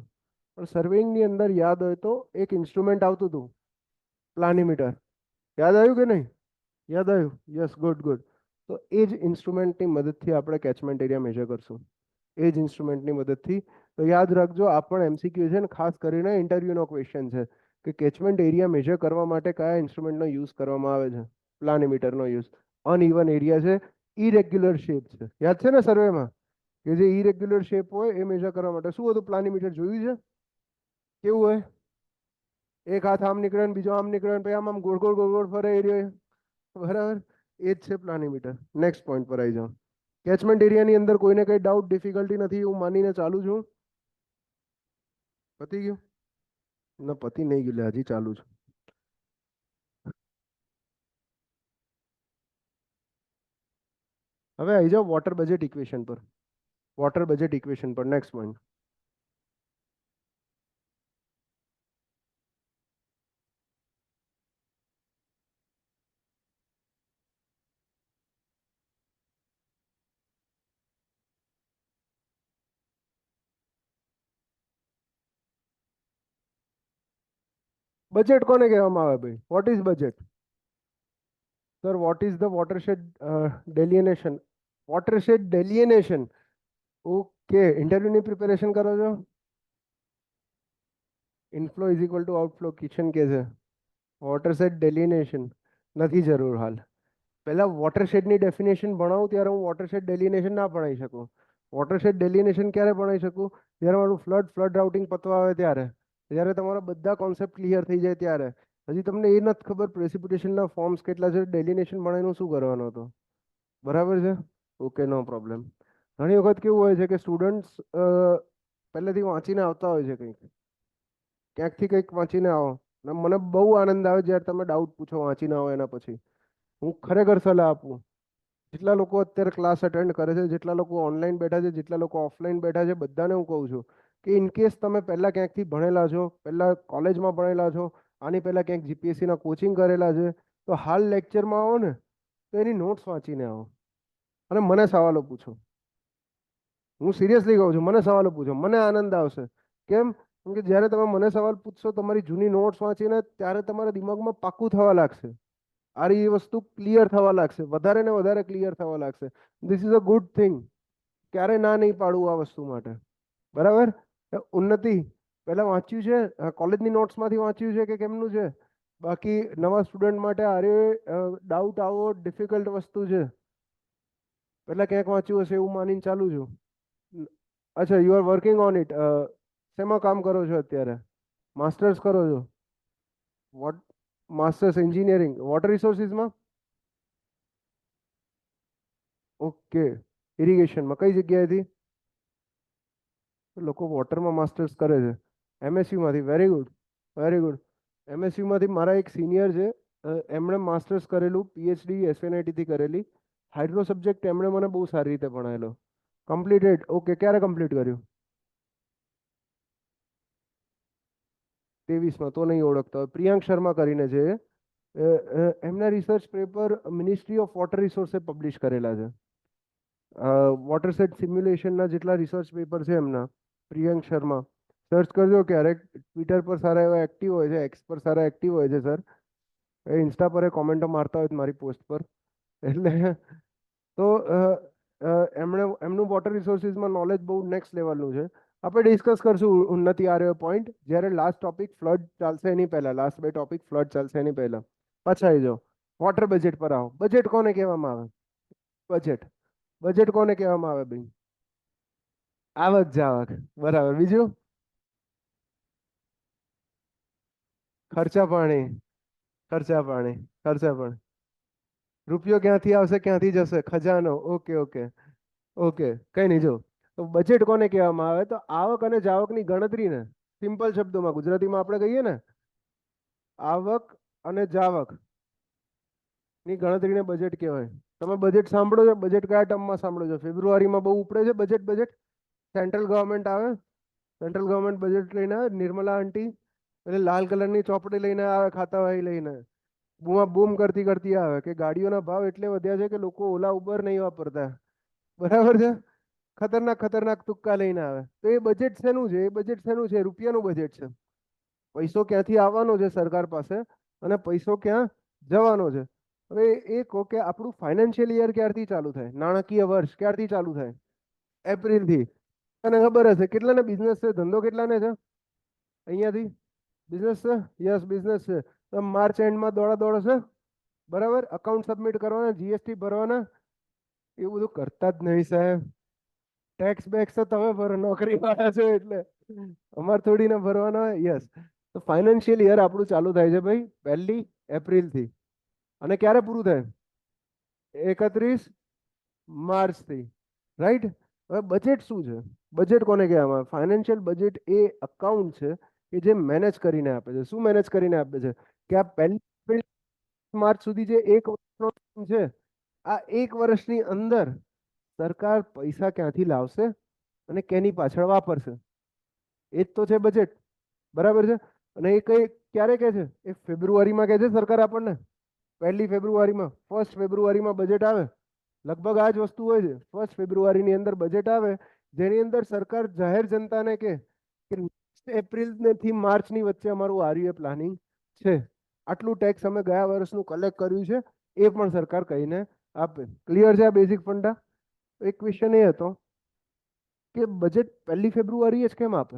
પણ સર્વેઇંગની અંદર યાદ હોય તો એક ઇન્સ્ટ્રુમેન્ટ આવતું હતું, પ્લાનીમીટર. યાદ આવ્યું કે નહીં? યાદ આવ્યું? Yes, good good. તો એ જ ઇન્સ્ટ્રુમેન્ટની મદદથી આપણે કેચમેન્ટ એરિયા મેજર કરશું. એ જ ઇન્સ્ટ્રુમેન્ટની મદદથી. તો યાદ રાખજો, આ પણ એમસીક્યુ છે ને ખાસ કરીને ઇન્ટરવ્યુનો ક્વેશ્ચન છે કે કેચમેન્ટ એરિયા મેજર કરવા માટે કયા ઇન્સ્ટ્રુમેન્ટનો યુઝ કરવામાં આવે છે? પ્લાનીમીટરનો યુઝ. અનઇવન એરિયા છે, ઇરેગ્યુલર શેપ છે. યાદ છે ને સર્વેમાં કે જે ઇરેગ્યુલર શેપ હોય એ મેજર કરવા માટે શું હતું? પ્લાનીમીટર જોયું છે? કેવું હોય? એક હાથ આમ નીકળે ને બીજો આમ નીકળે ને પછી આમ ગોળ ગોળ ગોળ ગોળ ફરે એરિયો. બરાબર? એ જ છે પ્લાનીમીટર. નેક્સ્ટ પોઈન્ટ પર આવી જાઓ. કેચમેન્ટ એરિયાની અંદર કોઈને કઈ ડાઉટ, ડિફિકલ્ટી નથી હું માનીને ચાલુ છું? પતી ગયું? ના, પતી નહીં ગયું, હજી ચાલુ છે. હવે આવી જાઓ વોટર બજેટ ઇક્વેશન પર. વોટર બજેટ ઇક્વેશન પર નેક્સ્ટ પોઈન્ટ. બજેટ કોને કહેવામાં આવે ભાઈ? What is budget? Sir, what is the watershed delineation? Watershed delineation. Okay, ઇન્ટરવ્યુની પ્રિપેરેશન કરો છો? Inflow is equal to outflow કિચન કે છે. વોટરશેડ ડેલિનેશન નથી જરૂર હાલ. પહેલા વોટરશેડની ડેફિનેશન ભણાવું ત્યારે હું વોટરશેડ ડેલિનેશન ના ભણાવી શકું. વોટરશેડ ડેલિનેશન ક્યારે ભણાવી શકું? જ્યારે મારું ફ્લડ રાઉટિંગ પતવા આવે ત્યારે, જ્યારે તમારા બધા કોન્સેપ્ટ ક્લિયર થઈ જાય ત્યારે. હજી તમને એ નથી ખબર પ્રેસિપિટેશનના ફોર્મ્સ કેટલા છે, ડેલિનેશન ભણાવીને શું કરવાનો હતો. બરાબર છે? ઓકે, નો પ્રોબ્લેમ. ઘણી વખત કેવું હોય છે કે સ્ટુડન્ટ્સ પહેલેથી વાંચીને આવતા હોય છે, કંઈક ક્યાંકથી કંઈક વાંચીને આવો અને મને બહુ આનંદ આવે જ્યારે તમે ડાઉટ પૂછો વાંચીને આવો એના પછી. હું ખરેખર સલાહ આપું. જેટલા લોકો અત્યારે ક્લાસ અટેન્ડ કરે છે, જેટલા લોકો ઓનલાઈન બેઠા છે, જેટલા લોકો ઓફલાઈન બેઠા છે, બધાને હું કહું છું કે ઇનકેસ તમે પહેલાં ક્યાંકથી ભણેલા છો, પહેલાં કોલેજમાં ભણેલા છો, આની પહેલાં ક્યાંક જીપીએસસીના કોચિંગ કરેલા છે, તો હાલ લેક્ચરમાં આવો ને તો એની નોટ્સ વાંચીને આવો અને મને સવાલો પૂછો. હું સિરિયસલી કહું છું, મને સવાલો પૂછો, મને આનંદ આવશે. કેમ? કેમ કે જ્યારે તમે મને સવાલ પૂછશો તમારી જૂની નોટ્સ વાંચીને, ત્યારે તમારા દિમાગમાં પાક્કું થવા લાગશે. આ એ વસ્તુ ક્લિયર થવા લાગશે, વધારે ને વધારે ક્લિયર થવા લાગશે. This is a good thing. ક્યારે ના નહીં પાડવું આ વસ્તુ માટે. બરાબર? ઉન્નતિ, પહેલા વાંચ્યું છે કોલેજની નોટ્સમાંથી વાંચ્યું છે કે કેમનું છે? બાકી નવા સ્ટુડન્ટ માટે આરે ડાઉટ આવો ડિફિકલ્ટ વસ્તુ છે. પહેલા ક્યાંક વાંચ્યું હશે એવું માનીને ચાલુ છું. અચ્છા, you are working on it. શેમાં કામ કરો છો અત્યારે? માસ્ટર્સ કરો છો? વોટ? માસ્ટર્સ એન્જિનિયરિંગ વોટર રિસોર્સિસમાં? ઓકે. ઇરિગેશનમાં કઈ જગ્યાએથી? લોકો વોટરમાં માસ્ટર્સ કરે છે. એમએસયુમાંથી. Very good, very good. એમએસયુમાંથી મારા એક સિનિયર છે, એમણે માસ્ટર્સ કરેલું, પીએચડી એસએનઆઈટીથી કરેલી. હાઇડ્રો સબ્જેક્ટ એમણે મને બહુ સારી રીતે ભણાવેલો. કમ્પ્લીટેડ. ઓકે, ક્યારે કમ્પ્લીટ કર્યું? 23માં તો નહીં ઓળખતો હોય. પ્રિયાંક શર્મા કરીને છે એમના research paper ministry of water રિસોર્સે પબ્લિશ કરેલા છે. વોટરસેટ સિમ્યુલેશનના જેટલા રિસર્ચ પેપર છે એમના, પ્રિયંક શર્મા. સર્ચ કરજો ક્યારેક. ટ્વિટર પર સારા એવા એક્ટિવ હોય છે, એક્સ પર સારા એક્ટિવ હોય છે સર. એ ઇન્સ્ટા પર એ કોમેન્ટો મારતા હોય છે મારી પોસ્ટ પર. એટલે તો એમણે એમનું વોટર રિસોર્સિસમાં નોલેજ બહુ નેક્સ્ટ લેવલનું છે. આપણે ડિસ્કસ કરશું ઉન્નતિ આ રહ્યો પોઈન્ટ જ્યારે લાસ્ટ ટોપિક ફ્લડ ચાલશે એની પહેલા. લાસ્ટ બે ટોપિક ફ્લડ ચાલશે એની પહેલા. પાછા આવી જાઓ. વોટર બજેટ પર આવો. બજેટ કોને કહેવામાં આવે? બજેટ. બજેટ કોને કહેવામાં આવે ભાઈ? આવક જાવક. બરાબર. બીજું? ખર્ચા પાણી. ખર્ચા પાણી. ખર્ચા પાણી. રૂપિયો ક્યાંથી આવશે, ક્યાંથી જશે? ખજાનો. Okay okay okay. કઈ નહીં. જો તો બજેટ કોને કહેવામાં આવે તો આવક અને જાવકની ગણતરીને સિમ્પલ શબ્દોમાં ગુજરાતીમાં આપણે કહીએ ને, આવક અને જાવક ની ગણતરીને બજેટ કહેવાય. તમે બજેટ સાંભળો છો? બજેટ કયા ટર્મમાં સાંભળો છો? ફેબ્રુઆરીમાં બહુ ઉપડે છે બજેટ. બજેટ સેન્ટ્રલ ગવર્મેન્ટ આવે, સેન્ટ્રલ ગવર્મેન્ટ બજેટ લઈને આવે. નિર્મલા આંટી એટલે લાલ કલરની ચોપડી લઈને આવે, ખાતા વાહી લઈને બૂમા બૂમ કરતી કરતી આવે કે ગાડીઓના ભાવ એટલે વધ્યા છે કે લોકો ઓલા ઉબર નહીં વાપરતા. બરાબર છે. ખતરનાક ખતરનાક તુક્કા લઈને આવે. તો એ બજેટ શેનું છે? એ બજેટ શેનું છે? રૂપિયાનું બજેટ છે. પૈસો ક્યાંથી આવવાનો છે સરકાર પાસે અને પૈસો ક્યાં જવાનો છે. હવે એ કહો કે આપણું ફાઇનાન્શિયલ યર ક્યારથી ચાલુ થાય? નાણાકીય વર્ષ ક્યારથી ચાલુ થાય? એપ્રિલથી. તને ખબર હશે કેટલાને બિઝનેસ છે? ધંધો કેટલાને છે અહીંયાથી? બિઝનેસ છે? યસ, બિઝનેસ છે. તો માર્ચ એન્ડમાં દોડા દોડ છે. બરાબર. અકાઉન્ટ સબમિટ કરવાના, જીએસટી ભરવાના. એવું બધું કરતા જ નહીં સાહેબ. ટેક્સ બેક્સ તો તમે ભરો, નોકરી વાળા છો એટલે. અમારે થોડી ના ભરવાના હોય. યસ. તો ફાઇનાન્શિયલ યર આપણું ચાલુ થાય છે ભાઈ 1 એપ્રિલથી. અને ક્યારે પૂરું થાય? 31 માર્ચથી. રાઈટ. હવે બજેટ શું છે? બજેટ કોને કહેવામાં આવે? ફાઇનાન્શિયલ બજેટ એ અકાઉન્ટ છે કે જે મેનેજ કરીને આપે છે. શું મેનેજ કરીને આપે છે? કે આ 1 માર્ચ સુધી જે એક વર્ષનો time છે, આ એક વર્ષની અંદર સરકાર પૈસા ક્યાંથી લાવશે અને કેની પાછળ વાપરશે, એ જ તો છે બજેટ. બરાબર છે. અને એ કઈ ક્યારે કહે છે? એ ફેબ્રુઆરીમાં કહે છે સરકાર આપણને. 1 ફેબ્રુઆરીમાં, 1 ફેબ્રુઆરીમાં બજેટ આવે. લગભગ આ જ વસ્તુ હોય છે. 1 ફેબ્રુઆરીની અંદર બજેટ આવે, જેની અંદર સરકાર જાહેર જનતાને કે એપ્રિલ થી માર્ચની વચ્ચે અમારું આરયુએ પ્લાનિંગ છે. આટલું ટેક્સ અમે ગયા વર્ષનું કલેક્ટ કર્યું છે, એ પણ સરકાર કહીને આપે. ક્લિયર છે આ બેઝિક ફંડા? એક ક્વેશ્ચન એ હતો કે બજેટ 1 ફેબ્રુઆરીએ જ કેમ આપે?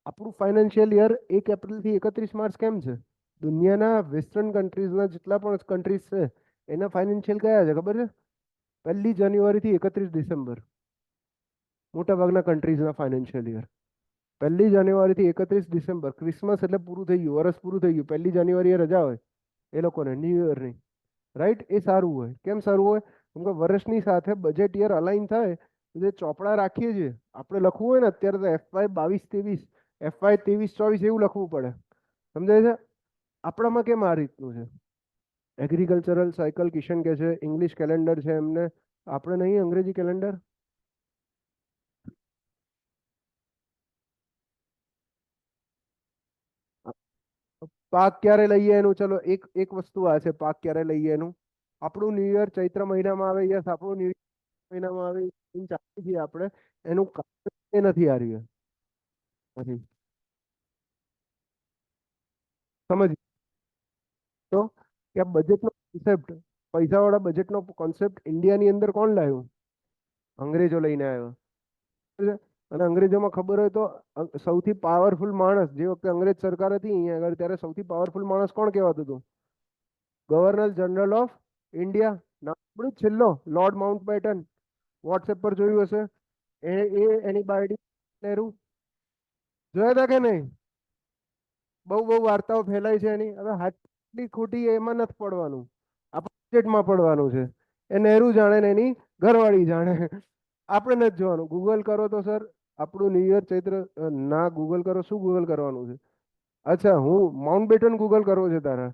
આપણું ફાઇનાન્શિયલ યર 1 એપ્રિલથી 31 માર્ચ કેમ છે? દુનિયાના વેસ્ટર્ન કન્ટ્રીઝના જેટલા પણ કન્ટ્રીઝ છે એના ફાઇનાન્શિયલ કયા છે ખબર છે? 1 જાન્યુઆરીથી 31 ડિસેમ્બર. મોટાભાગના કન્ટ્રીઝના ફાઇનાન્શિયલ યર 1 જાન્યુઆરીથી 31 ડિસેમ્બર. ક્રિસમસ એટલે પૂરું થઈ ગયું, વર્ષ પૂરું થઈ ગયું. 1 જાન્યુઆરીએ રજા હોય એ લોકોને, ન્યૂ યરની. રાઈટ. એ સારું હોય. કેમ સારું હોય? કેમ કે વર્ષની સાથે બજેટ યર અલાઇન થાય. જે ચોપડા રાખીએ છીએ આપણે, લખવું હોય ને અત્યારે તો FY 22-23, FY 23-24 એવું લખવું પડે. સમજાય છે? આપણામાં કેમ આ રીતનું છે? એગ્રીકલ્ચરલ સાયકલ કિશન કે છે, ઇંગ્લિશ કેલેન્ડર છે એમને, આપણે નહીં અંગ્રેજી કેલેન્ડર. પાક ક્યારે લઈએ એનું, ચલો એક એક વસ્તુ આ છે, પાક ક્યારે લઈએ એનું. આપણું ન્યૂ યર ચૈત્ર મહિનામાં આવે. યસ, આપણું ન્યૂ મહિનામાં આવે. ચાલુ છીએ આપણે. એનું કારણ એ નથી આ રહ્યું. નથી સમજ તો કે આ બજેટનો કોન્સેપ્ટ, પૈસાવાળા બજેટનો કોન્સેપ્ટ ઇન્ડિયાની અંદર કોણ લાવ્યું? અંગ્રેજો લઈને આવ્યો. બરાબર છે? અને અંગ્રેજોમાં ખબર હોય તો સૌથી પાવરફુલ માણસ જે વખતે અંગ્રેજ સરકાર હતી અહીંયા આગળ, ત્યારે સૌથી પાવરફુલ માણસ કોણ કહેવાતું હતું? Governor general of India. નામ સાંભળ્યું? છેલ્લો લોર્ડ માઉન્ટ બેટન, વોટ્સએપ પર જોયું હશે. એની બાયોડી નહેરુ જોયા હતા કે નહીં? બહુ બહુ વાર્તાઓ ફેલાય છે એની. હવે હાચી ખોટી એમાં નથી પડવાનું, આપણા બજેટમાં પડવાનું છે. એ નહેરુ જાણે ને એની ઘરવાળી જાણે. આપણે નથી જોવાનું. ગૂગલ કરો તો સર આપણું ન્યુ યર ચૈત્ર ના ગૂગલ કરો. શું ગૂગલ કરવાનું છે? અચ્છા, હું માઉન્ટ બેટન ગૂગલ કરવો છે તારા?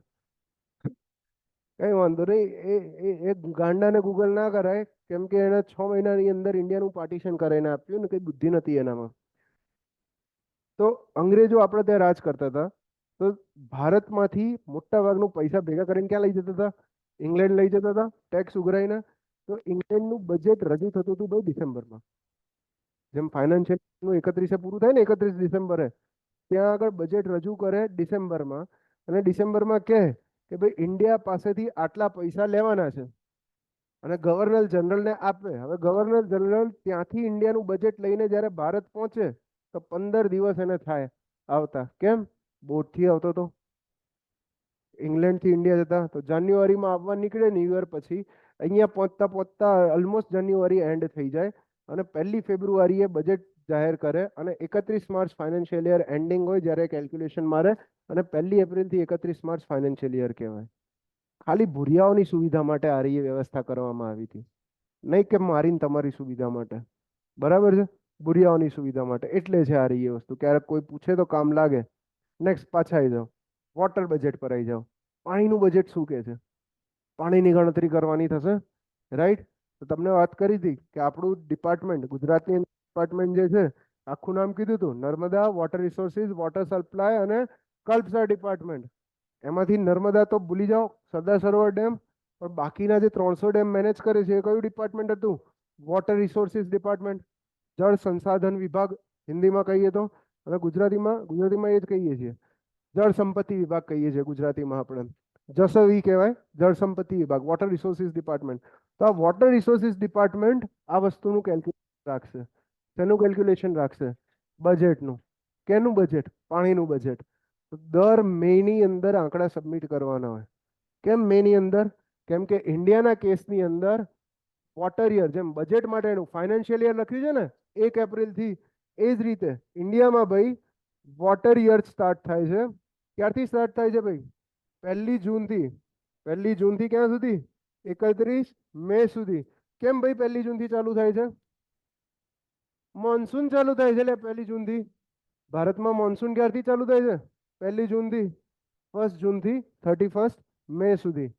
કઈ વાંધો નહીં. એ ગાંડાને ગૂગલ ના કરાય, કેમ કે એને 6 મહિનાની અંદર ઇન્ડિયાનું પાર્ટીશન કરાવીને આપ્યું ને, કઈ બુદ્ધિ નથી એનામાં. તો અંગ્રેજો આપણે ત્યાં રાજ કરતા હતા, તો ભારતમાંથી મોટા ભાગનું પૈસા ભેગા કરીને ક્યાં લઈ જતા હતા? ઇંગ્લેન્ડ લઈ જતા હતા ટેક્સ ઉઘરાઈને. તો ઇંગ્લેન્ડનું બજેટ રજૂ થતું હતું ભાઈ ડિસેમ્બરમાં. જેમ ફાઇનાન્શિયલ 31 પૂરું થાય ને, 31 ડિસેમ્બરે, ત્યાં આગળ બજેટ રજૂ કરે ડિસેમ્બરમાં. અને ડિસેમ્બરમાં કહે કે ભાઈ ઇન્ડિયા પાસેથી આટલા પૈસા લેવાના છે, અને ગવર્નર જનરલને આપે. હવે ગવર્નર જનરલ ત્યાંથી ઇન્ડિયાનું બજેટ લઈને જ્યારે ભારત પહોંચે તો 15 દિવસ એને થાય આવતા. કેમ? બોટથી આવતો તો, ઇંગ્લેન્ડથી ઇન્ડિયા જતા. તો જાન્યુઆરીમાં આવવા નીકળે ન્યૂ યર પછી, અહીંયા પહોંચતા પહોંચતા ઓલમોસ્ટ જાન્યુઆરી એન્ડ થઈ જાય. અને 1 ફેબ્રુઆરીએ બજેટ જાહેર કરે, અને 31 માર્ચ ફાઇનાન્શિયલ યર એન્ડિંગ હોય જ્યારે કેલ્ક્યુલેશન મારે. અને 1 એપ્રિલથી 31 માર્ચ ફાઇનાન્શિયલ યર કહેવાય. ખાલી ભૂરિયાઓની સુવિધા માટે આ રહી વ્યવસ્થા કરવામાં આવી હતી, નહીં કે મારીને તમારી સુવિધા માટે. બરાબર છે? ભૂરિયાઓની સુવિધા માટે એટલે છે આ રહી એ વસ્તુ. ક્યારેક કોઈ પૂછે તો કામ લાગે. નેક્સ્ટ પાછા આવી જાઓ, વોટર બજેટ પર આવી જાઓ. પાણીનું બજેટ શું કહે છે? પાણીની ગણતરી કરવાની થશે, રાઈટ? તો તમને વાત કરી હતી કે આપણું ડિપાર્ટમેન્ટ, ગુજરાતની ડિપાર્ટમેન્ટ જે છે, આખું નામ કીધું હતું Narmada water resources, water supply અને કલ્પસર ડિપાર્ટમેન્ટ. એમાંથી નર્મદા તો ભૂલી જાઓ, સરદાર સરોવર ડેમ. પણ બાકીના જે 300 ડેમ મેનેજ કરે છે એ કયું ડિપાર્ટમેન્ટ હતું? વોટર રિસોર્સિસ ડિપાર્ટમેન્ટ, જળ સંસાધન વિભાગ હિન્દીમાં કહીએ તો. અને ગુજરાતીમાં એ જ કહીએ છીએ, જળ સંપત્તિ વિભાગ કહીએ છીએ ગુજરાતીમાં આપણે. જસવી કહેવાય, જળ સંપત્તિ વિભાગ, વોટર રિસોર્સિસ ડિપાર્ટમેન્ટ. તો આ વોટર રિસોર્સિસ ડિપાર્ટમેન્ટ આ વસ્તુનું કેલ્ક્યુલેશન રાખશે. શેનું કેલ્ક્યુલેશન રાખશે? બજેટનું. કેનું બજેટ? પાણીનું બજેટ. દર મેની અંદર આંકડા સબમિટ કરવાના હોય. કેમ મેની અંદર? કેમ કે ઇન્ડિયાના કેસની અંદર વોટર યર, જેમ બજેટ માટેનું ફાઇનાન્શિયલ યર લખ્યું છે ને 1 એપ્રિલથી, એ જ રીતે ઇન્ડિયામાં ભાઈ વોટર યર સ્ટાર્ટ થાય છે. ક્યારથી સ્ટાર્ટ થાય છે ભાઈ? 1 જૂનથી. 1 જૂનથી ક્યાં સુધી? 31 મે સુધી. કેમ ભાઈ 1 જૂનથી ચાલુ થાય છે? મોન્સૂન ચાલુ થાય છે એટલે 1 જૂનથી. ભારતમાં મોન્સૂન ક્યારથી ચાલુ થાય છે? 1 જૂનથી. 1 જૂનથી 31 મે સુધી.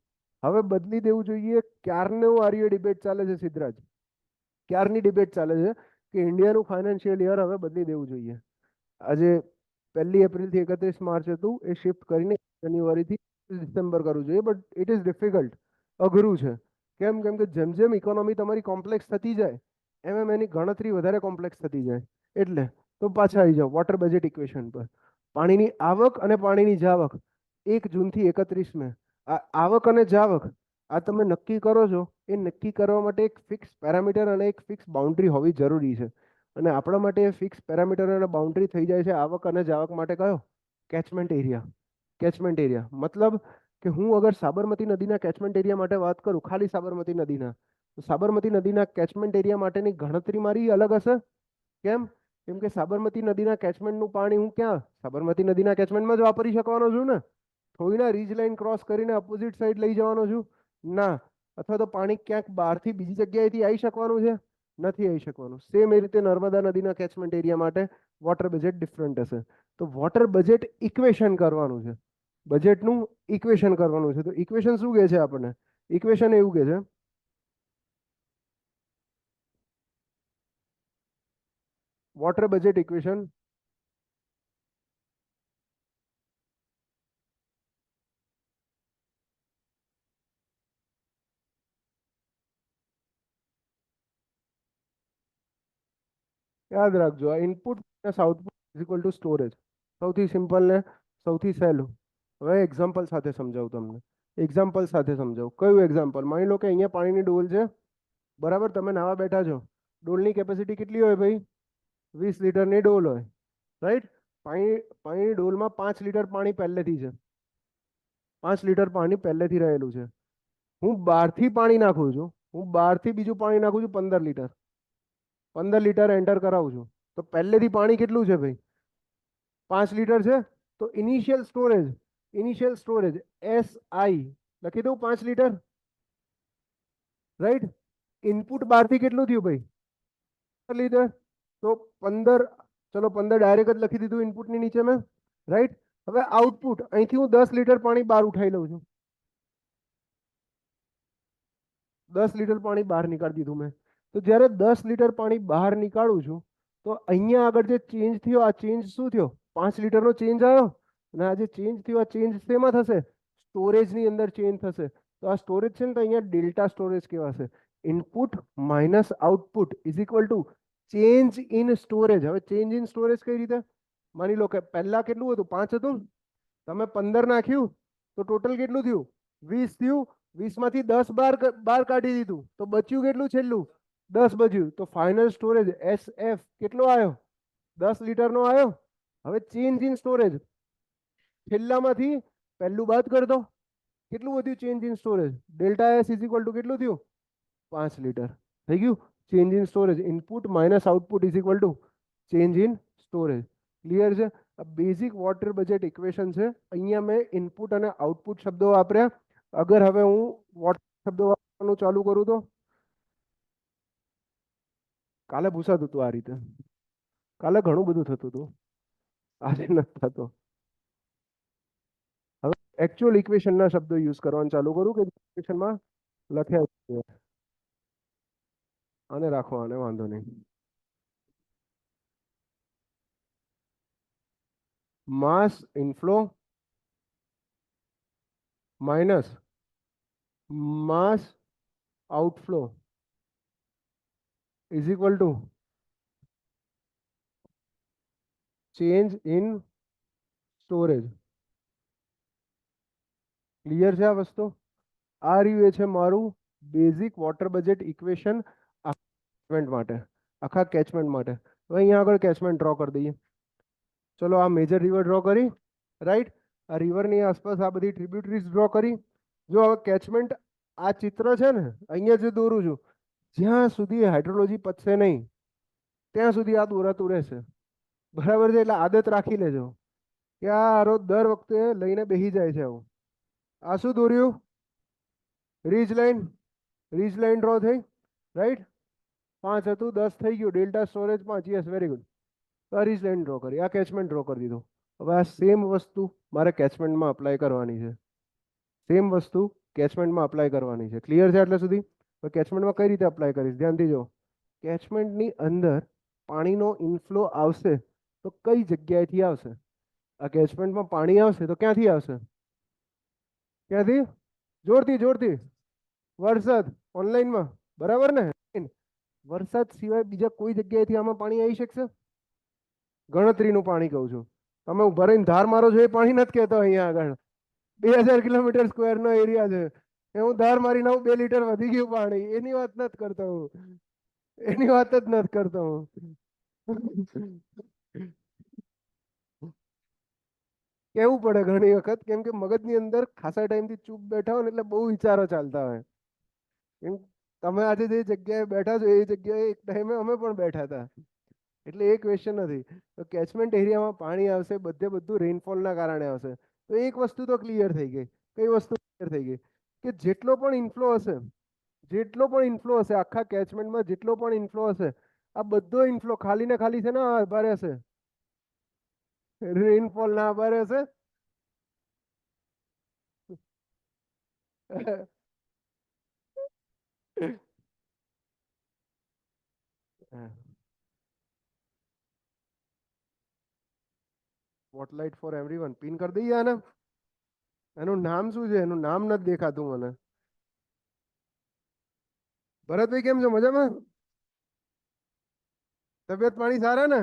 હવે બદલી દેવું જોઈએ. ક્યારનું આર્ય ડિબેટ ચાલે છે સિદ્ધરાજ, ક્યારની ડિબેટ ચાલે છે કે ઇન્ડિયાનું ફાઇનાન્શિયલ યર હવે બદલી દેવું જોઈએ. આજે 1 એપ્રિલથી 31 માર્ચ હતું, એ શિફ્ટ કરીને જાન્યુઆરીથી ડિસેમ્બર કરવું જોઈએ. બટ ઇટ ઇઝ ડિફિકલ્ટ, અઘરું છે. કેમ કે જેમ જેમ ઇકોનોમી તમારી કોમ્પ્લેક્સ થતી જાય એમ એમ એની ગણતરી વધારે કોમ્પ્લેક્સ થતી જાય. એટલે તો પાછા આવી જાઓ વોટર બજેટ ઇક્વેશન પર. પાણીની આવક અને પાણીની જાવક 1 જૂનથી 31 મે. આ આવક અને જાવક આ તમે નક્કી કરો છો, એ નક્કી કરવા માટે એક ફિક્સ પેરામીટર અને એક ફિક્સ બાઉન્ડ્રી હોવી જરૂરી છે. અને આપણા માટે ફિક્સ પેરામીટર અને બાઉન્ડ્રી થઈ જાય છે આવક અને જાવક માટે કયો? Catchment area. કેચમેન્ટ એરિયા મતલબ કે હું અગર સાબરમતી નદીના કેચમેન્ટ એરિયા માટે વાત કરું, ખાલી સાબરમતી નદીના, તો સાબરમતી નદીના કેચમેન્ટ એરિયા માટેની ગણતરી મારી અલગ હશે. કેમ? કેમ કે સાબરમતી નદીના કેચમેન્ટનું પાણી હું ક્યાં સાબરમતી નદીના કેચમેન્ટમાં જ વાપરી શકવાનો છું ને. થોડીના રીજ લાઈન ક્રોસ કરીને અપોઝિટ સાઈડ લઈ જવાનો છું? ના. અથવા તો પાણી ક્યાંક બહારથી બીજી જગ્યાએથી આવી શકવાનું છે? નથી આવી શકવાનું. સેમ એ રીતે નર્મદા નદીના કેચમેન્ટ એરિયા માટે વોટર બજેટ ડિફરન્ટ હશે. તો વોટર બજેટ ઇક્વેશન કરવાનું છે, બજેટનું ઇક્વેશન કરવાનું છે. તો ઇક્વેશન શું કહે છે આપણને? ઇક્વેશન એવું કહે છે, વોટર બજેટ ઇક્વેશન યાદ રાખજો. આ input minus output is equal two storage. સૌથી સિમ્પલ ને સૌથી સહેલું. હવે એક્ઝામ્પલ સાથે સમજાવું તમને. એક્ઝામ્પલ સાથે સમજાવું. કયું એક્ઝામ્પલ? માની લો કે અહીંયા પાણીની ડોલ છે, બરાબર? તમે નાવા બેઠા છો. ડોલની કેપેસિટી કેટલી હોય ભાઈ? 20 લીટરની ડોલ હોય, રાઈટ? પાણીની ડોલમાં 5 લીટર પાણી પહેલેથી છે, 5 લીટર પાણી પહેલેથી રહેલું છે. હું બહારથી પાણી નાખું છું, હું બહારથી બીજું પાણી નાખું છું 15 લીટર, 15 લીટર એન્ટર કરાવું છું. તો પહેલેથી પાણી કેટલું છે ભાઈ? 5 લીટર છે. તો ઇનિશિયલ સ્ટોરેજ SI લખી દઉં 5 લીટર, રાઈટ. ઇનપુટ બહારથી કેટલું થયું ભાઈ? 15 લીટર. તો 15, ચલો 15 ડાયરેક્ટ જ લખી દીધું ઇનપુટની નીચે મેં, રાઈટ. હવે આઉટપુટ અહીંથી હું 10 લીટર પાણી બહાર ઉઠાઈ લઉં છું. 10 લીટર પાણી બહાર નીકાળી દીધું મેં. તો જ્યારે 10 લીટર પાણી બહાર નીકાળું છું, તો અહીંયા આગળ જે ચેન્જ થયો, આ ચેન્જ શું થયો? 5 લીટરનો ચેન્જ આવ્યો. અને આ જે ચેન્જ થયો, આ ચેન્જ શેમાં થશે? સ્ટોરેજની અંદર ચેન્જ થશે. તો આ સ્ટોરેજ છે ને, તો અહીંયા ડેલ્ટા સ્ટોરેજ કહેવાશે. Input minus output is equal to change in storage. હવે ચેન્જ ઇન સ્ટોરેજ કઈ રીતે? માની લો કે પહેલા કેટલું હતું? 5 હતું. તમે 15 નાખ્યું તો ટોટલ કેટલું થયું? 20 થયું. 20 માંથી 10 બાર કાઢી દીધું તો બચ્યું કેટલું? છેલ્લું 10 બચ્યું. તો ફાઇનલ સ્ટોરેજ SF કેટલો આવ્યો? 10 લીટરનો આવ્યો. હવે ચેન્જ ઇન સ્ટોરેજ, છેલ્લામાંથી પહેલું બાદ કરી દો. કેટલું વધ્યું change in storage? Delta S is equal to કેટલું થયું? 5 લીટર. થઈ ગયું change in storage. Input minus output is equal to change in storage. Clear છે? આ બેઝિક વોટર બજેટ ઇક્વેશન છે. અહીંયા મેં ઇનપુટ અને આઉટપુટ શબ્દો વાપર્યા. અગર હવે હું વોટર શબ્દો વાપરવાનું ચાલુ કરું તો કાલે પૂછાતું હતું આ રીતે, કાલે ઘણું બધું થતું હતું, આજે નથી થતો. હવે એકચ્યુઅલ ઇક્વેશનના શબ્દો યુઝ કરવાનું ચાલુ કરું કે ઇક્વેશનમાં લખ્યા છે. આને રાખો, આને વાંધો નહીં. Mass inflow minus mass outflow is equal to change in storage. Clear છે આ વસ્તુ? આ રહ્યું એ છે મારું basic water budget equation catchment માટે, આખા કેચમેન્ટ માટે. હવે અહીંયા આગળ કેચમેન્ટ ડ્રો કરી દઈએ. ચલો આ મેજર રિવર ડ્રો કરી, રાઈટ. આ રિવરની આસપાસ આ બધી ટ્રિબ્યુટરીઝ ડ્રો કરી. જો હવે કેચમેન્ટ આ ચિત્ર છે ને, અહીંયા જે દોરું છું, જ્યાં સુધી હાઇડ્રોલોજી પતશે નહીં ત્યાં સુધી આ દોરાતું રહેશે. બરાબર છે? એટલે આદત રાખી લેજો કે આ રોજ દર વખતે લઈને બેસી જાય છે આવું. આ શું દોર્યું? Ridge line. Ridge line draw થઈ, રાઈટ. 5 હતું, 10 થઈ ગયું. Delta storage 5. Yes, very good. તો આ રીજ લાઈન ડ્રો કરી, આ કેચમેન્ટ ડ્રો કરી દીધો. હવે આ સેમ વસ્તુ મારે કેચમેન્ટમાં અપ્લાય કરવાની છે. સેમ વસ્તુ કેચમેન્ટમાં અપ્લાય કરવાની છે. ક્લિયર છે આટલે સુધી? તો કેચમેન્ટમાં કઈ રીતે અપ્લાય કરીશ? ધ્યાનથી જો. કેચમેન્ટની અંદર પાણીનો ઇનફ્લો આવશે તો કઈ જગ્યાએથી આવશે? આ કેચમેન્ટમાં પાણી આવશે તો ક્યાંથી આવશે? ક્યાંથી? જોરથી જોરથી. વરસાદ. ઓનલાઈનમાં. બરાબર ને? વરસાદ સિવાય બીજા કોઈ જગ્યાએથી આમાં પાણી આવી શકશે? ગણતરીનું પાણી કહું છું. તમે ઉભા રહીને ધાર મારો છો એ પાણી નથી કહેતો. અહીંયા આગળ 2000 કિલોમીટર સ્ક્વેરનો એરિયા છે. એ હું ધાર મારીને આવું 2 લીટર વધી ગયું પાણી, એની વાત નથી કરતો હું. એની વાત જ નથી કરતો હું. કેવું પડે ઘણી વખત, કેમ કે મગજની અંદર ખાસા ટાઈમથી ચૂપ બેઠા હોય ને એટલે બહુ વિચારો ચાલતા હોય. કેમ તમે આજે જે જગ્યાએ બેઠા છો એ જગ્યાએ એક ટાઈમે અમે પણ બેઠા હતા. એટલે એ ક્વેશ્ચન નથી. તો કેચમેન્ટ એરિયામાં પાણી આવશે, બધે બધું રેઇનફોલના કારણે આવશે. તો એક વસ્તુ તો ક્લિયર થઈ ગઈ. કઈ વસ્તુ ક્લિયર થઈ ગઈ? કે જેટલો પણ ઇન્ફ્લો હશે, જેટલો પણ ઇન્ફ્લો હશે આખા કેચમેન્ટમાં, જેટલો પણ ઇન્ફ્લો હશે, આ બધો ઇન્ફ્લો ખાલી ને ખાલી છે ને આભાર હશે રેઇનફોલ ના આભાર હશે. સ્પોટલાઇટ ફોર એવરીવન પિન કરી દઈએ આને. એનું નામ શું છે? એનું નામ નથી દેખાતું મને. ભરતભાઈ કેમ છો? મજામાં? તબિયત પાણી સારા ને?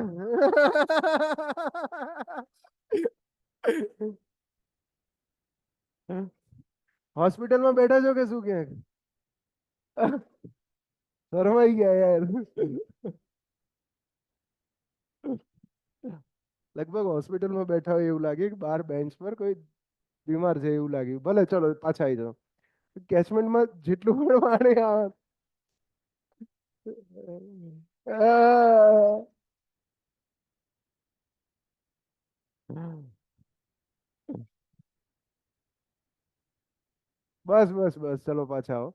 હોસ્પિટલમાં બેઠા છો કે શું ક્યાંક? શરમાઈ ગયા યાર. લગભગ હોસ્પિટલમાં બેઠા હોય એવું લાગે, કે બહાર બેન્ચ પર કોઈ બીમાર છે એવું લાગ્યું. ભલે ચલો પાછા આવી જાઓ. કેચમેન્ટમાં જેટલું પણ પાણી આવે બસ બસ બસ ચલો પાછા આવો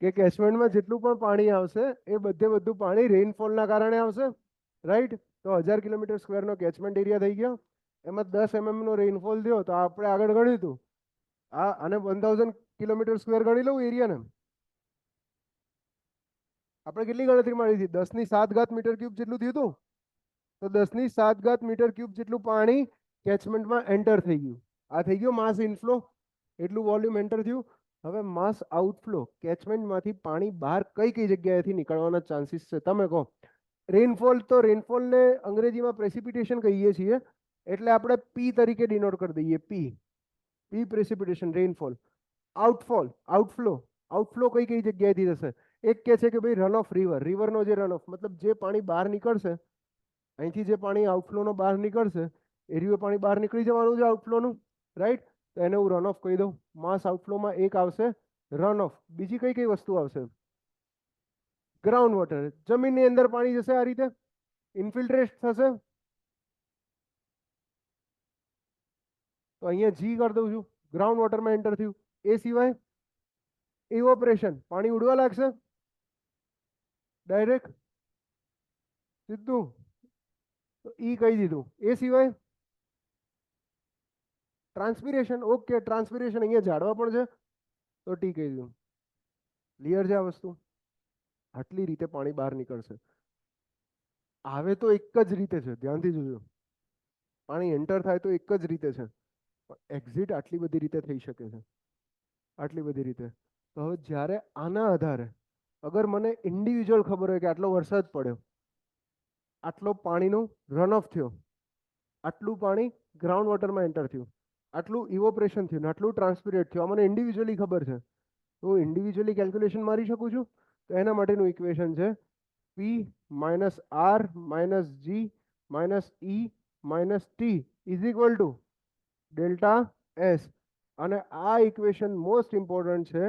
કે કેચમેન્ટમાં જેટલું પણ પાણી આવશે એ બધું પાણી રેઇનફોલના કારણે આવશે, રાઈટ? તો 1000 કિલોમીટર સ્ક્વેરનો કેચમેન્ટ એરિયા થઈ ગયો, એમાં 10 mm નો રેઇનફોલ થયો, તો આપણે આગળ ગણ્યું હતું આને 1000 કિલોમીટર સ્ક્વેર ગણી લઉં એરિયાને. આપણે કેટલી ગણતરી મારી હતી? 10⁷મીટર ક્યુબ જેટલું થયું હતું. તો 10⁷મીટર ક્યુબ જેટલું પાણી કેચમેન્ટમાં એન્ટર થઈ ગયું. આ થઈ ગયો માસ ઇનફ્લો, એટલું વોલ્યુમ એન્ટર થયું. હવે માસ આઉટફ્લો, કેચમેન્ટમાંથી પાણી બહાર કઈ કઈ જગ્યાએથી નીકળવાના ચાન્સીસ છે તમે કહો. રેનફોલ, તો રેનફોલને અંગ્રેજીમાં પ્રેસિપિટેશન કહીએ છીએ, એટલે આપણે પી તરીકે ડિનોટ કરી દઈએ. પી પ્રેસિપિટેશન, રેનફોલ. આઉટફ્લો, આઉટફ્લો કઈ કઈ જગ્યાએથી થશે? એક કે છે કે ભાઈ રન ઓફ રિવર, રિવરનો જે રન ઓફ મતલબ જે પાણી બહાર નીકળશે, અહીંથી જે પાણી આઉટફ્લોનો બહાર નીકળશે એ રહ્યું પાણી બહાર નીકળી જવાનું છે આઉટફ્લોનું, રાઈટ? તો એને હું રન ઓફ કહી દઉં. માસ આઉટફ્લોમાં એક આવશે રન ઓફ. બીજી કઈ કઈ વસ્તુ આવશે? ગ્રાઉન્ડ વોટર, જમીનની અંદર પાણી જશે, આ રીતે ઇન્ફિલ્ટ્રેટ થશે. તો અહીંયા જી કરી દઉં છું, ગ્રાઉન્ડ વોટરમાં એન્ટર થયું. એ સિવાય ઇવોપરેશન, પાણી ઉડવા લાગશે ડાયરેક્ટ સીધું, તો ઈ કહી દીધું. એ સિવાય ટ્રાન્સપિરેશન, ઓકે, ટ્રાન્સપિરેશન અહીંયા ઝાડવા પણ છે, તો ટી કહી દીધું. ક્લિયર છે આ વસ્તુ? આટલી રીતે પાણી બહાર નીકળશે. આવે તો એક જ રીતે છે, ધ્યાનથી જોજો. પાણી એન્ટર થાય તો એક જ રીતે છે, પણ એક્ઝિટ આટલી બધી રીતે થઈ શકે છે, આટલી બધી રીતે. તો હવે જ્યારે આના આધારે અગર મને ઇન્ડિવિજ્યુઅલ ખબર હોય કે આટલો વરસાદ પડ્યો, આટલો પાણીનો રન ઓફ થયો, આટલું પાણી ગ્રાઉન્ડ વોટરમાં એન્ટર થયું, આટલું ઇવોપરેશન થયું, આટલું ટ્રાન્સપિરેટ થયું, આ મને ઇન્ડિવિજ્યુઅલી ખબર છે, તો ઇન્ડિવિજ્યુઅલી કેલ્ક્યુલેશન મારી શકું છું. તો એના માટેનું ઇક્વેશન છે P minus R minus G minus E minus T is equal to delta S. અને આ ઇક્વેશન મોસ્ટ ઇમ્પોર્ટન્ટ છે.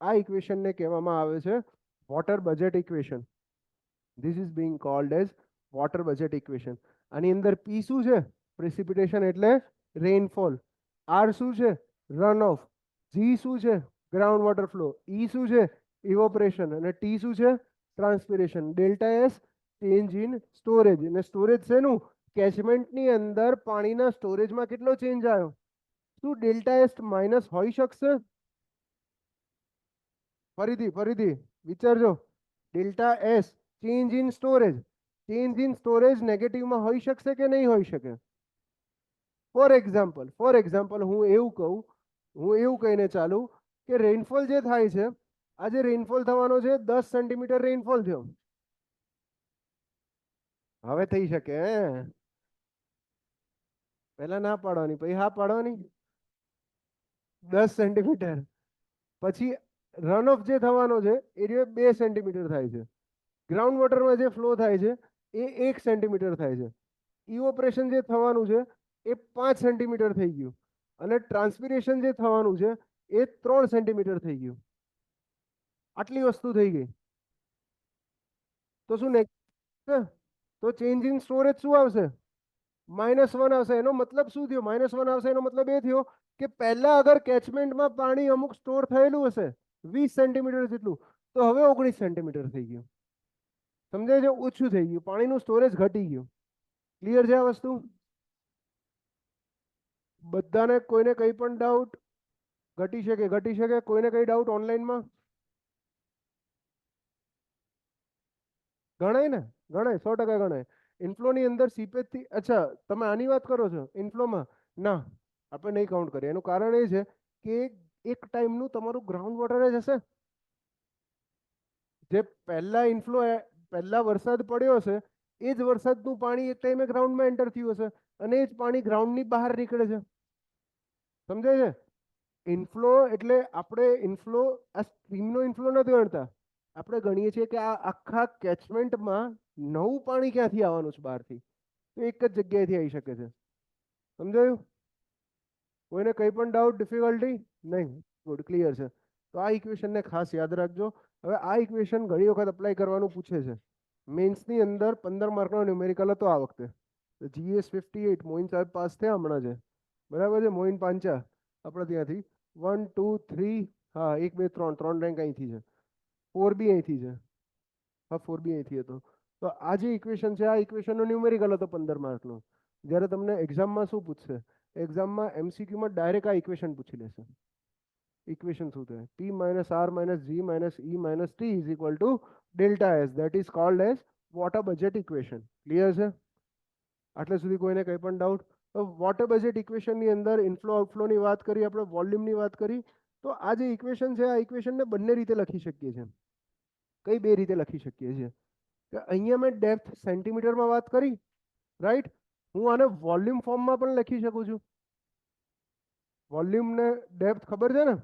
આ ઇક્વેશનને કહેવામાં આવે છે water budget equation. This is being cold as water budget equation. આની અંદર પી શું છે? પ્રેસિપિટેશન એટલે રેઇનફોલ. આર શું છે? Run of. જી શું છે? Ground water flow. ઈ શું છે? ઇવોપરેશન. અને ટી શું છે? Transpiration. Delta S change in storage. અને સ્ટોરેજ શેનું? કેચમેન્ટની અંદર પાણીના સ્ટોરેજમાં કેટલો ચેન્જ આવ્યો? શું ડેલ્ટા એસ માઇનસ હોઈ શકશે? ફરીથી વિચારજો. Delta S change in storage, change in storage નેગેટિવમાં હોઈ શકશે કે નહીં હોઈ શકે? ફોર એક્ઝામ્પલ હું એવું કહીને ચાલુ કે રેઇનફોલ જે થાય છે, આજે રેઇનફોલ થવાનો છે 10 સેન્ટીમીટર રેઇનફોલ થયો. હવે થઈ શકે પહેલા ના પાડવાની, પછી હા પાડવાની. 10 સેન્ટીમીટર પછી રન ઓફ જે થવાનો છે એ 2 સેન્ટીમીટર થાય છે. ગ્રાઉન્ડ વોટરમાં જે ફ્લો થાય છે એ 1 સેન્ટીમીટર થાય છે. ઇવોપરેશન જે થવાનું છે એ 5 સેન્ટીમીટર થઈ ગયું. અને ટ્રાન્સપિરેશન જે થવાનું છે એ 3 સેન્ટીમીટર થઈ ગયું. આટલી વસ્તુ થઈ ગઈ. તો શું નેક્સ્ટ? તો ચેન્જ ઇન સ્ટોરેજ શું આવશે? -1 આવશે. એનો મતલબ શું થયો? -1 આવશે એનો મતલબ એ થયો કે પહેલા અગર કેચમેન્ટમાં પાણી અમુક સ્ટોર થયેલું હશે 20 સેન્ટીમીટર જેટલું, તો હવે 19 સેન્ટીમીટર થઈ ગયું. સમજાય છે? ઓછું થઈ ગયું, પાણીનું સ્ટોરેજ ઘટી ગયું. ક્લિયર છે આ વસ્તુ? બધાને કોઈને કઈ પણ ડાઉટ? ઘટી શકે. કોઈને કઈ ડાઉટ ઓનલાઈનમાં? ગણાય 100% ગણાય. ઇન્ફ્લોની અંદર સીપેજ થી, અચ્છા તમે આની વાત કરો છો ઇન્ફ્લોમાં? ના, આપણે નહીં કાઉન્ટ કરીએ. એનું કારણ એ છે કે એક ટાઈમનું તમારું ગ્રાઉન્ડ વોટર જ હશે. જે પહેલા વરસાદ પડ્યો હશે એ જ વરસાદનું પાણી એક ટાઈમે ગ્રાઉન્ડમાં એન્ટર થયું હશે, અને એ જ પાણી ગ્રાઉન્ડની બહાર નીકળે છે. સમજાય છે? ઇનફ્લો એટલે આપણે ઇનફ્લો આ સ્ટ્રીમનો ઇનફ્લો નથી ગણતા. આપણે ગણીએ છીએ કે આ આખા કેચમેન્ટમાં નવું પાણી ક્યાંથી આવવાનું છે બહારથી, તો એક જ જગ્યાએથી આવી શકે છે. સમજાયું? કોઈને કંઈ પણ ડાઉટ, ડિફિકલ્ટી? નહીં. ગુડ, ક્લિયર છે. તો આ ઇક્વેશનને ખાસ યાદ રાખજો. હવે આ ઇક્વેશન ઘણી વખત અપ્લાય કરવાનું પૂછે છે. મેન્સની અંદર 15 માર્કનો ન્યુમેરિકલ હતો આ વખતે. GS 58 મોઇન સાહેબ પાસ થયા હમણાં છે, બરાબર છે. મોઇન પાંચા આપણે ત્યાંથી 1 2 3, હા 1 2 3 3 રેન્ક અહીંથી છે. 4B અહીંથી છે, હા 4B અહીંથી હતો. તો આ જે ઇક્વેશન છે, આ ઇક્વેશનનો ન્યુમેરિકલ હતો 15 માર્કનો. જ્યારે તમને એક્ઝામમાં શું પૂછશે, એક્ઝામમાં MCQમાં ડાયરેક્ટ આ ઇક્વેશન પૂછી લેશે. ઇક્વેશન શું થાય? P minus R minus G minus E minus T is equal to delta S. That is called as water budget equation. Clear છે? આટલે સુધી કોઈને કંઈ પણ ડાઉટ? તો વોટર બજેટ ઇક્વેશનની અંદર ઇનફ્લો આઉટફ્લોની વાત કરી, આપણે વોલ્યુમની વાત કરી. તો આ જે ઇક્વેશન છે, આ ઇક્વેશનને બંને રીતે લખી શકીએ છીએ. કઈ બે રીતે લખી શકીએ છીએ? કે અહીંયા મેં ડેપ્થ સેન્ટીમીટરમાં વાત કરી, રાઈટ. હું આને વોલ્યુમ ફોર્મમાં પણ લખી શકું છું. વોલ્યુમને ડેપ્થ ખબર છે ને,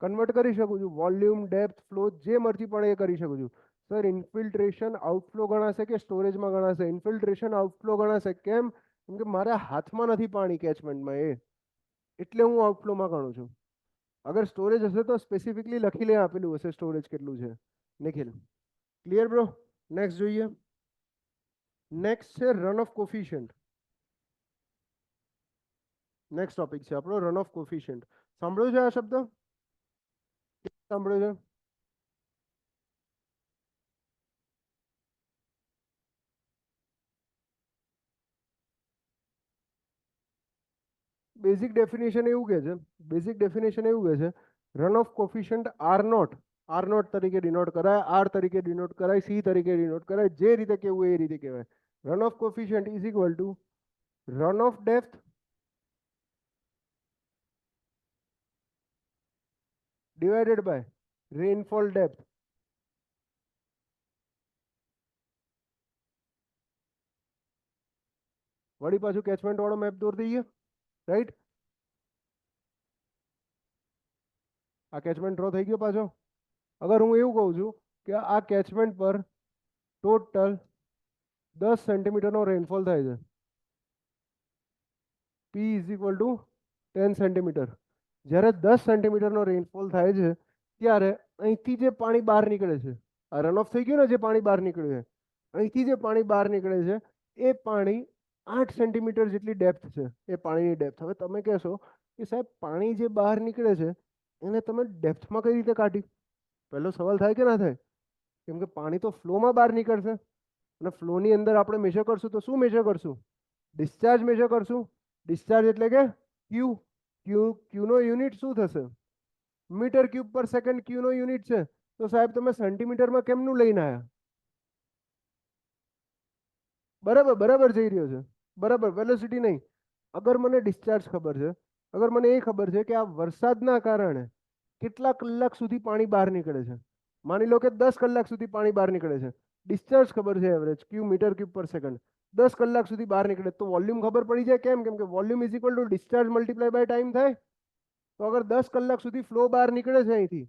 કન્વર્ટ કરી શકું છું. વોલ્યુમ, ડેપ્થ, ફ્લો જે મરજી પડે એ કરી શકું છું. સર ઇન્ફિલ્ટ્રેશન આઉટફ્લો ગણાશે કે સ્ટોરેજમાં ગણાશે? ઇન્ફિલ્ટ્રેશન આઉટફ્લો ગણાશે. કેમ? કેમ કે મારા હાથમાં નથી પાણી કેચમેન્ટમાં, એટલે હું આઉટફ્લોમાં ગણું છું. અગર સ્ટોરેજ હશે તો સ્પેસિફિકલી લખી લે, આપેલું હશે સ્ટોરેજ કેટલું છે. Nikhil, clear bro? નેક્સ્ટ જોઈએ. નેક્સ્ટ છે run of coefficient. Next topic છે આપણો રન ઓફ કોફિશિયન્ટ. સાંભળ્યું છે આ શબ્દ? સાંભળ્યું છે? બેઝિક ડેફિનેશન એવું કહે છે, બેઝિક ડેફિનેશન એવું કહે છે, run of coefficient R not તરીકે ડિનોટ કરાય, આર તરીકે ડિનોટ કરાય, સી તરીકે ડિનોટ કરાય, જે રીતે કહેવું એ રીતે કહેવાય. Run of coefficient is equal to runoff depth divided by rainfall depth. વળી પાછું કેચમેન્ટ વાળો મેપ દોરી દઈએ, રાઈટ. આ કેચમેન્ટ ડ્રો થઈ ગયો પાછો. અગર હું એવું કહું છું કે આ કેચમેન્ટ પર ટોટલ 10 સેન્ટીમીટરનો રેનફોલ થાય છે, P is equal two 10 centimetre. જ્યારે 10 સેન્ટીમીટરનો રેનફોલ થાય છે ત્યારે અહીંથી જે પાણી બહાર નીકળે છે, આ રન ઓફ થઈ ગયું ને, જે પાણી બહાર નીકળ્યું છે, અહીંથી જે પાણી બહાર નીકળે છે એ પાણી 8 સેન્ટીમીટર જેટલી ડેપ્થ છે એ પાણીની ડેપ્થ. હવે તમે કહેશો કે સાહેબ પાણી જે બહાર નીકળે છે એને તમે ડેપ્થમાં કઈ રીતે કાઢી? પહેલો સવાલ થાય કે ના થાય? કેમ કે પાણી તો ફ્લોમાં બહાર નીકળશે, અને ફ્લોની અંદર આપણે મેજર કરશું તો શું મેજર કરશું? ડિસ્ચાર્જ મેજર કરશું. ડિસ્ચાર્જ એટલે કે ક્યુનો યુનિટ શું થશે? મીટર ક્યુબ પર સેકન્ડ ક્યુનો યુનિટ છે. તો સાહેબ તમે સેન્ટીમીટરમાં કેમનું લઈને આવ્યા? બરાબર, બરાબર જઈ રહ્યો છે, બરાબર. વેલોસિટી નહીં. અગર મને ડિસ્ચાર્જ ખબર છે, અગર મને એ ખબર છે કે આ વરસાદના કારણે કેટલા કલાક સુધી પાણી બહાર નીકળે છે, માની લો કે 10 કલાક સુધી પાણી બહાર નીકળે છે. ડિસ્ચાર્જ ખબર છે એવરેજ ક્યુ મીટર ક્યુબ પર સેકન્ડ, 10 કલાક સુધી બહાર નીકળે તો વોલ્યુમ ખબર પડી જાય. કેમ? કેમ કે volume is equal to discharge multiply by time થાય. તો અગર 10 કલાક સુધી ફ્લો બહાર નીકળે છે અહીંથી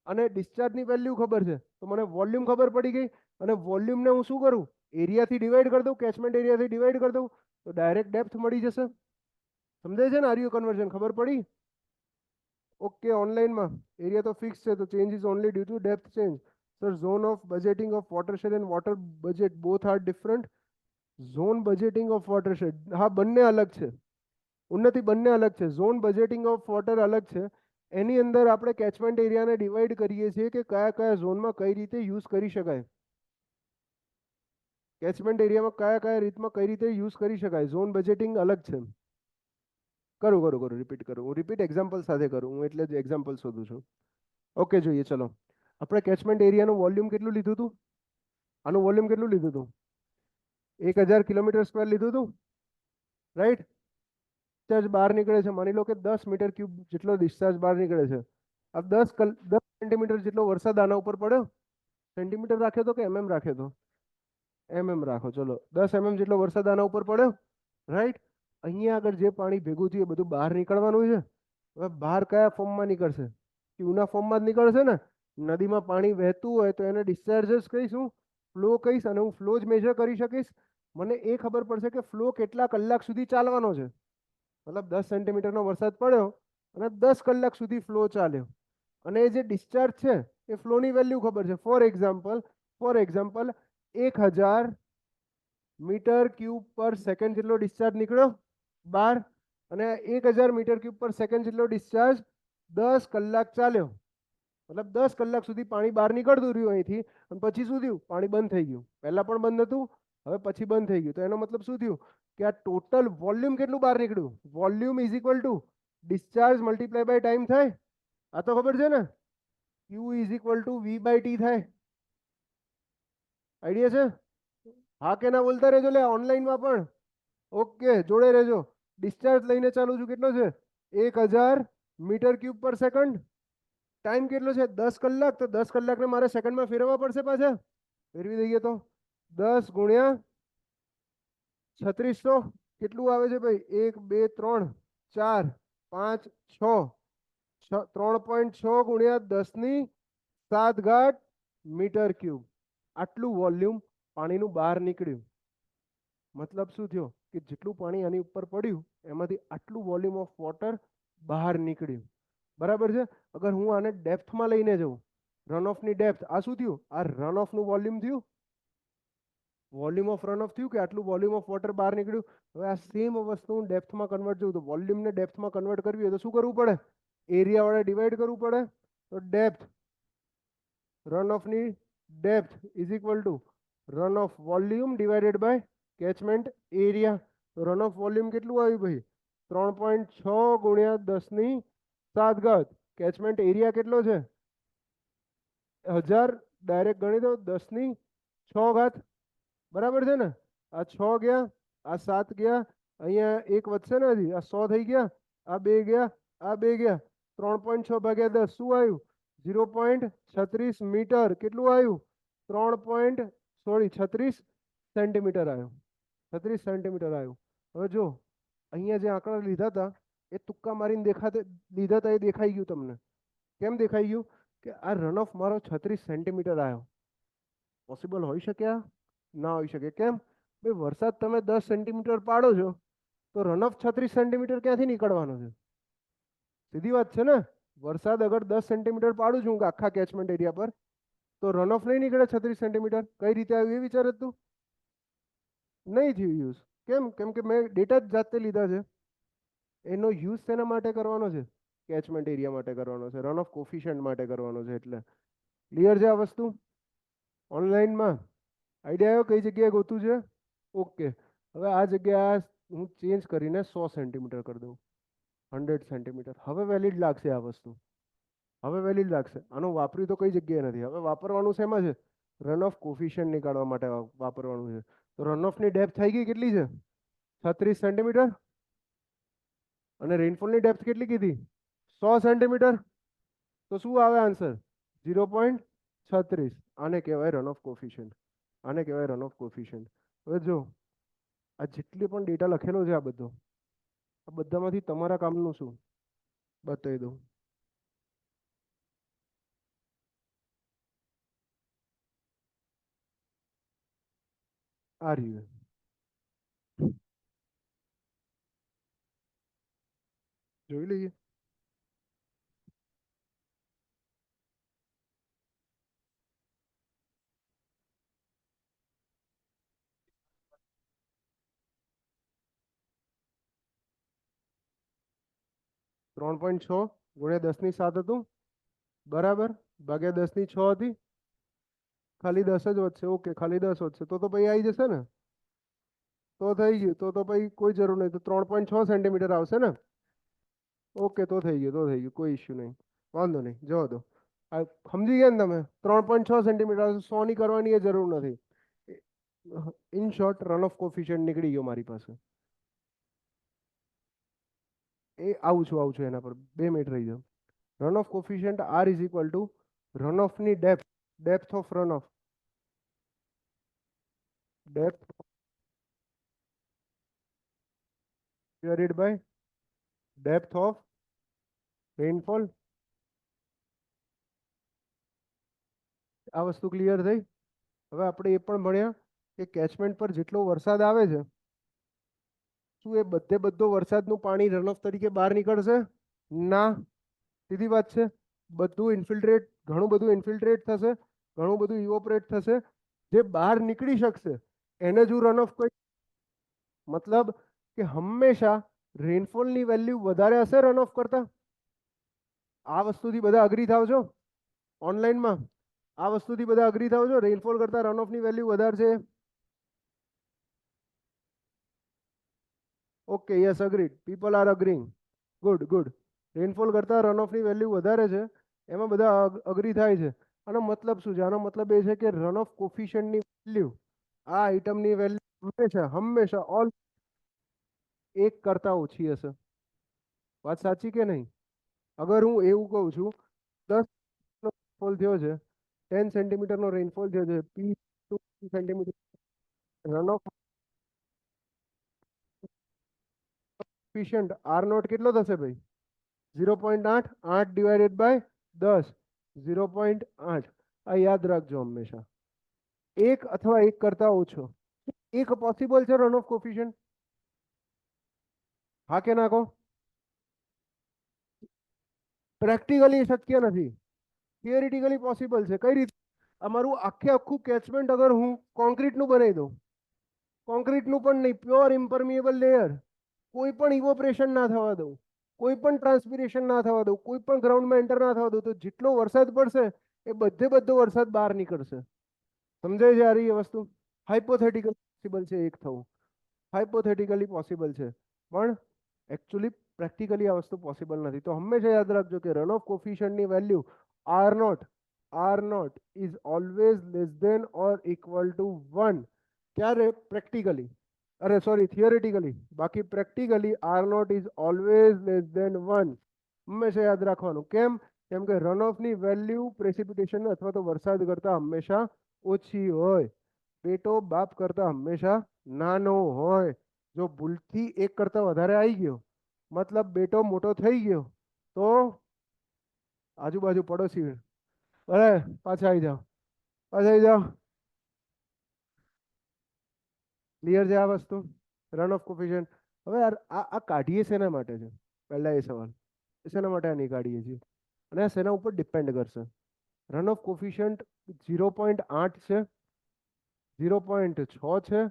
અને ડિસ્ચાર્જની વેલ્યુ ખબર છે તો મને વોલ્યુમ ખબર પડી ગઈ. અને વોલ્યુમને હું શું કરું? એરિયાથી ડિવાઈડ કરી દઉં, કેચમેન્ટ એરિયાથી ડિવાઈડ કરી દઉં તો ડાયરેક્ટ ડેપ્થ મળી જશે. સમજાય છે ને? આર યુ કન્વર્ઝન ખબર પડી? ઓકે. ઓનલાઈનમાં એરિયા તો ફિક્સ છે, તો change is only due to depth change. Sir zone of budgeting of watershed and water budget both are different. Zone budgeting of watershed, હા બંને અલગ છે. ઉન્નતિ, બંને અલગ છે. ઝોન બજેટિંગ ઓફ વોટર અલગ છે. એની અંદર આપણે કેચમેન્ટ એરિયાને ડિવાઈડ કરીએ છીએ કે કયા કયા ઝોનમાં કઈ રીતે યુઝ કરી શકાય. કેચમેન્ટ એરિયામાં કયા કયા રીતમાં કઈ રીતે યુઝ કરી શકાય. ઝોન બજેટિંગ અલગ છે. કરું રિપીટ કરું, હું રિપીટ એક્ઝામ્પલ સાથે કરું, હું એટલે જ એક્ઝામ્પલ શોધું છું. ઓકે, જોઈએ ચલો. આપણે કેચમેન્ટ એરિયાનું વોલ્યુમ કેટલું લીધું હતું? આનું વોલ્યુમ કેટલું લીધું હતું? 1000 કિલોમીટર સ્ક્વેર લીધું હતું, રાઈટ. ડિસ્ચાર્જ બહાર નીકળે છે, માની લો કે 10 મીટર ક્યુબ જેટલો ડિસ્ચાર્જ બહાર નીકળે છે. આ 10 સેન્ટીમીટર જેટલો વરસાદ આના ઉપર પડ્યો. સેન્ટીમીટર રાખ્યો તો કે રાખ્યો તો? રાખો. ચલો 10 જેટલો વરસાદ આના ઉપર પડ્યો, રાઈટ. અહીંયા આગળ જે પાણી ભેગું થયું એ બધું બહાર નીકળવાનું છે. હવે બહાર કયા ફોર્મમાં નીકળશે? ક્યુના ફોર્મમાં જ નીકળશે ને. નદીમાં પાણી વહેતું હોય તો એને ડિસ્ચાર્જ કહીશું, ફ્લો કહીશ, અને હું ફ્લો જ મેજર કરી શકીશ. મને એ ખબર પડશે કે ફ્લો કેટલા કલાક સુધી ચાલવાનો છે. મતલબ 10 સેન્ટીમીટરનો વરસાદ પડ્યો અને 10 કલાક સુધી ફ્લો ચાલ્યો અને એ જે ડિસ્ચાર્જ છે એ ફ્લોની વેલ્યુ ખબર છે. ફોર એક્ઝામ્પલ 1000 મીટર ક્યુબ પર સેકન્ડ જેટલો ડિસ્ચાર્જ નીકળ્યો બહાર અને 1000 મીટર ક્યુબ પર સેકન્ડ જેટલો ડિસ્ચાર્જ 10 કલાક ચાલ્યો. મતલબ 10 કલાક સુધી પાણી બહાર નીકળતું રહ્યું અહીંથી અને પછી શું થયું? પાણી બંધ થઈ ગયું. પહેલા પણ બંધ હતું, હવે પછી બંધ થઈ ગયું. તો એનો મતલબ શું થયું કે આ ટોટલ વોલ્યુમ કેટલું બહાર નીકળ્યું? Volume is equal to discharge multiply by time થાય. આ તો ખબર છે ને, Q is equal to V by T થાય. આઈડિયા છે? હા કે ના બોલતા રહેજો લે, ઓનલાઈનમાં પણ. ઓકે, જોડે રહેજો. ડિસ્ચાર્જ લઈને ચાલુ છું. કેટલો છે? 1000 મીટર ક્યુબ પર સેકન્ડ. ટાઈમ કેટલો છે? 10 કલાક. તો 10 કલાકને મારે સેકન્ડમાં ફેરવવા પડશે પાછા. ફેરવી દઈએ તો 10 ગુણ્યા 3600 કેટલું આવે છે ભાઈ? 1 2 3 4 5 6 3.6 ગુણ્યા 10⁻⁷ મીટર ક્યુબ. આટલું વોલ્યુમ પાણીનું બહાર નીકળ્યું. મતલબ શું થયો કે જેટલું પાણી આની ઉપર પડ્યું એમાંથી આટલું વોલ્યુમ ઓફ વોટર બહાર નીકળ્યું. બરાબર છે? અગર હું આને ડેપ્થમાં લઈને જઉં, રન ઓફની ડેપ્થ, આ શું થયું? આ રન ઓફનું વોલ્યુમ થયું. વોલ્યુમ ઓફ રન ઓફ થયું કે આટલું વોલ્યુમ ઓફ વોટર બહાર નીકળ્યું. હવે આ સેમ વસ્તુ હું ડેપ્થમાં કન્વર્ટ જોઉં તો વોલ્યુમને ડેપ્થમાં કન્વર્ટ કરવી હોય તો શું કરવું પડે? એરિયા વડે ડિવાઈડ કરવું પડે. તો ડેપ્થ, રન ઓફની depth is equal to runoff volume divided by catchment area. તો રન ઓફ વોલ્યુમ કેટલું આવ્યું ભાઈ? 3.6 ગુણ્યા 10⁷. કેચમેન્ટ એરિયા કેટલો છે? 1000. ડાયરેક્ટ ગણી દો 10⁶. બરાબર છે ને? આ 6 ગયા, આ 7 ગયા, અહીંયા 1 વધશે ને હજી, આ 100 થઈ ગયા, આ 2 ગયા, આ 2 ગયા. 3.6 ભાગ્યા 10 શું આવ્યું? 0.36 મીટર. કેટલું આવ્યું? 36 સેન્ટીમીટર આવ્યું. 36 સેન્ટીમીટર આવ્યું. હવે જો અહીંયા જે આંકડા લીધા હતા એ તુક્કા મારીને લીધા હતા, એ દેખાઈ ગયું તમને. કેમ દેખાઈ ગયું? કે આ રન ઓફ મારો 36 સેન્ટીમીટર આવ્યો. પોસિબલ હોઈ શકે? આ ના હોઈ શકે. કેમ? ભાઈ વરસાદ તમે 10 સેન્ટીમીટર પાડો છો તો રન ઓફ 36 સેન્ટીમીટર ક્યાંથી નીકળવાનો છે? સીધી વાત છે ને. વરસાદ અગર 10 સેન્ટીમીટર પાડું છું આખા કેચમેન્ટ એરિયા પર તો રન ઓફ નહીં નીકળે 36 સેન્ટીમીટર. કઈ રીતે આવ્યું એ વિચાર તું? નહીં થયું યુઝ. કેમ? કેમ કે મેં ડેટા જ જાતે લીધા છે. એનો યુઝ શેના માટે કરવાનો છે? કેચમેન્ટ એરિયા માટે કરવાનો છે, રન ઓફ કોફિશિયન્ટ માટે કરવાનો છે. એટલે ક્લિયર છે આ વસ્તુ? ઓનલાઈનમાં આઈડિયા આવ્યો કઈ જગ્યાએ ગોતું છે? ઓકે. હવે આ જગ્યા હું ચેન્જ કરીને 100 સેન્ટીમીટર કરી દઉં, 100 સેન્ટીમીટર. હવે વેલિડ લાગશે આ વસ્તુ. હવે વેલિડ લાગશે. આનું વાપર્યું તો કઈ જગ્યાએ નથી. હવે વાપરવાનું શેમાં છે? રન ઓફ કોફિશિયન્ટ નીકાળવા માટે વાપરવાનું છે. તો રન ઓફની ડેપ્થ થઈ ગઈ કેટલી છે? 36 સેન્ટીમીટર. અને રેનફોલની ડેપ્થ કેટલી કીધી? 100 સેન્ટીમીટર. તો શું આવે આન્સર? 0.36. આને કહેવાય રન ઓફ કોફિશિયન્ટ. આને કહેવાય રન ઓફ કોફિશિયન્ટ. હવે જો આ જેટલી પણ ડેટા લખેલો છે આ બધામાંથી તમારા કામનું શું? બતાવી દઉં. આ રહ્યું. જોઈ લઈએ. ત્રણ પોઈન્ટ છ ગુણ્યા 10⁷ હતું. બરાબર. ભાગ્યા 10⁶ હતી. ખાલી 10 જ વધશે. ઓકે, ખાલી 10 વધશે તો પછી આવી જશે ને? તો થઈ ગયું. તો પછી કોઈ જરૂર નહીં. તો 3.6 સેન્ટીમીટર આવશે ને? ઓકે, તો થઈ ગયું. કોઈ ઇશ્યુ નહીં. વાંધો નહીં, જવા દો. આ સમજી ગયા ને તમે? 3.6 સેન્ટીમીટર 100 ની કરવાની એ જરૂર નથી. In short run of coefficient નીકળી ગયો મારી પાસે. એ આવું છું એના પર 2 મિનિટ રહી જાઓ. Run of coefficient R is equal to રન ઓફની depth of runoff depth divided by depth of rainfall. આ વસ્તુ ક્લિયર થઈ? હવે આપણે એ પણ ભણ્યા કે કેચમેન્ટ પર જેટલો વરસાદ આવે છે શું એ બધો વરસાદનું પાણી રન ઓફ તરીકે બહાર નીકળશે? ના, સીધી વાત છે. બધું ઇન્ફિલ્ટ્રેટ, ઘણું બધું ઇન્ફિલ્ટ્રેટ થશે, ઘણું બધું ઇવોપરેટ થશે. જે બહાર નીકળી શકશે એને જ હું રન ઓફ કહી. મતલબ કે હંમેશા રેનફોલની વેલ્યુ વધારે હશે રન ઓફ કરતા. આ વસ્તુથી બધા અગ્રી થાવ છો ઓનલાઈનમાં? આ વસ્તુથી બધા અગ્રી થાવ છો રેનફોલ કરતા રન ઓફની વેલ્યુ વધારે છે? Okay, yes, agreed, people are agreeing. Good good. Rainfall કરતા રન ઓફની વેલ્યુ વધારે છે, એમાં બધા અગ્રી થાય છે. આનો મતલબ શું છે? આનો મતલબ એ છે કે રન ઓફ કોફિશિયન્ટની વેલ્યુ, આ આઇટમની વેલ્યુ હંમેશા હંમેશા ઓલ એક કરતા ઓછી હશે. વાત સાચી કે નહીં? અગર હું એવું કહું છું 10 રેનફોલ થયો છે, 10 સેન્ટીમીટરનો રેનફોલ થયો છે, P 2 centimetre, run of coefficient R not કેટલો થશે ભાઈ? 0.8, 8 ડિવાઇડેડ બાય 10, 0.8. આ યાદ રાખજો હંમેશા. એક અથવા એક કરતા ઓછો. એક પોસિબલ છે રન ઓફ કોફિશિયન્ટ? હા કે ના કહો? પ્રેક્ટિકલી શક્ય નથી, થિયરિટિકલી પોસિબલ છે. કઈ રીતે? અમારું આખે આખું કેચમેન્ટ અગર હું કોન્ક્રીટનું બનાવી દઉં, કોન્ક્રીટનું પણ નહીં, પ્યોર ઇમ્પરમિએબલ લેયર, કોઈ પણ ઇવોપરેશન ના થવા દઉં, કોઈ પણ ટ્રાન્સપિરેશન ના થવા દઉં, કોઈ પણ ગ્રાઉન્ડમાં એન્ટર ના થવા દઉં, તો જેટલો વરસાદ પડશે એ બધો વરસાદ બહાર નીકળશે. સમજાય છે યાર એ વસ્તુ? હાઇપોથેટિકલ પોસિબલ છે એક થવું, હાઇપોથેટિકલી પોસિબલ છે, પણ એકચ્યુઅલી પ્રેક્ટિકલી આ વસ્તુ પોસિબલ નથી. તો હંમેશા યાદ રાખજો કે રન ઓફ કોફિશિયન્ટની value R naught is always less than or equal to 1. ક્યારે? પ્રેક્ટિકલી, અરે સોરી, થિયોરિટિકલી. બાકી practically R naught is always less than 1. હંમેશા યાદ રાખવાનું. કેમ? કેમ કે રન ઓફની વેલ્યુ પ્રેસિપિટેશન અથવા તો વરસાદ કરતા હંમેશા ઓછી હોય. બેટો બાપ કરતા હંમેશા નાનો હોય. જો ભૂલથી એક કરતા વધારે આવી ગયો, મતલબ બેટો મોટો થઈ ગયો, તો આજુબાજુ પડોશી, અરે પાછા આવી જાઓ, પાછા આવી જાઓ. ક્લિયર છે આ વસ્તુ? Run of coefficient. હવે યાર આ કાઢીએ શેના માટે છે? પહેલા એ સવાલ. શેના માટે આ નહીં કાઢીએ છીએ? અને આ શેના ઉપર ડિપેન્ડ કરશે? રન ઓફ કોફિશિયન્ટ 0.8 છે, 0.6 છે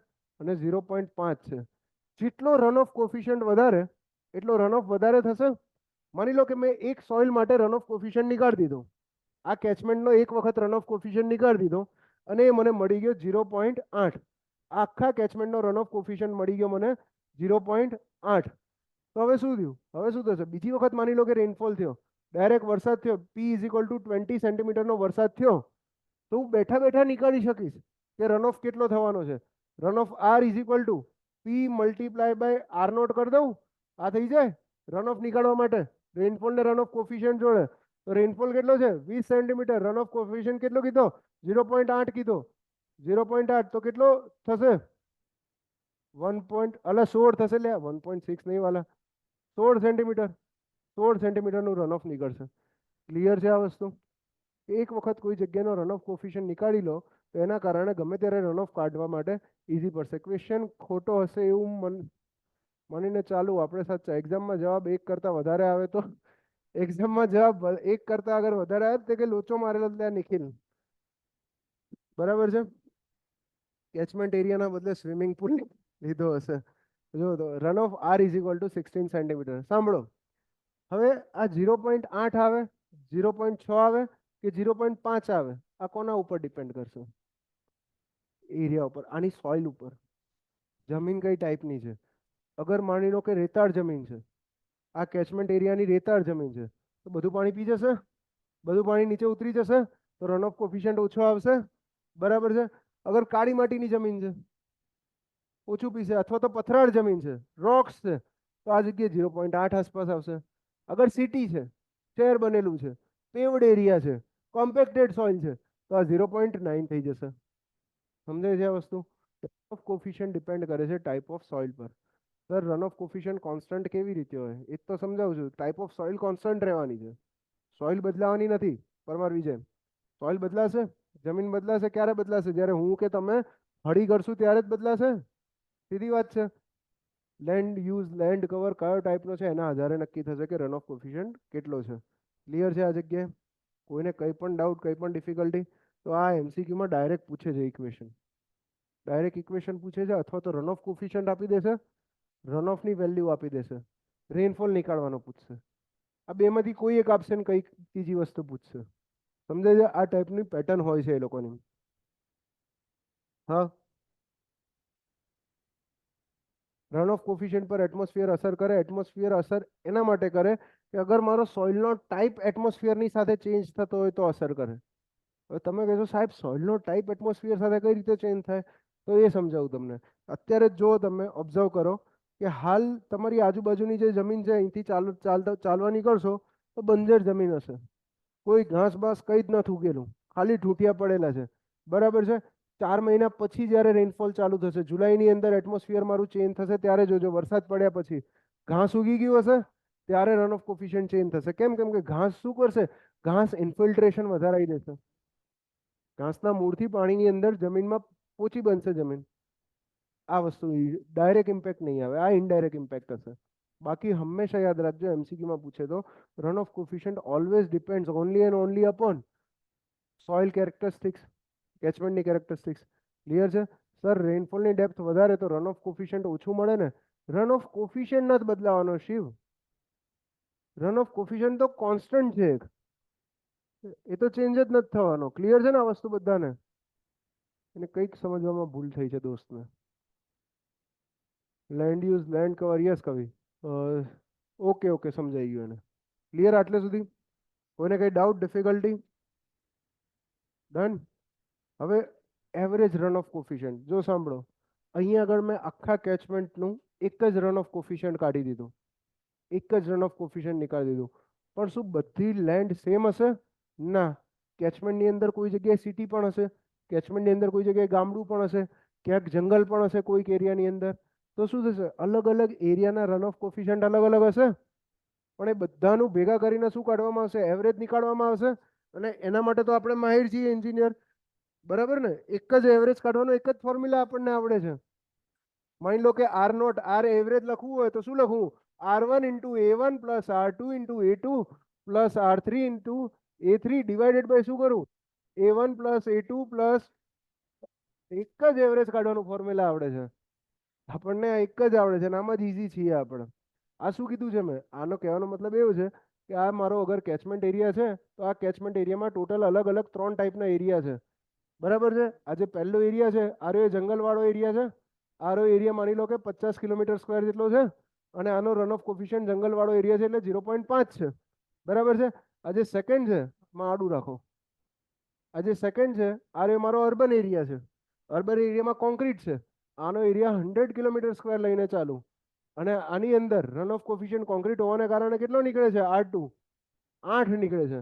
અને 0.5 છે. જેટલો રન ઓફ કોફિશિયન્ટ વધારે એટલો રન ઓફ વધારે થશે. માની લો કે મેં એક સોઇલ માટે રન ઓફ કોફિશિયન્ટ નીકાળી દીધો, આ કેચમેન્ટનો એક વખત રન ઓફ કોફિશિયન્ટ નીકાળી દીધો અને એ મને મળી ગયો 0.8. આખા કેચમેન્ટનો રન ઓફ કોફિશિયન્ટ મળી ગયો મને 0.8. તો હવે શું થયું? હવે શું થશે? બીજી વખત માની લો કે રેનફોલ થયો, ડાયરેક્ટ વરસાદ થયો, P ઇઝ ઇક્વલ ટુ 20 સેન્ટીમીટરનો વરસાદ થયો, તો હું બેઠા બેઠા નીકાળી શકીશ કે રન ઓફ કેટલો થવાનો છે. Run off R is equal to P multiply by R not કરી દઉં, આ થઈ જાય રન ઓફ નીકાળવા માટે રેનફોલ ને રન ઓફ કોફિશિયન્ટ જોડે. તો રેનફોલ કેટલો છે? 20 સેન્ટીમીટર. રન ઓફ કોફિશિયન્ટ કેટલો કીધો? 0.8 કીધો. 0.8 તો કેટલો થશે? 16 થશે લે, 1.6 નહીં વાલા, 16 સેન્ટીમીટર. 16 સેન્ટીમીટરનું રન ઓફ નીકળશે. ક્લિયર છે આ વસ્તુ? એક વખત કોઈ જગ્યાનો રન ઓફ કોફિશિયન્ટ નીકાળી લો તો એના કારણે ગમે ત્યારે રન ઓફ કાઢવા માટે ઇઝી પડશે. ક્વેશ્ચન ખોટો હશે એવું માનીને ચાલુ, આપણે સાચા. એક્ઝામમાં જવાબ એક કરતા વધારે આવે તો એક્ઝામમાં જવાબ એક કરતા આગળ વધારે આવે તો કે લોચો મારેલો ત્યાં નિખિલ. બરાબર છે? કેચમેન્ટ એરિયાના બદલે સ્વિમિંગ પુલ લીધો હશે. જો તો run off R is equal to 16 centimetre. સાંભળો, હવે આ 0.8 આવે, 0.6 આવે કે 0.5 આવે, આ કોના ઉપર ડિપેન્ડ કરશે? એરિયા ઉપર, આની સોઇલ ઉપર. જમીન કઈ ટાઈપની છે? અગર માની લો કે રેતાળ જમીન છે, આ કેચમેન્ટ એરિયાની રેતાળ જમીન છે, તો બધું પાણી પી જશે, બધું પાણી નીચે ઉતરી જશે, તો રન ઓફ કોફિશિયન્ટ ઓછો આવશે. બરાબર છે? અગર કાળી માટીની જમીન છે, ઓછું પીશે. અથવા તો પથરાળ જમીન છે, રોક્સ છે, તો આ જગ્યાએ 0.8 આસપાસ આવશે. અગર સિટી છે, શહેર બનેલું છે, પેવડ એરિયા છે, કોમ્પેક્ટેડ સોઇલ છે, તો આ 0.9 થઈ જશે. સમજાય છે આ વસ્તુ? ઓફ કોફિશિયન્ટ ડિપેન્ડ કરે છે ટાઈપ ઓફ સોઇલ પર. Sir run of coefficient constant કેવી રીતે હોય? એ તો સમજાવું છું. ટાઈપ ઓફ સોઇલ કોન્સ્ટન્ટ રહેવાની છે, સોઇલ બદલાવાની નથી. પરમાર વિજય, સોઇલ બદલાશે, જમીન બદલાશે. ક્યારે બદલાશે? જ્યારે હું કે તમે હળી કરશું ત્યારે જ બદલાશે. સીધી વાત છે. લેન્ડ યુઝ લેન્ડ કવર કયો ટાઈપનો છે એના આધારે નક્કી થશે કે રન ઓફ કોફિશિયન્ટ કેટલો છે. ક્લિયર છે આ જગ્યાએ? કોઈને કંઈ પણ ડાઉટ, કંઈ પણ ડિફિકલ્ટી? તો આ એમસીક્યુમાં ડાયરેક્ટ પૂછે છે ઇક્વેશન, ડાયરેક્ટ ઇક્વેશન પૂછે છે, અથવા તો રન ઓફ કોફિશિયન્ટ આપી દેશે, રન ઓફની વેલ્યુ આપી દેશે, રેનફોલ નીકાળવાનો પૂછશે. આ બેમાંથી કોઈ એક આપશે ને કંઈક ત્રીજી વસ્તુ પૂછશે. સમજાય છે? આ ટાઈપની પેટર્ન હોય છે એ લોકોની. હા, રન ઓફ કોફિશિયન્ટ પર એટમોસ્ફિયર અસર કરે. એટમોસ્ફિયર અસર એના માટે કરે કે અગર મારો સોઇલનો ટાઈપ એટમોસ્ફિયરની સાથે ચેન્જ થતો હોય તો અસર કરે. હવે તમે કહેશો સાહેબ સોઇલનો ટાઈપ એટમોસ્ફિયર સાથે કઈ રીતે ચેન્જ થાય? તો એ સમજાવું તમને. અત્યારે જ જો તમે ઓબ્ઝર્વ કરો કે હાલ તમારી આજુબાજુની જે જમીન છે અહીંથી ચાલવા નીકળશો તો બંજર જમીન હશે, કોઈ ઘાસ બાસ કંઈ જ નથી ઉગેલું, ખાલી ઠૂંઠિયા પડેલા છે. બરાબર છે? 4 મહિના પછી જ્યારે રેનફોલ ચાલુ થશે, જુલાઈની અંદર એટમોસ્ફિયર મારું ચેન્જ થશે, ત્યારે જોજો વરસાદ પડ્યા પછી ઘાસ ઉગી ગયું હશે, ત્યારે રન ઓફ કોફિશિયન્ટ ચેન્જ થશે. કેમ? કેમ કે ઘાસ શું કરશે? ઘાસ ઇન્ફિલ્ટ્રેશન વધારાઈ દેશે. ઘાસના મૂળથી પાણીની અંદર જમીનમાં પોચી બનશે જમીન. આ વસ્તુ ડાયરેક્ટ ઇમ્પેક્ટ નહીં આવે, આ ઇનડાયરેક્ટ ઇમ્પેક્ટ હશે. બાકી હંમેશા યાદ રાખજો, એમસીક્યુમાં પૂછે તો run of coefficient always depends only and only upon soil characteristics, કેચમેન્ટની કેરેક્ટરિસ્ટિક્સ. ક્લિયર છે? સર રેનફોલની ડેપ્થ વધારે તો રન ઓફ કોફિશિયન્ટ ઓછું મળે ને? રન ઓફ કોફિશિયન્ટ નથી બદલાવાનો શિવ, રન ઓફ કોફિશિયન્ટ તો કોન્સ્ટન્ટ છે, એ તો ચેન્જ જ નથી થવાનો. ક્લિયર છે ને આ વસ્તુ બધાને? એને કંઈક સમજવામાં ભૂલ થઈ છે દોસ્તને. Land use land cover, yes કવિ. ઓકે ઓકે, સમજાઈ ગયું એને. ક્લિયર આટલે સુધી? કોઈને કંઈ ડાઉટ, ડિફિકલ્ટી? ડન. હવે એવરેજ રન ઓફ કોફિશિયન્ટ જો સાંભળો, અહીંયા આગળ મેં આખા કેચમેન્ટનું એક જ રન ઓફ કોફિશિયન્ટ કાઢી દીધું, એક જ રન ઓફ કોફિશિયન્ટ નીકાળી દીધું. પણ શું બધી લેન્ડ સેમ હશે? ના. કેચમેન્ટની અંદર કોઈ જગ્યાએ સિટી પણ હશે, કેચમેન્ટની અંદર કોઈ જગ્યાએ ગામડું પણ હશે, ક્યાંક જંગલ પણ હશે કોઈક એરિયાની અંદર. તો શું થશે? અલગ અલગ એરિયાના રન ઓફ કોફિશિયન્ટ અલગ અલગ હશે, પણ એ બધાનું ભેગા કરીને શું કાઢવામાં આવશે? એવરેજ નીકાળવામાં આવશે. અને એના માટે તો આપણે માહિર છીએ એન્જિનિયર, બરાબર ને? એક જ એવરેજ કાઢવાનો એક જ ફોર્મ્યુલા આપણને આવડે છે. માની લો કે આર નોટ, આર એવરેજ લખવું હોય તો શું લખવું? R1 into A1 plus R2 into A2 plus R3 into A3 divided by શું કરું? A1 પ્લસ A2 પ્લસ, એક જ એવરેજ કાઢવાનું ફોર્મ્યુલા આવડે છે આપણને, એક જ આવડે છે. આમાં જ ઈઝી છીએ આપણે. આ શું કીધું છે મેં? આનો કહેવાનો મતલબ એવું છે કે આ મારો અગર કેચમેન્ટ એરિયા છે તો આ કેચમેન્ટ એરિયામાં ટોટલ અલગ અલગ 3 ટાઈપના એરિયા છે. બરાબર છે? આ જે પહેલો એરિયા છે આરો એ જંગલવાળો એરિયા છે. આરો એરિયા માની લો કે 50 કિલોમીટર સ્ક્વેર જેટલો છે, અને આનો રન ઓફ કોફિશિયન્ટ જંગલવાળો એરિયા છે એટલે 0.5 છે. બરાબર છે? આ જે સેકન્ડ છે, માં આડું રાખો, આ જે સેકન્ડ છે આ રે મારો અર્બન એરિયા છે. અર્બન એરિયામાં કોન્ક્રીટ છે. આનો એરિયા 100 કિલોમીટર સ્ક્વેર લઈને ચાલુ, અને આની અંદર રન ઓફ કોફિશિયન્ટ કોન્ક્રીટ હોવાને કારણે કેટલો નીકળે છે? R2 8 નીકળે છે,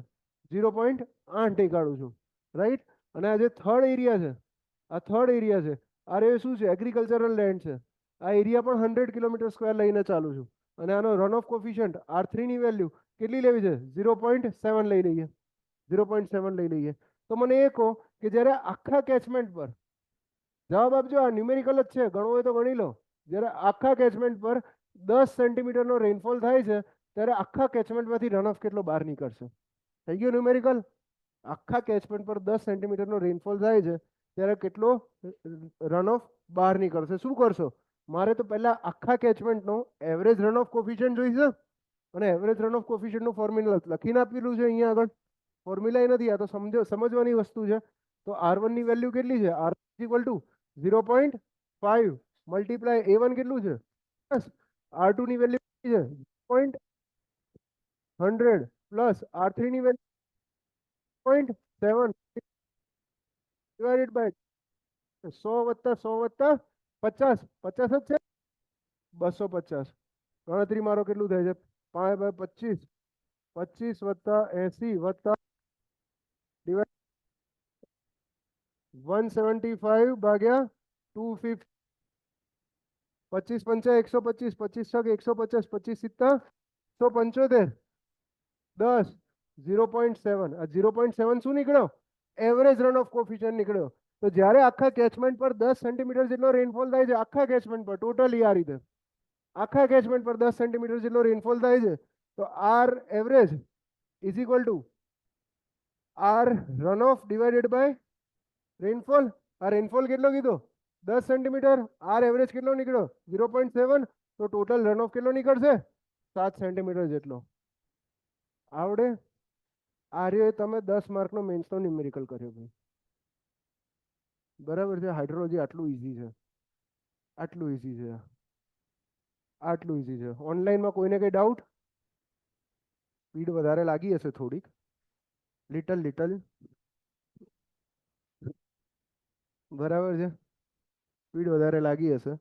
0.8 નીકાળું છું. રાઈટ? અને આ જે થર્ડ એરિયા છે, આ થર્ડ એરિયા છે, આ રે શું છે? એગ્રીકલ્ચરલ લેન્ડ છે. આ એરિયા પણ 100 કિલોમીટર સ્ક્વેર લઈને ચાલુ છું, અને આનો રન ઓફ કોફિશિયન્ટ R3 ની વેલ્યુ કેટલી લેવી છે? 0.7 લઈ લઈએ, 0.7 લઈ લઈએ. તો મને એ કહો કે જ્યારે આખા કેચમેન્ટ પર, જવાબ આપજો, આ ન્યુમેરિકલ જ છે, ગણવું હોય તો ગણી લો. જ્યારે આખા કેચમેન્ટ પર 10 સેન્ટીમીટરનો રેનફોલ થાય છે ત્યારે આખા કેચમેન્ટમાંથી રન ઓફ કેટલો બહાર નીકળશે? થઈ ગયું ન્યુમેરિકલ? આખા કેચમેન્ટ પર 10 સેન્ટીમીટરનો રેનફોલ થાય છે ત્યારે કેટલો રન ઓફ બહાર નીકળશે? શું કરશો? મારે તો પહેલા આખા કેચમેન્ટનો એવરેજ રન ઓફ કોફિશિયન્ટ જોઈશે, અને એવરેજ રન ઓફ કોફિશિયન્ટનું ફોર્મ્યુલા લખીને આપેલું છે અહીંયા આગળ. ફોર્મ્યુલા એ નથી, આ તો સમજવાની વસ્તુ છે. તો R1 ની વેલ્યુ કેટલી છે? R equal to 0.5 multiply A1 કેટલું છે? R2 ની વેલ્યુ કેટલી છે? 0.100 પ્લસ R3 ની વેલ્યુ 0.7 ડિવાઇડેડ બાય 100 વત્તા 100 વત્તા 50, 50 જ છે, 250. ગણતરી મારો કેટલું થાય છે? 5/25, 25 વત્તા 80 વત્તા 175 ભાગ્યા 250, 25 પંચા 125, 25 છક 150, 25 સિત્તા 175, 10, 0.7. આ 0.7 શું નીકળ્યો? એવરેજ રન ઓફ કોફિશિયન્ટ નીકળ્યો. તો જ્યારે આખા કેચમેન્ટ પર 10 સેન્ટીમીટર જેટલો રેનફોલ થાય છે, આખા કેચમેન્ટ પર ટોટલી આ રીતે, આખા કેચમેન્ટ પર 10 સેન્ટીમીટર જેટલો રેનફોલ થાય છે, તો R average is equal to R run off divided by rainfall. આ રેનફોલ કેટલો કીધો? 10 સેન્ટીમીટર. આર એવરેજ કેટલો નીકળ્યો? 0.7. તો ટોટલ રન ઓફ કેટલો નીકળશે? 7 સેન્ટીમીટર જેટલો. આવડે? આ રહ્યો તમે 10 માર્કનો મેન્સનો ન્યુમેરિકલ કર્યો ભાઈ. બરાબર છે. હાઇડ્રોલોજી આટલું ઈઝી છે, આટલું ઈઝી છે, આટલું ઈઝી છે. ઓનલાઈનમાં કોઈને કઈ ડાઉટ? સ્પીડ વધારે લાગી હશે થોડીક, લિટલ લિટલ. બરાબર છે, સ્પીડ વધારે લાગી હશે.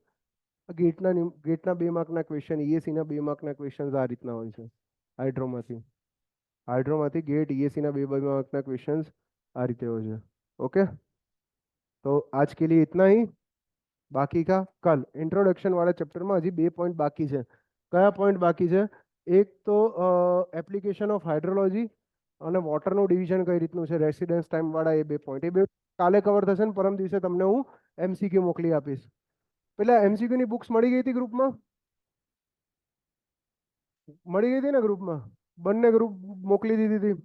ગેટના 2 માર્કના ક્વેશ્ચન, ઈએસસીના 2 માર્કના ક્વેશ્ચન આ રીતના હોય છે. હાઇડ્રોમાંથી ગેટ ईएससी ના 2 मार्क्स ના क्वेश्चंस आ રીતે હોય છે. ओके, तो आज के लिए इतना ही. बाकी का कल. इंट्रोडक्शन वाला चैप्टर में हजी 2 पॉइंट बाकी है. कया पॉइंट बाकी है? एक तो एप्लिकेशन ऑफ हाइड्रोलॉजी અને વોટરનું ડિવિઝન કઈ રીતનું છે, રેસિડેન્સ ટાઈમ વાળા એ 2 પોઈન્ટ. એ 2 કાલે કવર થશે ને પરમ દિવસે તમને હું એમસીક્યુ મોકલી આપીશ. પેલા એમસીક્યુ ની બુક્સ મળી ગઈ હતી ગ્રુપમાં? મળી ગઈ હતી ને ગ્રુપમાં? બંને ગ્રુપ મોકલી દીધી હતી.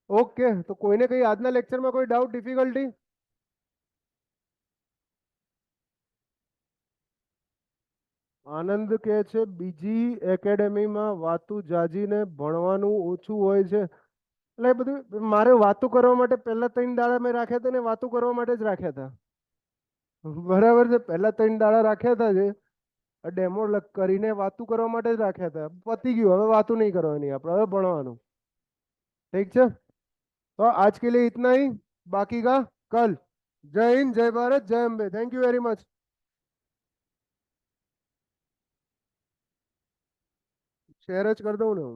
ઓકે, તો કોઈને કઈ આજના લેક્ચરમાં કોઈ ડાઉટ, ડિફિકલ્ટી? આનંદ કે છે બીજી એકેડેમીમાં વાતું જાજીને ભણવાનું ઓછું હોય છે. એટલે એ બધું મારે વાતું કરવા માટે પહેલા 3 દાડા મેં રાખ્યા હતા ને, વાતું કરવા માટે જ રાખ્યા હતા. બરાબર છે, પહેલા 3 દાડા રાખ્યા હતા છે, ડેમો કરીને વાતું કરવા માટે જ રાખ્યા હતા. પતી ગયું, હવે વાતું નહીં કરવાની આપણે, હવે ભણવાનું. ઠીક છે, तो आज के लिए इतना ही. बाकी का कल. जय हिंद, जय भारत, जय Ambe. Thank you very much. Share ज कर दो ना.